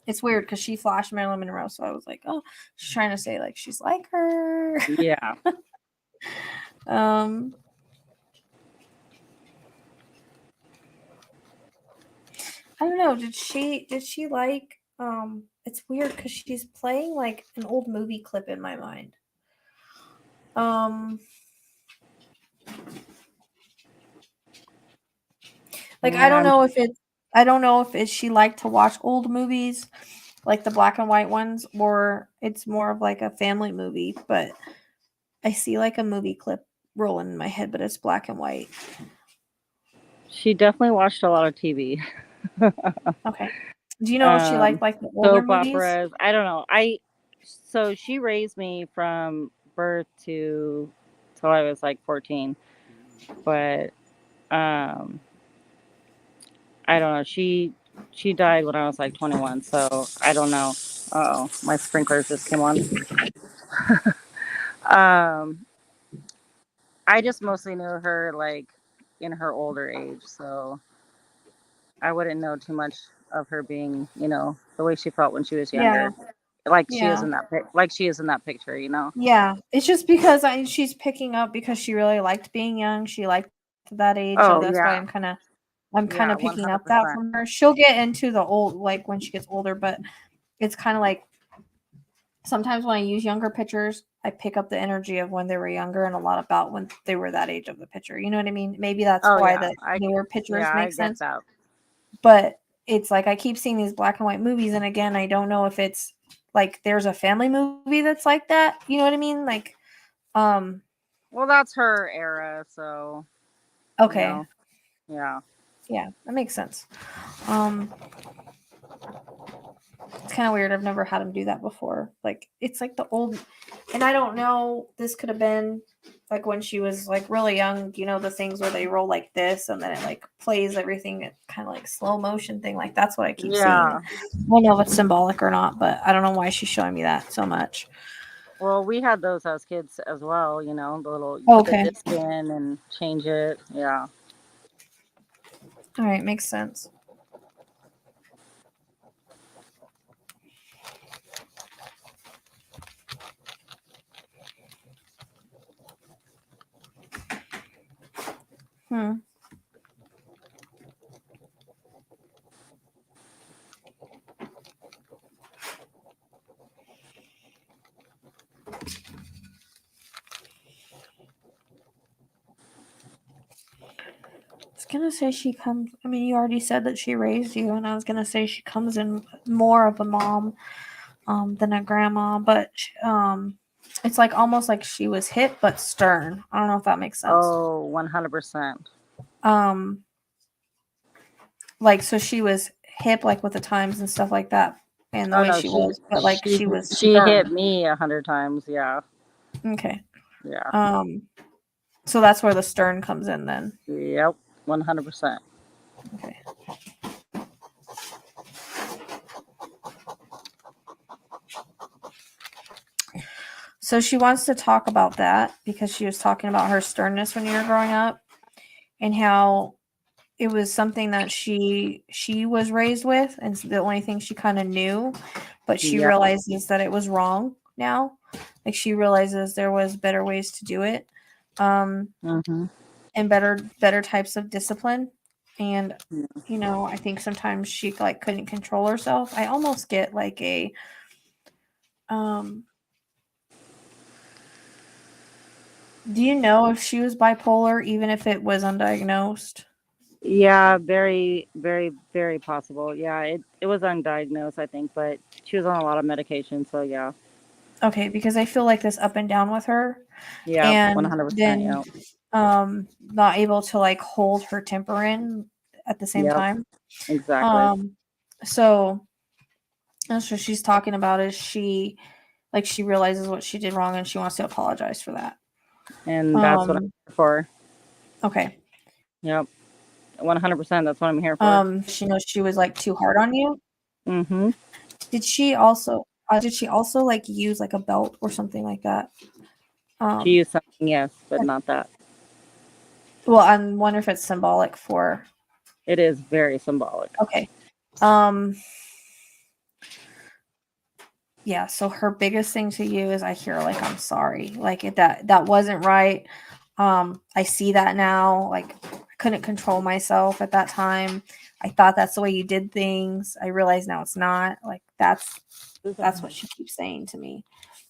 It's weird because she flashed Marilyn Monroe, so I was like, oh, she's trying to say like she's like her. Yeah. I don't know. Did she like it's weird because she's playing like an old movie clip in my mind. Like I don't know if she liked to watch old movies, like the black and white ones, or it's more of like a family movie, but I see like a movie clip rolling in my head, but it's black and white. She definitely watched a lot of TV. Okay. Do you know if she liked like the older soap movies? operas? I don't know. So she raised me from birth to till I was like 14. But I don't know. She died when I was like 21, so I don't know. Uh-oh, my sprinklers just came on. I just mostly knew her like in her older age, so I wouldn't know too much of her being, the way she felt when she was younger. Like she is in that picture, Yeah, it's just because she's picking up because she really liked being young. She liked that age, so Oh that's why yeah. I'm kind of picking up that 100%. from her. She'll get into the old like when she gets older, but it's kind of like sometimes when I use younger pictures, I pick up the energy of when they were younger and a lot about when they were that age of the picture. You know what I mean? Maybe that's why the newer pictures I make get sense. that. But it's like I keep seeing these black and white movies, and again, I don't know if it's like there's a family movie that's like that. You know what I mean? Like, well, that's her era, so okay, yeah, that makes sense. It's kind of weird. I've never had him do that before. Like, it's like the old, and I don't know. This could have been like when she was like really young. The things where they roll like this, and then it like plays everything kind of like slow motion thing. Like that's what I keep seeing. I don't know if it's symbolic or not, but I don't know why she's showing me that so much. Well, we had those as kids as well. The little put the disc in and change it. Yeah. All right, makes sense. I was gonna say she comes. I mean, you already said that she raised you, and I was gonna say she comes in more of a mom than a grandma, but it's like almost like she was hip but stern. I don't know if that makes sense. Oh, 100%. Like so she was hip like with the times and stuff like that, and the way she was, but like she was she stern. hit me 100 times. Yeah. Okay. Yeah. So that's where the stern comes in then. Yep. 100%. Okay. So she wants to talk about that because she was talking about her sternness when you were growing up and how it was something that she was raised with and the only thing she kind of knew, but she realizes that it was wrong now. Like she realizes there was better ways to do it. And better types of discipline. And I think sometimes she like couldn't control herself. I almost get like a do you know if she was bipolar even if it was undiagnosed? Yeah, very, very, very possible. Yeah, it was undiagnosed, I think, but she was on a lot of medication, so yeah. Okay, because I feel like this up and down with her. Yeah, and 100%. then Yeah. not able to like hold her temper in at the same time. Exactly. So that's what she's talking about is she realizes what she did wrong and she wants to apologize for that. And that's what I'm here for. Okay. Yep. 100%. That's what I'm here for. She knows she was like too hard on you. Mm-hmm. Did she also like use like a belt or something like that? She used something, yes, but not that. Well, I wonder if it's symbolic for. It is very symbolic. Okay. Yeah, so her biggest thing to you is I hear like I'm sorry. Like that wasn't right. I see that now. Like I couldn't control myself at that time. I thought that's the way you did things. I realize now it's not. Like that's what she keeps saying to me.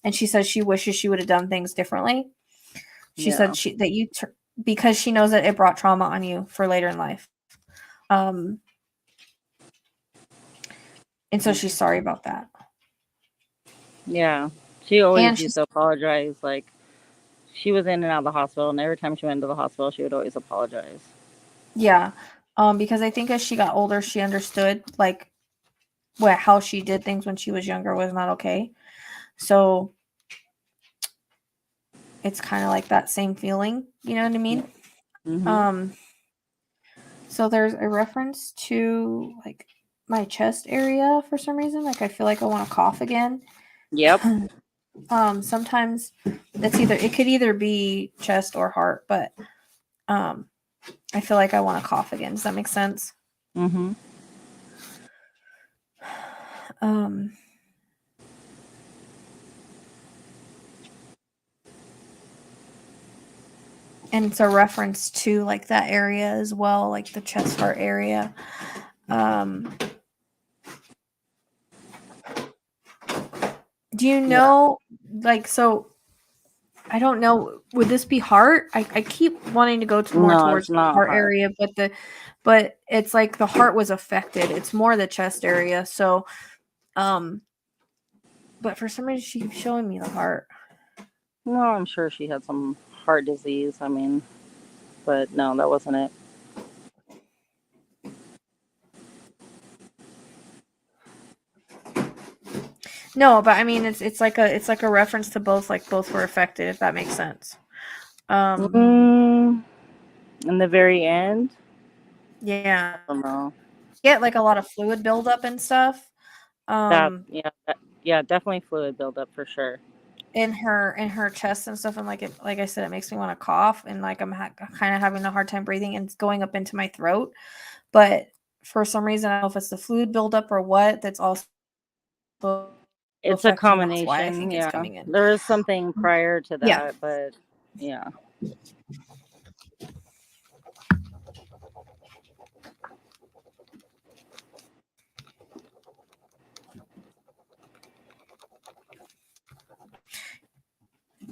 And she says she wishes she would have done things differently. She said because she knows that it brought trauma on you for later in life. And so she's sorry about that. Yeah. She always used to apologize. Like, she was in and out of the hospital, and every time she went to the hospital, she would always apologize. Yeah. Because I think as she got older, she understood, like, how she did things when she was younger was not okay. So it's kind of like that same feeling. You know what I mean? Mm-hmm. So there's a reference to, like, my chest area for some reason. Like, I feel like I want to cough again. Yep. Sometimes it could either be chest or heart, but I feel like I want to cough again. Does that make sense? Mm-hmm. And it's a reference to like that area as well, like the chest heart area. Do you know, like, so I don't know, would this be heart? I keep wanting to go towards the heart area, but it's like the heart was affected. It's more the chest area. So, but for some reason she keeps showing me the heart. No, I'm sure she had some heart disease. I mean, but no, that wasn't it. No, but I mean it's like a reference to both, like both were affected, if that makes sense. In the very end? Yeah. I don't know. Get like a lot of fluid buildup and stuff. Definitely fluid buildup for sure. In her chest and stuff, and like I said, it makes me want to cough, and like I'm kind of having a hard time breathing, and it's going up into my throat. But for some reason, I don't know if it's the fluid buildup or what. That's also it's a combination. That's why I think it's coming in. There is something prior to that, but yeah.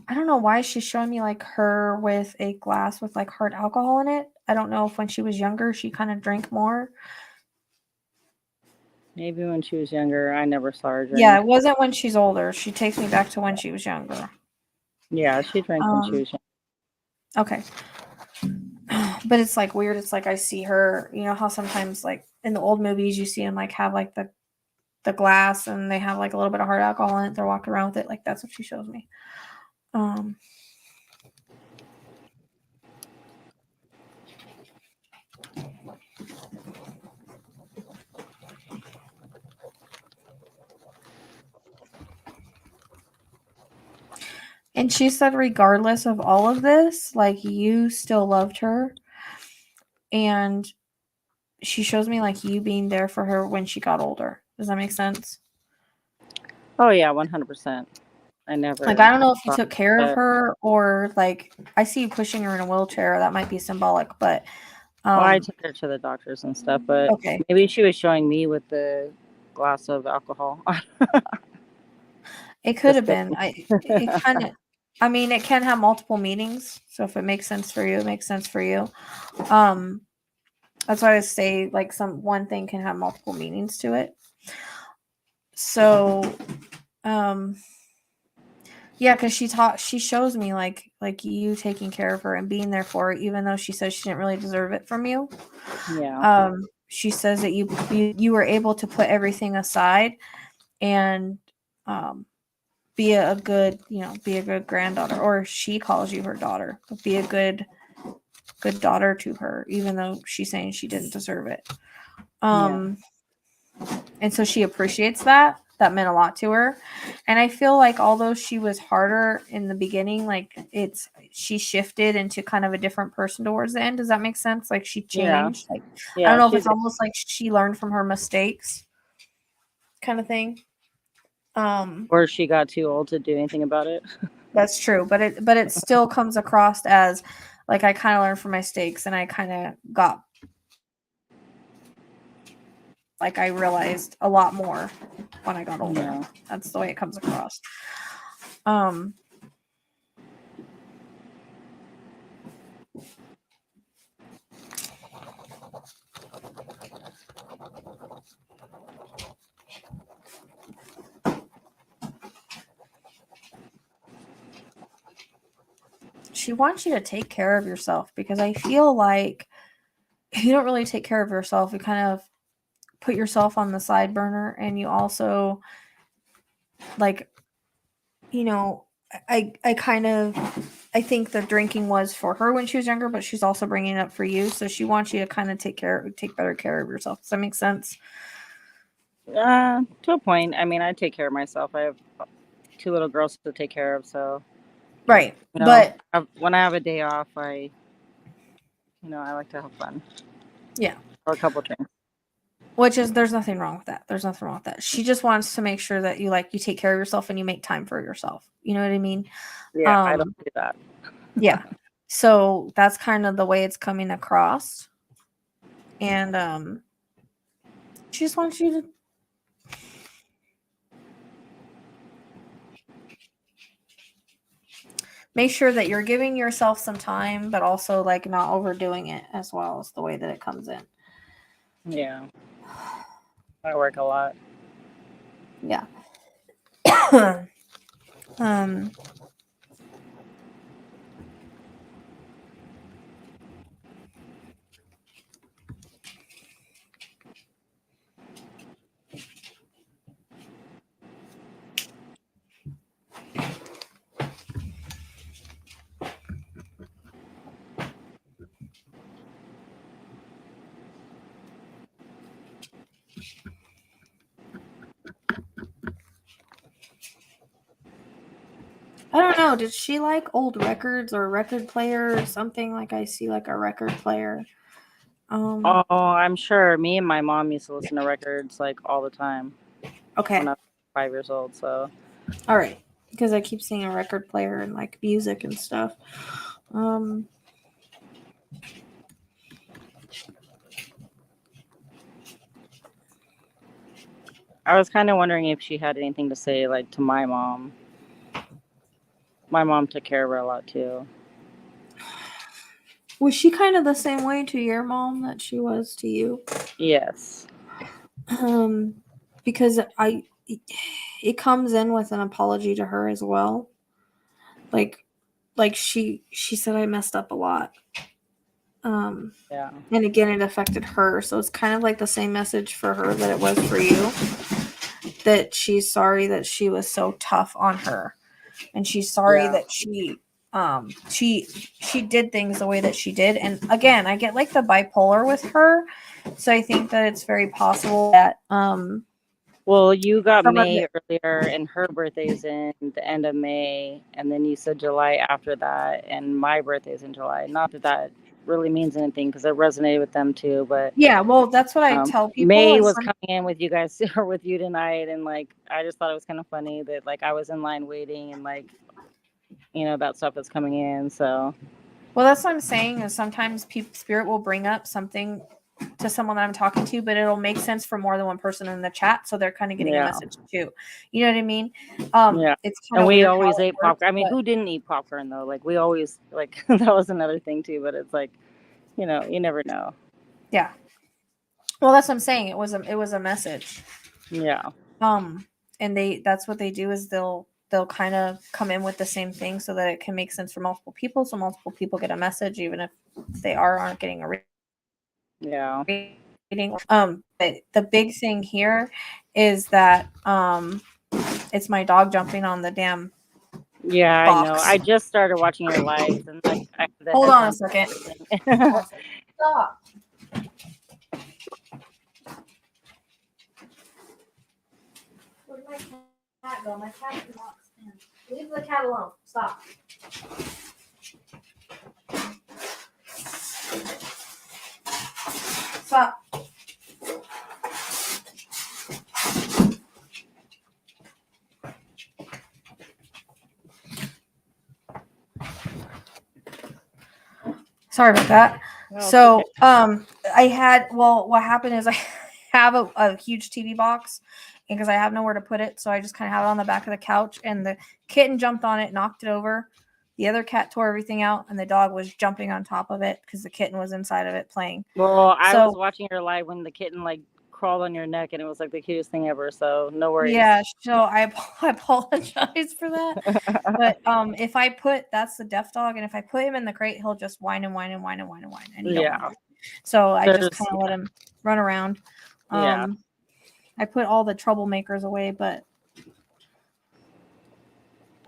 I don't know why she's showing me like her with a glass with like hard alcohol in it. I don't know if when she was younger she kind of drank more. Maybe when she was younger, I never saw her drink. Yeah, it wasn't when she's older. She takes me back to when she was younger. Yeah, she drank when she was younger. Okay. But it's like weird. It's like I see her, you know how sometimes like in the old movies you see them like have like the glass and they have like a little bit of hard alcohol in it. They're walking around with it. Like that's what she shows me. And she said, regardless of all of this, like you still loved her. And she shows me like you being there for her when she got older. Does that make sense? Oh yeah, 100%. I never like I don't know if you took care of her or like I see you pushing her in a wheelchair. That might be symbolic, but I took her to the doctors and stuff, but maybe she was showing me with the glass of alcohol. It could have been. It kind of. I mean, it can have multiple meanings. So if it makes sense for you, it makes sense for you. That's why I say like one thing can have multiple meanings to it. So, yeah, because she shows me like you taking care of her and being there for her, even though she says she didn't really deserve it from you. Yeah. She says that you were able to put everything aside and be a good granddaughter, or she calls you her daughter, but be a good good daughter to her, even though she's saying she didn't deserve it. And so she appreciates that. That meant a lot to her. And I feel like although she was harder in the beginning, like she shifted into kind of a different person towards the end. Does that make sense? Like she changed. Like I don't know if it's almost like she learned from her mistakes kind of thing. Or she got too old to do anything about it. That's true. But it still comes across as like I kind of learned from my mistakes and I kind of got like I realized a lot more when I got older. Yeah. That's the way it comes across. She wants you to take care of yourself because I feel like if you don't really take care of yourself, you kind of put yourself on the side burner, and you also like, you know, I think the drinking was for her when she was younger, but she's also bringing it up for you. So she wants you to kind of take better care of yourself. Does that make sense? To a point. I mean, I take care of myself. I have 2 little girls to take care of, so right. You know, but when I have a day off, I like to have fun. Yeah. Or a couple drinks. Which is, there's nothing wrong with that. There's nothing wrong with that. She just wants to make sure that you take care of yourself and you make time for yourself. You know what I mean? Yeah, I don't do that. Yeah. So that's kind of the way it's coming across. And she just wants you to make sure that you're giving yourself some time, but also like not overdoing it as well as the way that it comes in. Yeah. I work a lot. Yeah. I don't know. Did she like old records or record player or something? Like I see like a record player. Oh, I'm sure. Me and my mom used to listen to records like all the time. Okay. When I was 5 years old, so. All right. Because I keep seeing a record player and like music and stuff. I was kind of wondering if she had anything to say like to my mom. My mom took care of her a lot too. Was she kind of the same way to your mom that she was to you? Yes. Because it comes in with an apology to her as well. Like she said I messed up a lot. Yeah. And again, it affected her. So it's kind of like the same message for her that it was for you. That she's sorry that she was so tough on her. And she's sorry that she did things the way that she did. And again, I get like the bipolar with her. So I think that it's very possible that well, you got May earlier and her birthday's in the end of May, and then you said July after that, and my birthday's in July. Not that that really means anything because it resonated with them too, but yeah, well, that's what I tell people. May was coming in with you guys or with you tonight, and like I just thought it was kind of funny that like I was in line waiting and like that stuff is coming in. So well, that's what I'm saying is sometimes spirit will bring up something to someone that I'm talking to, but it'll make sense for more than one person in the chat, so they're kind of getting a message too. You know what I mean? It's kind and we always ate popcorn. I mean, who didn't eat popcorn though? Like we always like that was another thing too. But it's like, you never know. Yeah. Well, that's what I'm saying. It was a message. Yeah. And that's what they do is they'll kind of come in with the same thing so that it can make sense for multiple people. So multiple people get a message, even if they aren't getting a reading. But the big thing here is that it's my dog jumping on the damn Yeah, I know. box. I just started watching your lives, and like I have the Hold on a headphones second. and everything. Stop. Where'd my cat go? My cat is lost. Leave the cat alone. Stop. Stop. Sorry about that. No, it's So, okay. what happened is I have a huge TV box because I have nowhere to put it. So I just kind of have it on the back of the couch, and the kitten jumped on it, knocked it over. The other cat tore everything out, and the dog was jumping on top of it because the kitten was inside of it playing. Well, I was So, watching your live when the kitten like crawled on your neck, and it was like the cutest thing ever. So no worries. yeah, so I apologize for that. But if I put that's the deaf dog, and if I put him in the crate, he'll just whine and whine and whine and whine and whine, and he don't want Yeah. to. So I just There's kind of let him run around. yeah. I put all the troublemakers away, but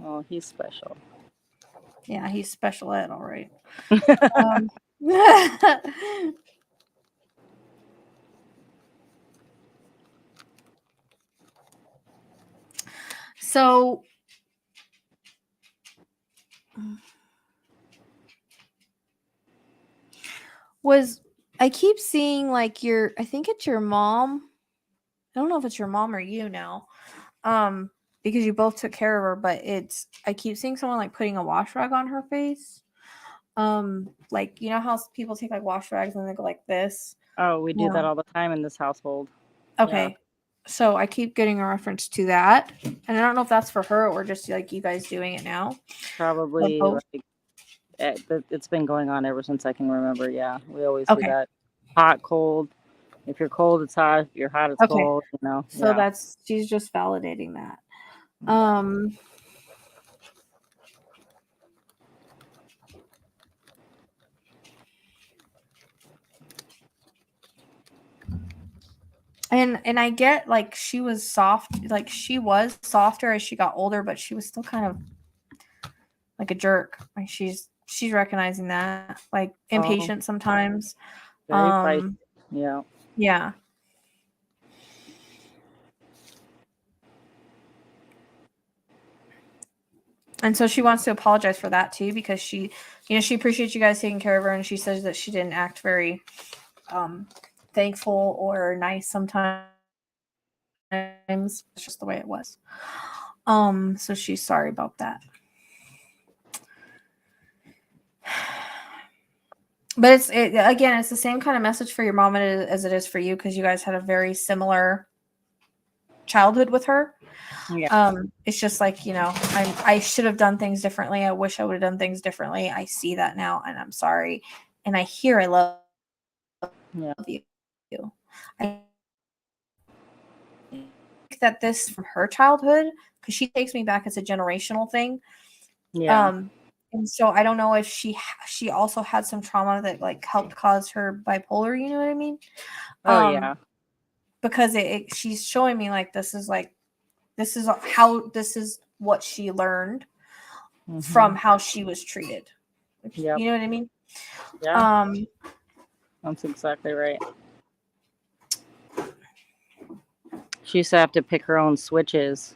Oh, he's special. yeah, he's special ed, all right. So I keep seeing like I think it's your mom. I don't know if it's your mom or you now. Because you both took care of her, but I keep seeing someone like putting a wash rag on her face. Like you know how people take like wash rags and they go like this. Oh, we do Yeah. that all the time in this household. Okay. Yeah. So I keep getting a reference to that. And I don't know if that's for her or just like you guys doing it now. Probably both. like it's been going on ever since I can remember. Yeah, we always do Okay. that. Hot, cold. If you're cold, it's hot. If you're hot, it's Okay. cold. You know. So Yeah. she's just validating that. And I get like she was softer as she got older, but she was still kind of like a jerk. Like she's recognizing that, like impatient sometimes. Very feisty. Yeah. Yeah. And so she wants to apologize for that too, because she appreciates you guys taking care of her, and she says that she didn't act very thankful or nice sometimes. It's just the way it was. So she's sorry about that. But it's the same kind of message for your mom as it is for you, because you guys had a very similar childhood with her. Yeah. It's just like, I should have done things differently. I wish I would have done things differently. I see that now, and I'm sorry. And I love you. I think that this from her childhood, because she takes me back as a generational thing. Yeah. And so I don't know if she also had some trauma that like helped cause her bipolar. You know what I mean? Oh yeah. Because she's showing me like this is what she learned from how she was treated. Yep. You know what I mean? Yeah. That's exactly right. She used to have to pick her own switches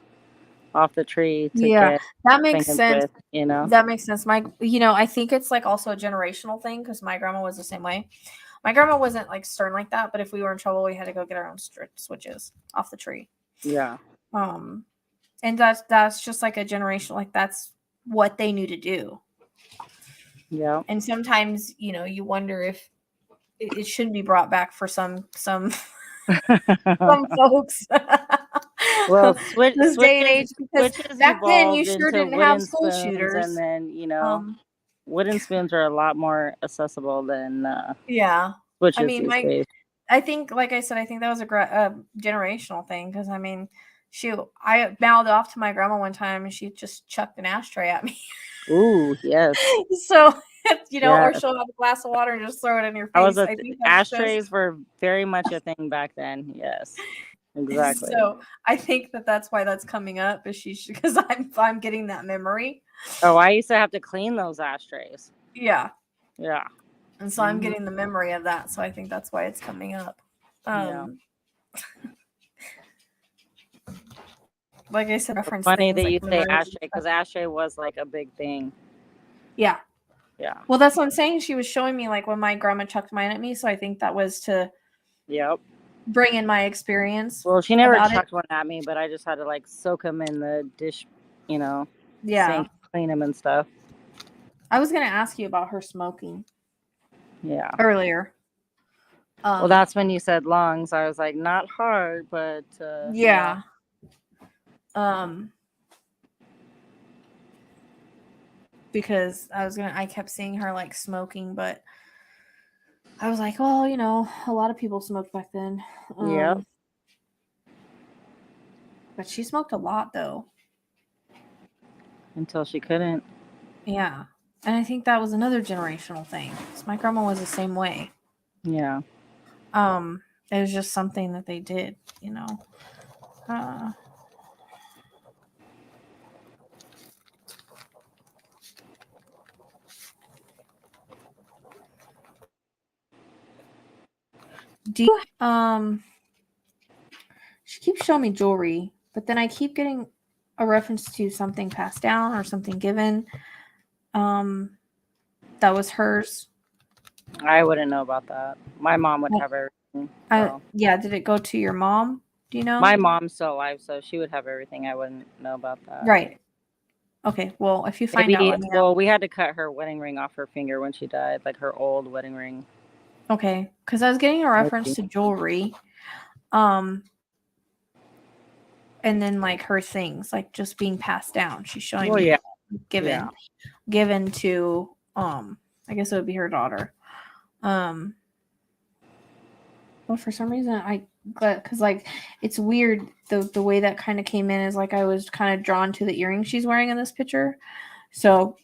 off the tree to get that makes sense. with, you know. That makes sense. I think it's like also a generational thing, because my grandma was the same way. My grandma wasn't like stern like that, but if we were in trouble, we had to go get our own switches off the tree. Yeah. And that's just like a generational, like that's what they knew to do. Yeah. And sometimes, you wonder if it shouldn't be brought back for some folks. Well, this day and age, because back then you sure didn't have school shooters, and then wooden spoons are a lot more accessible than switches. I mean, these days. I think, like I said, I think that was a generational thing, because I mean, I mouthed off to my grandma one time, and she just chucked an ashtray at me. Ooh, yes. So, or she'll have a glass of water and just throw it in your face. Ashtrays were very much a thing back then. Yes. Exactly. So I think that that's why that's coming up, is because I'm getting that memory. Oh, I used to have to clean those ashtrays. Yeah. Yeah. And so I'm Mhm. getting the memory of that. So I think that's why it's coming up. Yeah. Like I said, It's reference funny things that like you say memories and ashtray stuff. because ashtray was like a big thing. Yeah. Yeah. Well, that's what I'm saying. She was showing me like when my grandma chucked mine at me. So I think that was to Yep. bring in my experience. Well, she never about it. chucked one at me, but I just had to like soak them in the dish, Yeah. sink, clean them and stuff. I was going to ask you about her smoking Yeah. earlier. Well, that's when you said lungs. I was like, not hard, but yeah. Because I kept seeing her like smoking, but I was like, well, a lot of people smoked back then. Yep. But she smoked a lot though. Until she couldn't. Yeah. And I think that was another generational thing. My grandma was the same way. Yeah. It was just something that they did, Do you, she keeps showing me jewelry, but then I keep getting a reference to something passed down or something given. That was hers. I wouldn't know about that. My mom would have everything. So. Yeah, did it go to your mom? Do you know? My mom's still alive, so she would have everything. I wouldn't know about that. Right. Okay. Well, if you find out, let me know. Well, we had to cut her wedding ring off her finger when she died, like her old wedding ring. Okay, because I was getting a reference to jewelry, and then like her things, like just being passed down. She's showing me given to I guess it would be her daughter. Well, for some reason because like it's weird the way that kind of came in is like I was kind of drawn to the earrings she's wearing in this picture. So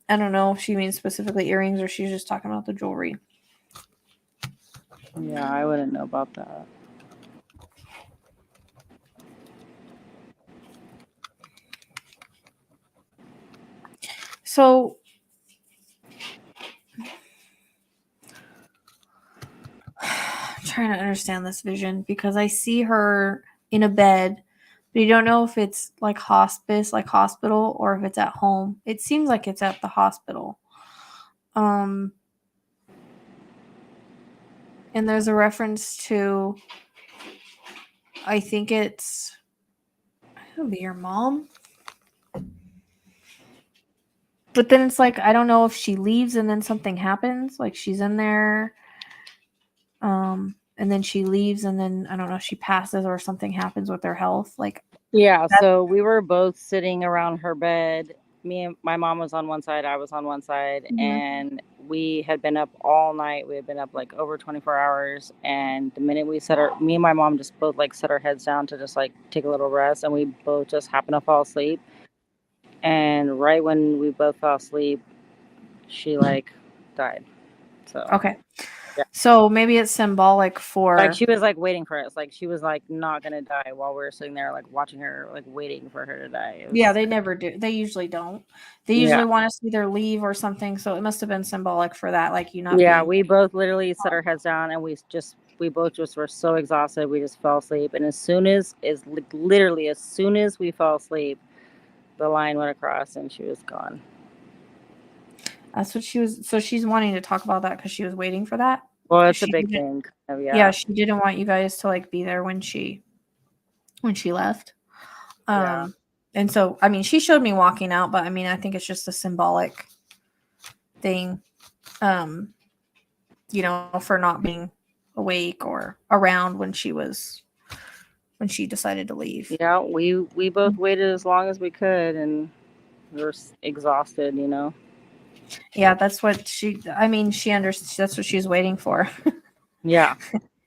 I don't know if she means specifically earrings or she's just talking about the jewelry. Yeah, I wouldn't know about that. So I'm trying to understand this vision because I see her in a bed, but you don't know if it's like hospice, like hospital, or if it's at home. It seems like it's at the hospital. And there's a reference to, I think it'll be your mom. But then it's like, I don't know if she leaves and then something happens. Like she's in there. And then she leaves and then I don't know if she passes or something happens with her health. Like, yeah, so we were both sitting around her bed. Me and my mom was on one side, I was on one side, and we had been up all night. We had been up like over 24 hours. And the minute me and my mom just both like set our heads down to just like take a little rest, and we both just happened to fall asleep. And right when we both fell asleep, she like died. So okay. yeah. So maybe it's symbolic for like she was like waiting for us. Like she was like not gonna die while we were sitting there like watching her, like waiting for her to die. Yeah, they never do. They usually don't. They usually want us to either leave or something. So it must have been symbolic for that. Like you not. Yeah, we both literally set our heads down and we both just were so exhausted. We just fell asleep. And as soon as we fell asleep, the line went across and she was gone. That's what she was. So she's wanting to talk about that because she was waiting for that. Well, it's a big thing. Yeah, she didn't want you guys to like be there when she left. And so I mean, she showed me walking out, but I mean, I think it's just a symbolic thing, for not being awake or around when she decided to leave. Yeah, we both waited as long as we could, and we were exhausted, Yeah, that's what she understood. That's what she was waiting for. Yeah.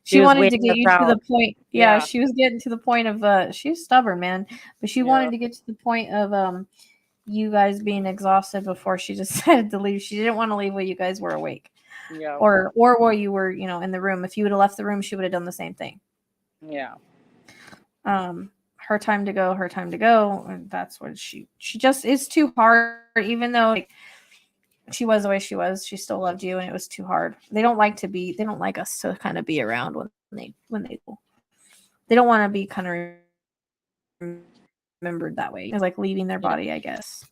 She wanted to get you to the point. Yeah, she was getting to the point of she's stubborn, man. But she wanted to get to the point of you guys being exhausted before she decided to leave. She didn't want to leave while you guys were awake. Yeah. Or while you were, in the room. If you would have left the room, she would have done the same thing. Yeah. Her time to go, her time to go. And that's what she just is too hard, even though like she was the way she was, she still loved you and it was too hard. They don't like us to kind of be around when they don't want to be kind of remembered that way. It's like leaving their body, I guess.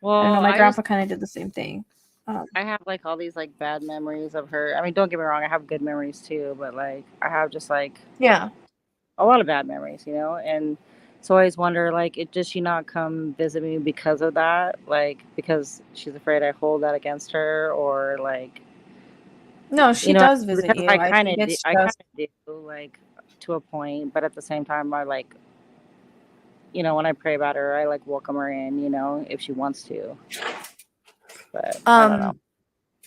Well, I don't know, my grandpa kind of did the same thing. I have like all these like bad memories of her. I mean, don't get me wrong, I have good memories too, but like I have just like yeah, a lot of bad memories, you know? And so I always wonder, like, does she not come visit me because of that? Like, because she's afraid I hold that against her, or like, no, she does visit because you. I think it's I kind just of do, like, to a point, but at the same time, I like, you know, when I pray about her, I like welcome her in, you know, if she wants to. But I don't know.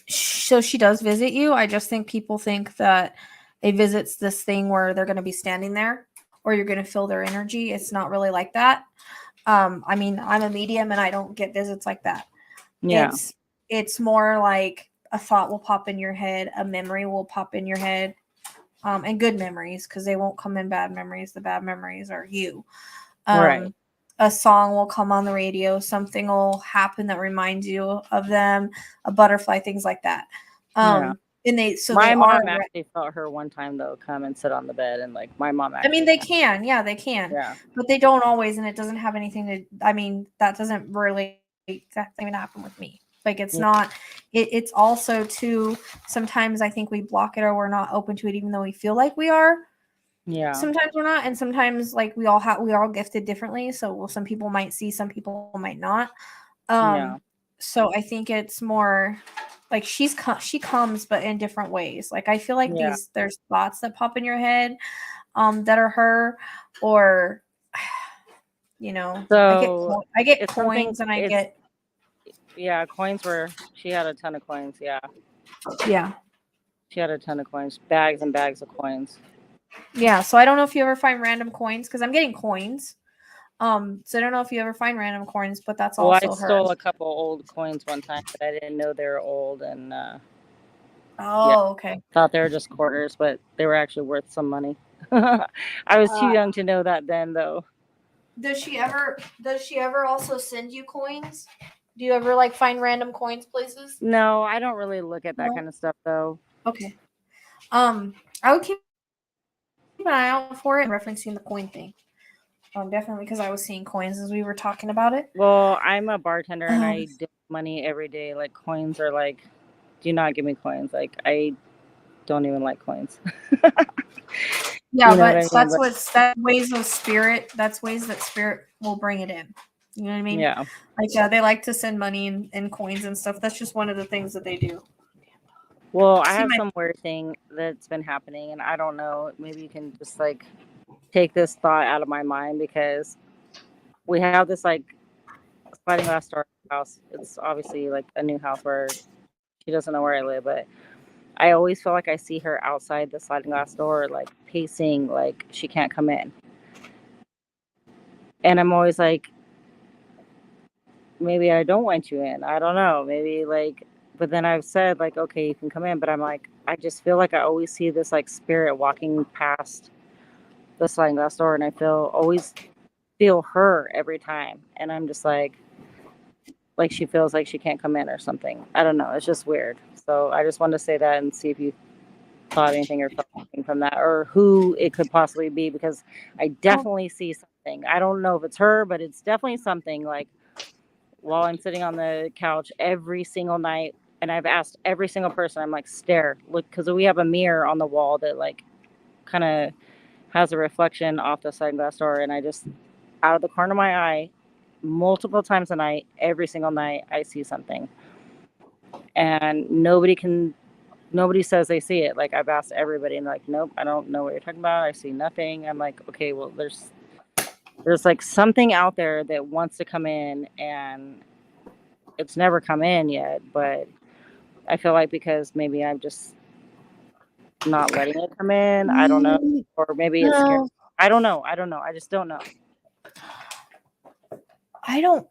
So she does visit you. I just think people think that a visit's this thing where they're going to be standing there or you're going to feel their energy. It's not really like that. I mean, I'm a medium and I don't get visits like that. Yeah. It's more like a thought will pop in your head, a memory will pop in your head, and good memories, because they won't come in bad memories. The bad memories are you. Right. A song will come on the radio, something will happen that reminds you of them, a butterfly, things like that. Yeah. And my mom actually felt her one time though come and sit on the bed, and like my mom actually, I mean, they can, yeah, they can, yeah, but they don't always, and it doesn't have anything to, I mean, that doesn't really even happen with me. Like, it's not, it's also too, sometimes I think we block it or we're not open to it, even though we feel like we are. Yeah. Sometimes we're not, and sometimes like we are gifted differently. So some people might see, some people might not. So I think it's more like she comes, but in different ways. Like I feel like there's thoughts that pop in your head, that are her, or you know, so I get coins and I get coins she had a ton of coins. Yeah. Yeah. She had a ton of coins, bags and bags of coins. Yeah. So I don't know if you ever find random coins, because I'm getting coins. So I don't know if you ever find random coins, but that's also I stole her. a couple old coins one time, but I didn't know they were old, and okay. Thought they were just quarters, but they were actually worth some money. I was too young to know that then, though. Does she ever also send you coins? Do you ever like find random coins places? No, I don't really look at that kind of stuff though. Okay. I would keep an eye out for it, referencing the coin thing. Definitely, because I was seeing coins as we were talking about it. Well, I'm a bartender and I do money every day. Like, coins are like, do not give me coins. Like, I don't even like coins. Yeah, but that's ways of spirit. That's ways that spirit will bring it in. You know what I mean? Yeah. Like, they like to send money and coins and stuff. That's just one of the things that they do. Well, I have some weird thing that's been happening, and I don't know. Maybe you can just like take this thought out of my mind, because we have this like sliding glass door house. It's obviously like a new house where she doesn't know where I live, but I always feel like I see her outside the sliding glass door, like pacing, like she can't come in. And I'm always like, maybe I don't want you in. I don't know. Maybe like, but then I've said like, okay, you can come in. But I'm like, I just feel like I always see this like spirit walking past the sliding glass door, and I always feel her every time. And I'm just like she feels like she can't come in or something. I don't know. It's just weird. So I just wanted to say that and see if you thought anything or felt anything from that, or who it could possibly be, because I definitely see something. I don't know if it's her, but it's definitely something. Like, while I'm sitting on the couch every single night, and I've asked every single person, I'm like, stare, look, because we have a mirror on the wall that like kind of has a reflection off the sliding glass door, and I just, out of the corner of my eye, multiple times a night, every single night, I see something, and nobody says they see it. Like, I've asked everybody, and like, nope, I don't know what you're talking about. I see nothing. I'm like, okay, well, there's like something out there that wants to come in, and it's never come in yet. But I feel like because maybe I'm just not letting it come in. I don't know, or maybe it's scary. I don't know. I just don't know. I don't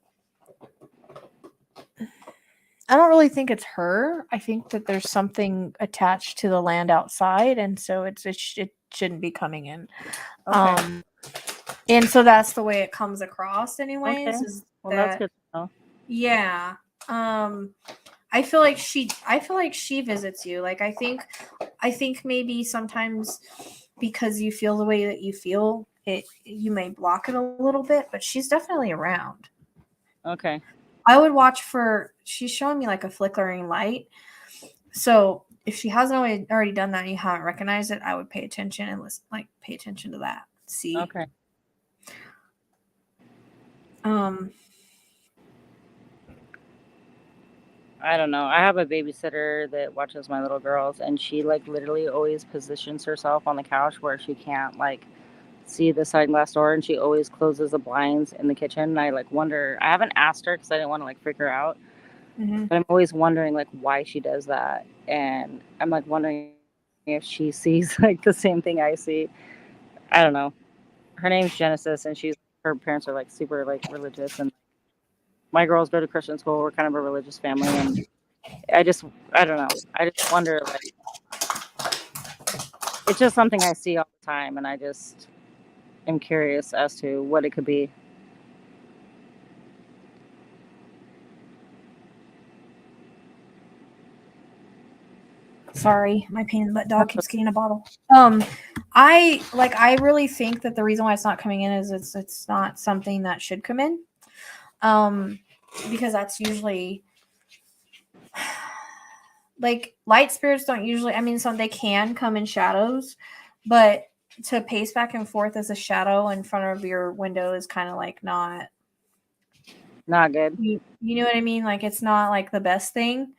really think it's her. I think that there's something attached to the land outside, and so shouldn't be coming in. Okay. And so that's the way it comes across anyways, Okay. is Well, that's that good to know. yeah. I feel like she visits you. Like I think maybe sometimes because you feel the way that you feel, you may block it a little bit, but she's definitely around. Okay. I would watch for, she's showing me like a flickering light. So if she hasn't already done that and you haven't recognized it, I would pay attention and listen, like pay attention to that. See. Okay. I don't know. I have a babysitter that watches my little girls, and she like literally always positions herself on the couch where she can't like see the sliding glass door, and she always closes the blinds in the kitchen. And I like wonder. I haven't asked her because I didn't want to like freak her out, but I'm always wondering like why she does that, and I'm like wondering if she sees like the same thing I see. I don't know. Her name's Genesis, and her parents are like super like religious, and my girls go to Christian school. We're kind of a religious family, and I don't know. I just wonder, like, it's just something I see all the time, and I just am curious as to what it could be. Sorry, my pain in the butt dog keeps getting a bottle. I really think that the reason why it's not coming in is it's not something that should come in. Because that's usually like light spirits don't usually, I mean, they can come in shadows, but to pace back and forth as a shadow in front of your window is kind of like not good. You know what I mean? Like it's not like the best thing.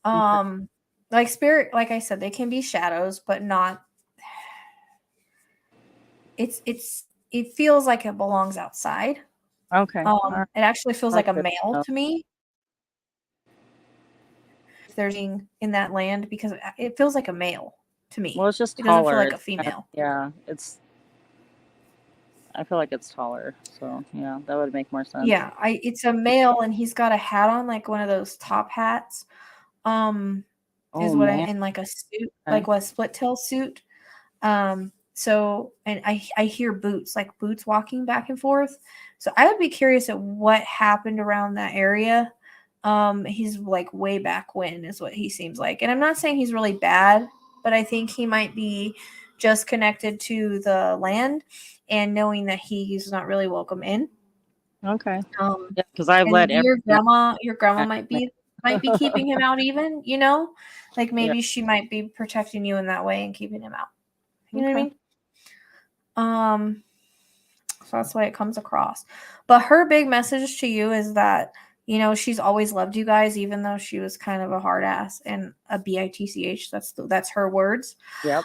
Like spirit, like I said, they can be shadows, but not. It feels like it belongs outside. Okay. It actually feels like a That's good to male know. to me. If there's in that land, because it feels like a male to me. Well, it's just It taller. doesn't feel like a female. Yeah, I feel like it's taller, so yeah, that would make more sense. Yeah, it's a male, and he's got a hat on, like one of those top hats. Is Oh what man. in like a suit, Okay. like what split tail suit. So, and I hear boots walking back and forth. So I would be curious at what happened around that area. He's like way back when is what he seems like. And I'm not saying he's really bad, but I think he might be just connected to the land and knowing that he's not really welcome in. Okay. Yeah, because I've let your grandma might be keeping him out even, like maybe she might be protecting you in that way and keeping him out. You know what I mean? So that's the way it comes across. But her big message to you is that, she's always loved you guys, even though she was kind of a hard ass and a bitch. That's her words. Yep.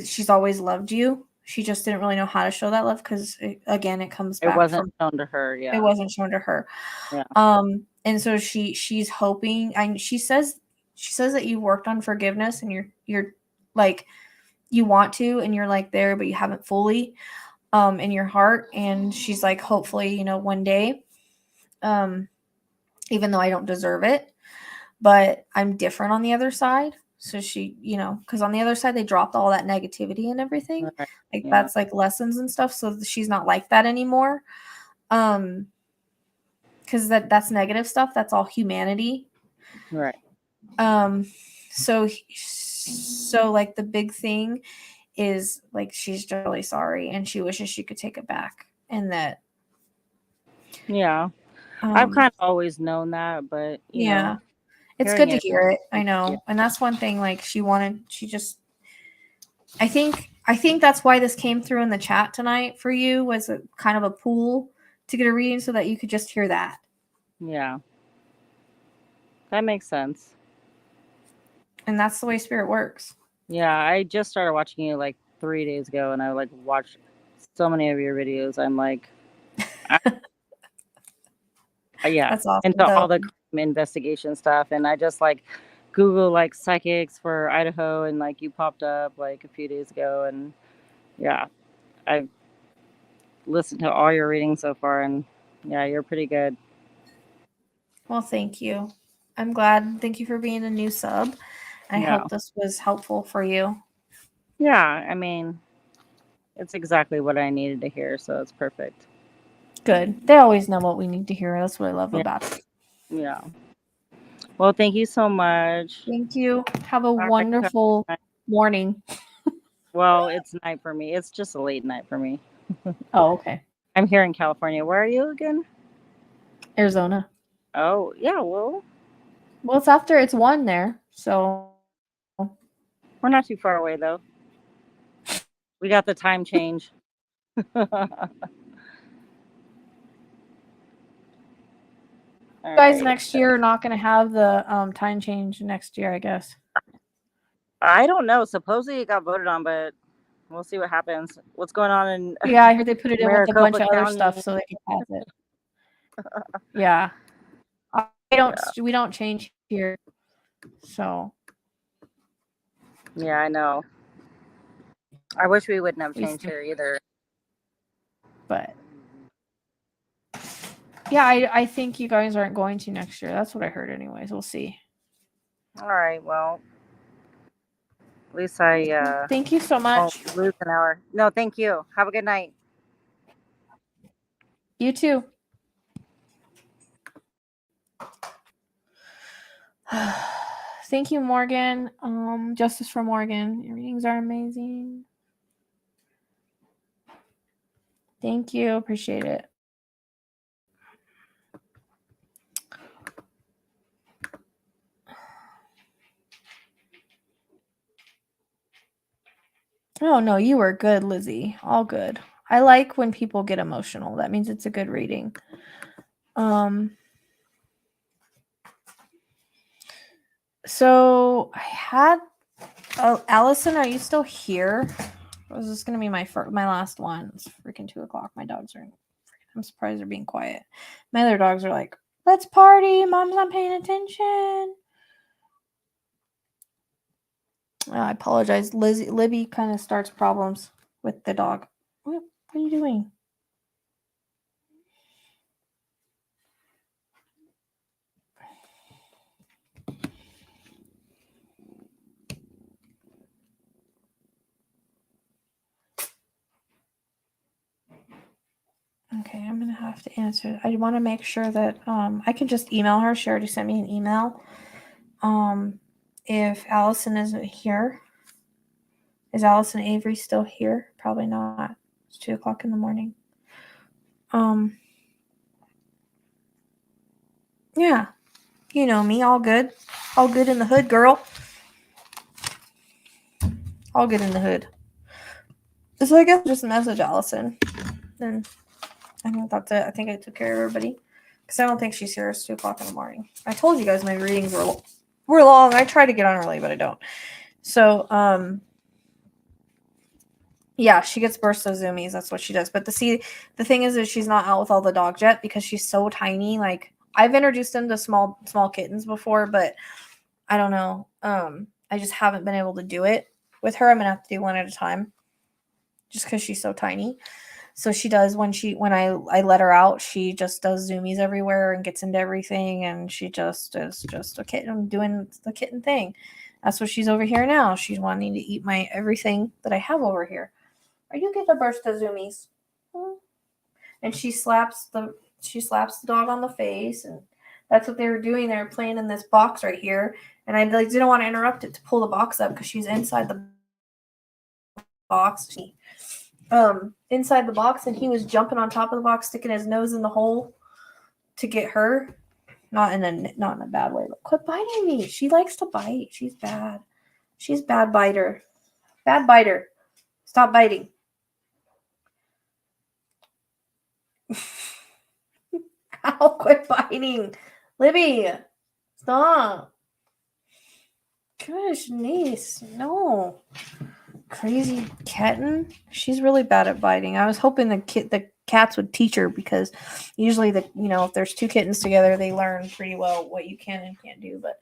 She's always loved you. She just didn't really know how to show that love because, again, it comes back. It wasn't shown to her. Yeah. It wasn't shown to her. Yeah. And so she's hoping, and she says that you worked on forgiveness, and you're like, you want to, and you're like there, but you haven't fully, in your heart. And she's like, hopefully, one day, even though I don't deserve it, but I'm different on the other side. So she, because on the other side, they dropped all that negativity and everything. Right. Like Yeah. that's like lessons and stuff. So she's not like that anymore. Because that's negative stuff. That's all humanity. Right. So like the big thing is like she's just really sorry and she wishes she could take it back, and that Yeah. I've kind of always known that, but yeah, it's good to hear it. I know. And that's one thing, like I think that's why this came through in the chat tonight for you, was a kind of a pool to get a reading so that you could just hear that. Yeah. That makes sense. And that's the way spirit works. Yeah, I just started watching you like 3 days ago, and I like watched so many of your videos. I'm like, yeah, That's awesome. into all the crime investigation stuff, and I just like Google like psychics for Idaho, and like you popped up like a few days ago, and yeah, I've listened to all your readings so far, and yeah, you're pretty good. Well, thank you. I'm glad. Thank you for being a new sub. I hope this was helpful for you. Yeah, I mean, it's exactly what I needed to hear, so it's perfect. Good. They always know what we need to hear. That's what I love Yeah. about it. Yeah. Well, thank you so much. Thank you. Have a All right, wonderful morning. well, it's night for me. It's just a late night for me. Oh, okay. I'm here in California. Where are you again? Arizona. Oh, yeah, well, Well, it's 1 there. So we're not too far away, though. We got the time change. All you guys right. next year are not going to have the time change next year, I guess. I don't know. Supposedly it got voted on, but we'll see what happens. What's going on in Yeah, I heard they put it in with a bunch Maricopa of other County? stuff so they can pass it. Yeah. We don't change here. So Yeah, I know. I wish we wouldn't have We changed still- here either. but yeah, I think you guys aren't going to next year. That's what I heard anyways. We'll see. All right, well, at least I Thank you so won't much. lose an hour. No, thank you. Have a good night. You too. Thank you, Morgan. Justice for Morgan. Your readings are amazing. Thank you. Appreciate it. Oh no, you were good, Lizzy. All good. I like when people get emotional. That means it's a good reading. So I had Allison, are you still here? Was this gonna be my last one? It's freaking 2:00. My dogs are I'm surprised they're being quiet. My other dogs are like, let's party, mom's not paying attention. I apologize. Libby kind of starts problems with the dog. What are you doing? Okay, I'm gonna have to answer. I want to make sure that I can just email her. She already sent me an email. If Allison isn't here, is Allison Avery still here? Probably not. It's 2:00 in the morning. Yeah, you know me. All good in the hood, girl. All good in the hood. So I guess just message Allison. And I think that's it. I think I took care of everybody. Because I don't think she's here. It's 2:00 in the morning. I told you guys my readings were long. I try to get on early, but I don't. So, yeah, she gets bursts of zoomies. That's what she does. But the thing is she's not out with all the dogs yet because she's so tiny. Like, I've introduced them to small kittens before, but I don't know. I just haven't been able to do it with her. I'm gonna have to do one at a time, just because she's so tiny. So she does when I let her out, she just does zoomies everywhere and gets into everything, and she just is just a kitten doing the kitten thing. That's what she's over here now. She's wanting to eat my everything that I have over here. Are you getting a burst of zoomies? And she slaps the dog on the face, and that's what they were doing. They were playing in this box right here, and I didn't want to interrupt it to pull the box up because she's inside the box. Inside the box, and he was jumping on top of the box, sticking his nose in the hole to get her. Not in a bad way. But quit biting me. She likes to bite. She's bad. She's bad biter. Bad biter. Stop biting. Ow, quit biting. Libby, stop. Gosh, niece. No. Crazy kitten. She's really bad at biting. I was hoping the cats would teach her, because usually if there's two kittens together, they learn pretty well what you can and can't do. But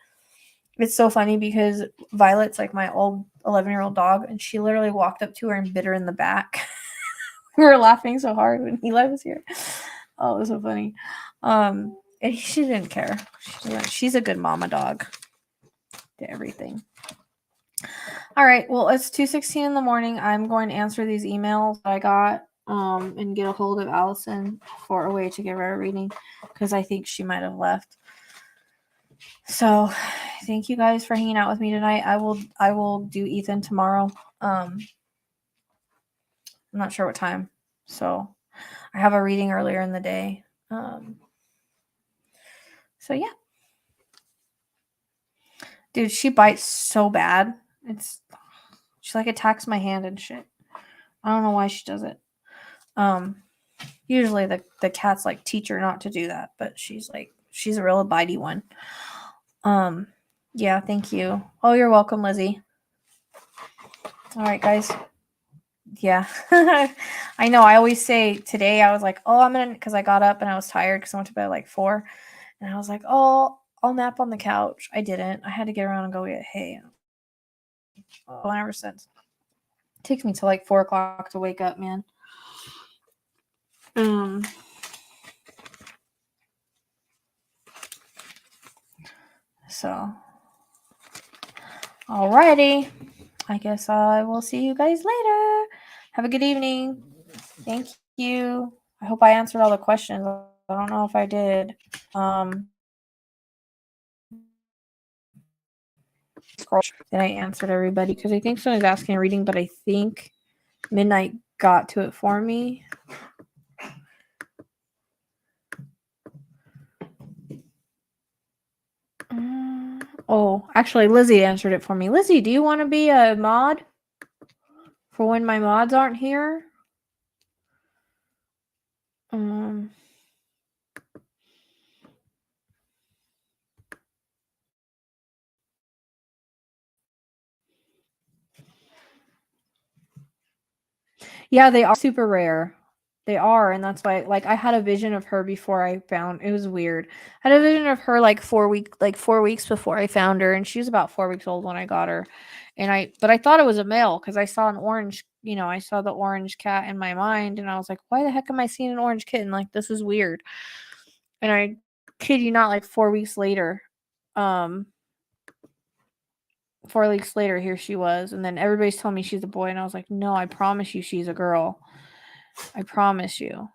it's so funny because Violet's like my old 11-year-old dog, and she literally walked up to her and bit her in the back. We were laughing so hard when Eli was here. Oh, it was so funny. And she didn't care. She's a good mama dog to everything. All right. Well, it's 2:16 in the morning. I'm going to answer these emails I got and get a hold of Allison for a way to give her a reading because I think she might have left. So, thank you guys for hanging out with me tonight. I will do Ethan tomorrow. I'm not sure what time. So, I have a reading earlier in the day. So yeah. Dude, she bites so bad. She like attacks my hand and shit. I don't know why she does it. Usually the cats like teach her not to do that, but she's a real bitey one. Yeah, thank you. Oh, you're welcome, Lizzy. All right, guys. Yeah. I know. I always say today I was like, oh, because I got up and I was tired because I went to bed at like 4. And I was like, oh, I'll nap on the couch. I didn't. I had to get around and go get hay. Oh, ever since. It takes me till like 4 o'clock to wake up, man. So, alrighty. I guess I will see you guys later. Have a good evening. Thank you. I hope I answered all the questions. I don't know if I did. Then I answered everybody because I think someone was asking a reading, but I think Midnight got to it for me. Oh, actually, Lizzy answered it for me. Lizzy, do you want to be a mod for when my mods aren't here? Yeah, they are super rare. They are, and that's why, like, I had a vision of her before I found. It was weird. I had a vision of her like 4 weeks before I found her, and she was about 4 weeks old when I got her. But I thought it was a male because I saw an orange. I saw the orange cat in my mind, and I was like, why the heck am I seeing an orange kitten? Like, this is weird. And I kid you not, like 4 weeks later, 4 weeks later, here she was, and then everybody's telling me she's a boy, and I was like, no, I promise you, she's a girl. I promise you.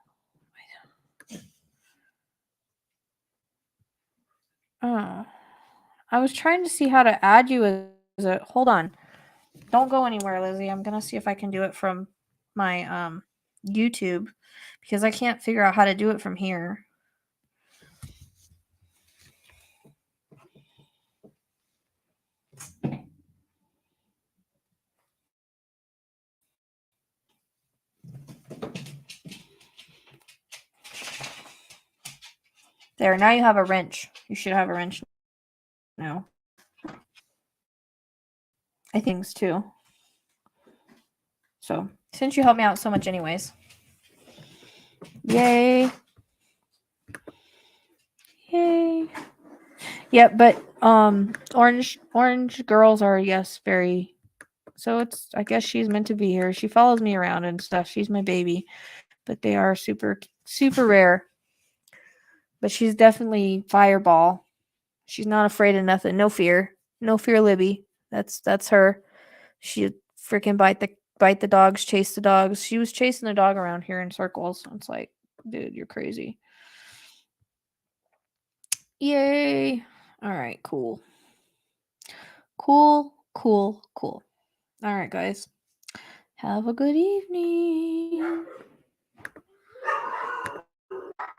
Oh, I was trying to see how to add you as a. Hold on, don't go anywhere, Lizzy. I'm gonna see if I can do it from my YouTube because I can't figure out how to do it from here. There, now you have a wrench. You should have a wrench now. I think so too. So, since you helped me out so much anyways. Yay. Yay. Yeah, but orange girls are, yes, very. So I guess she's meant to be here. She follows me around and stuff. She's my baby. But they are super super rare. But she's definitely fireball. She's not afraid of nothing. No fear. No fear, Libby. That's her. She freaking bite the dogs, chase the dogs. She was chasing the dog around here in circles. It's like, dude, you're crazy. Yay. All right, cool. Cool. All right, guys. Have a good evening.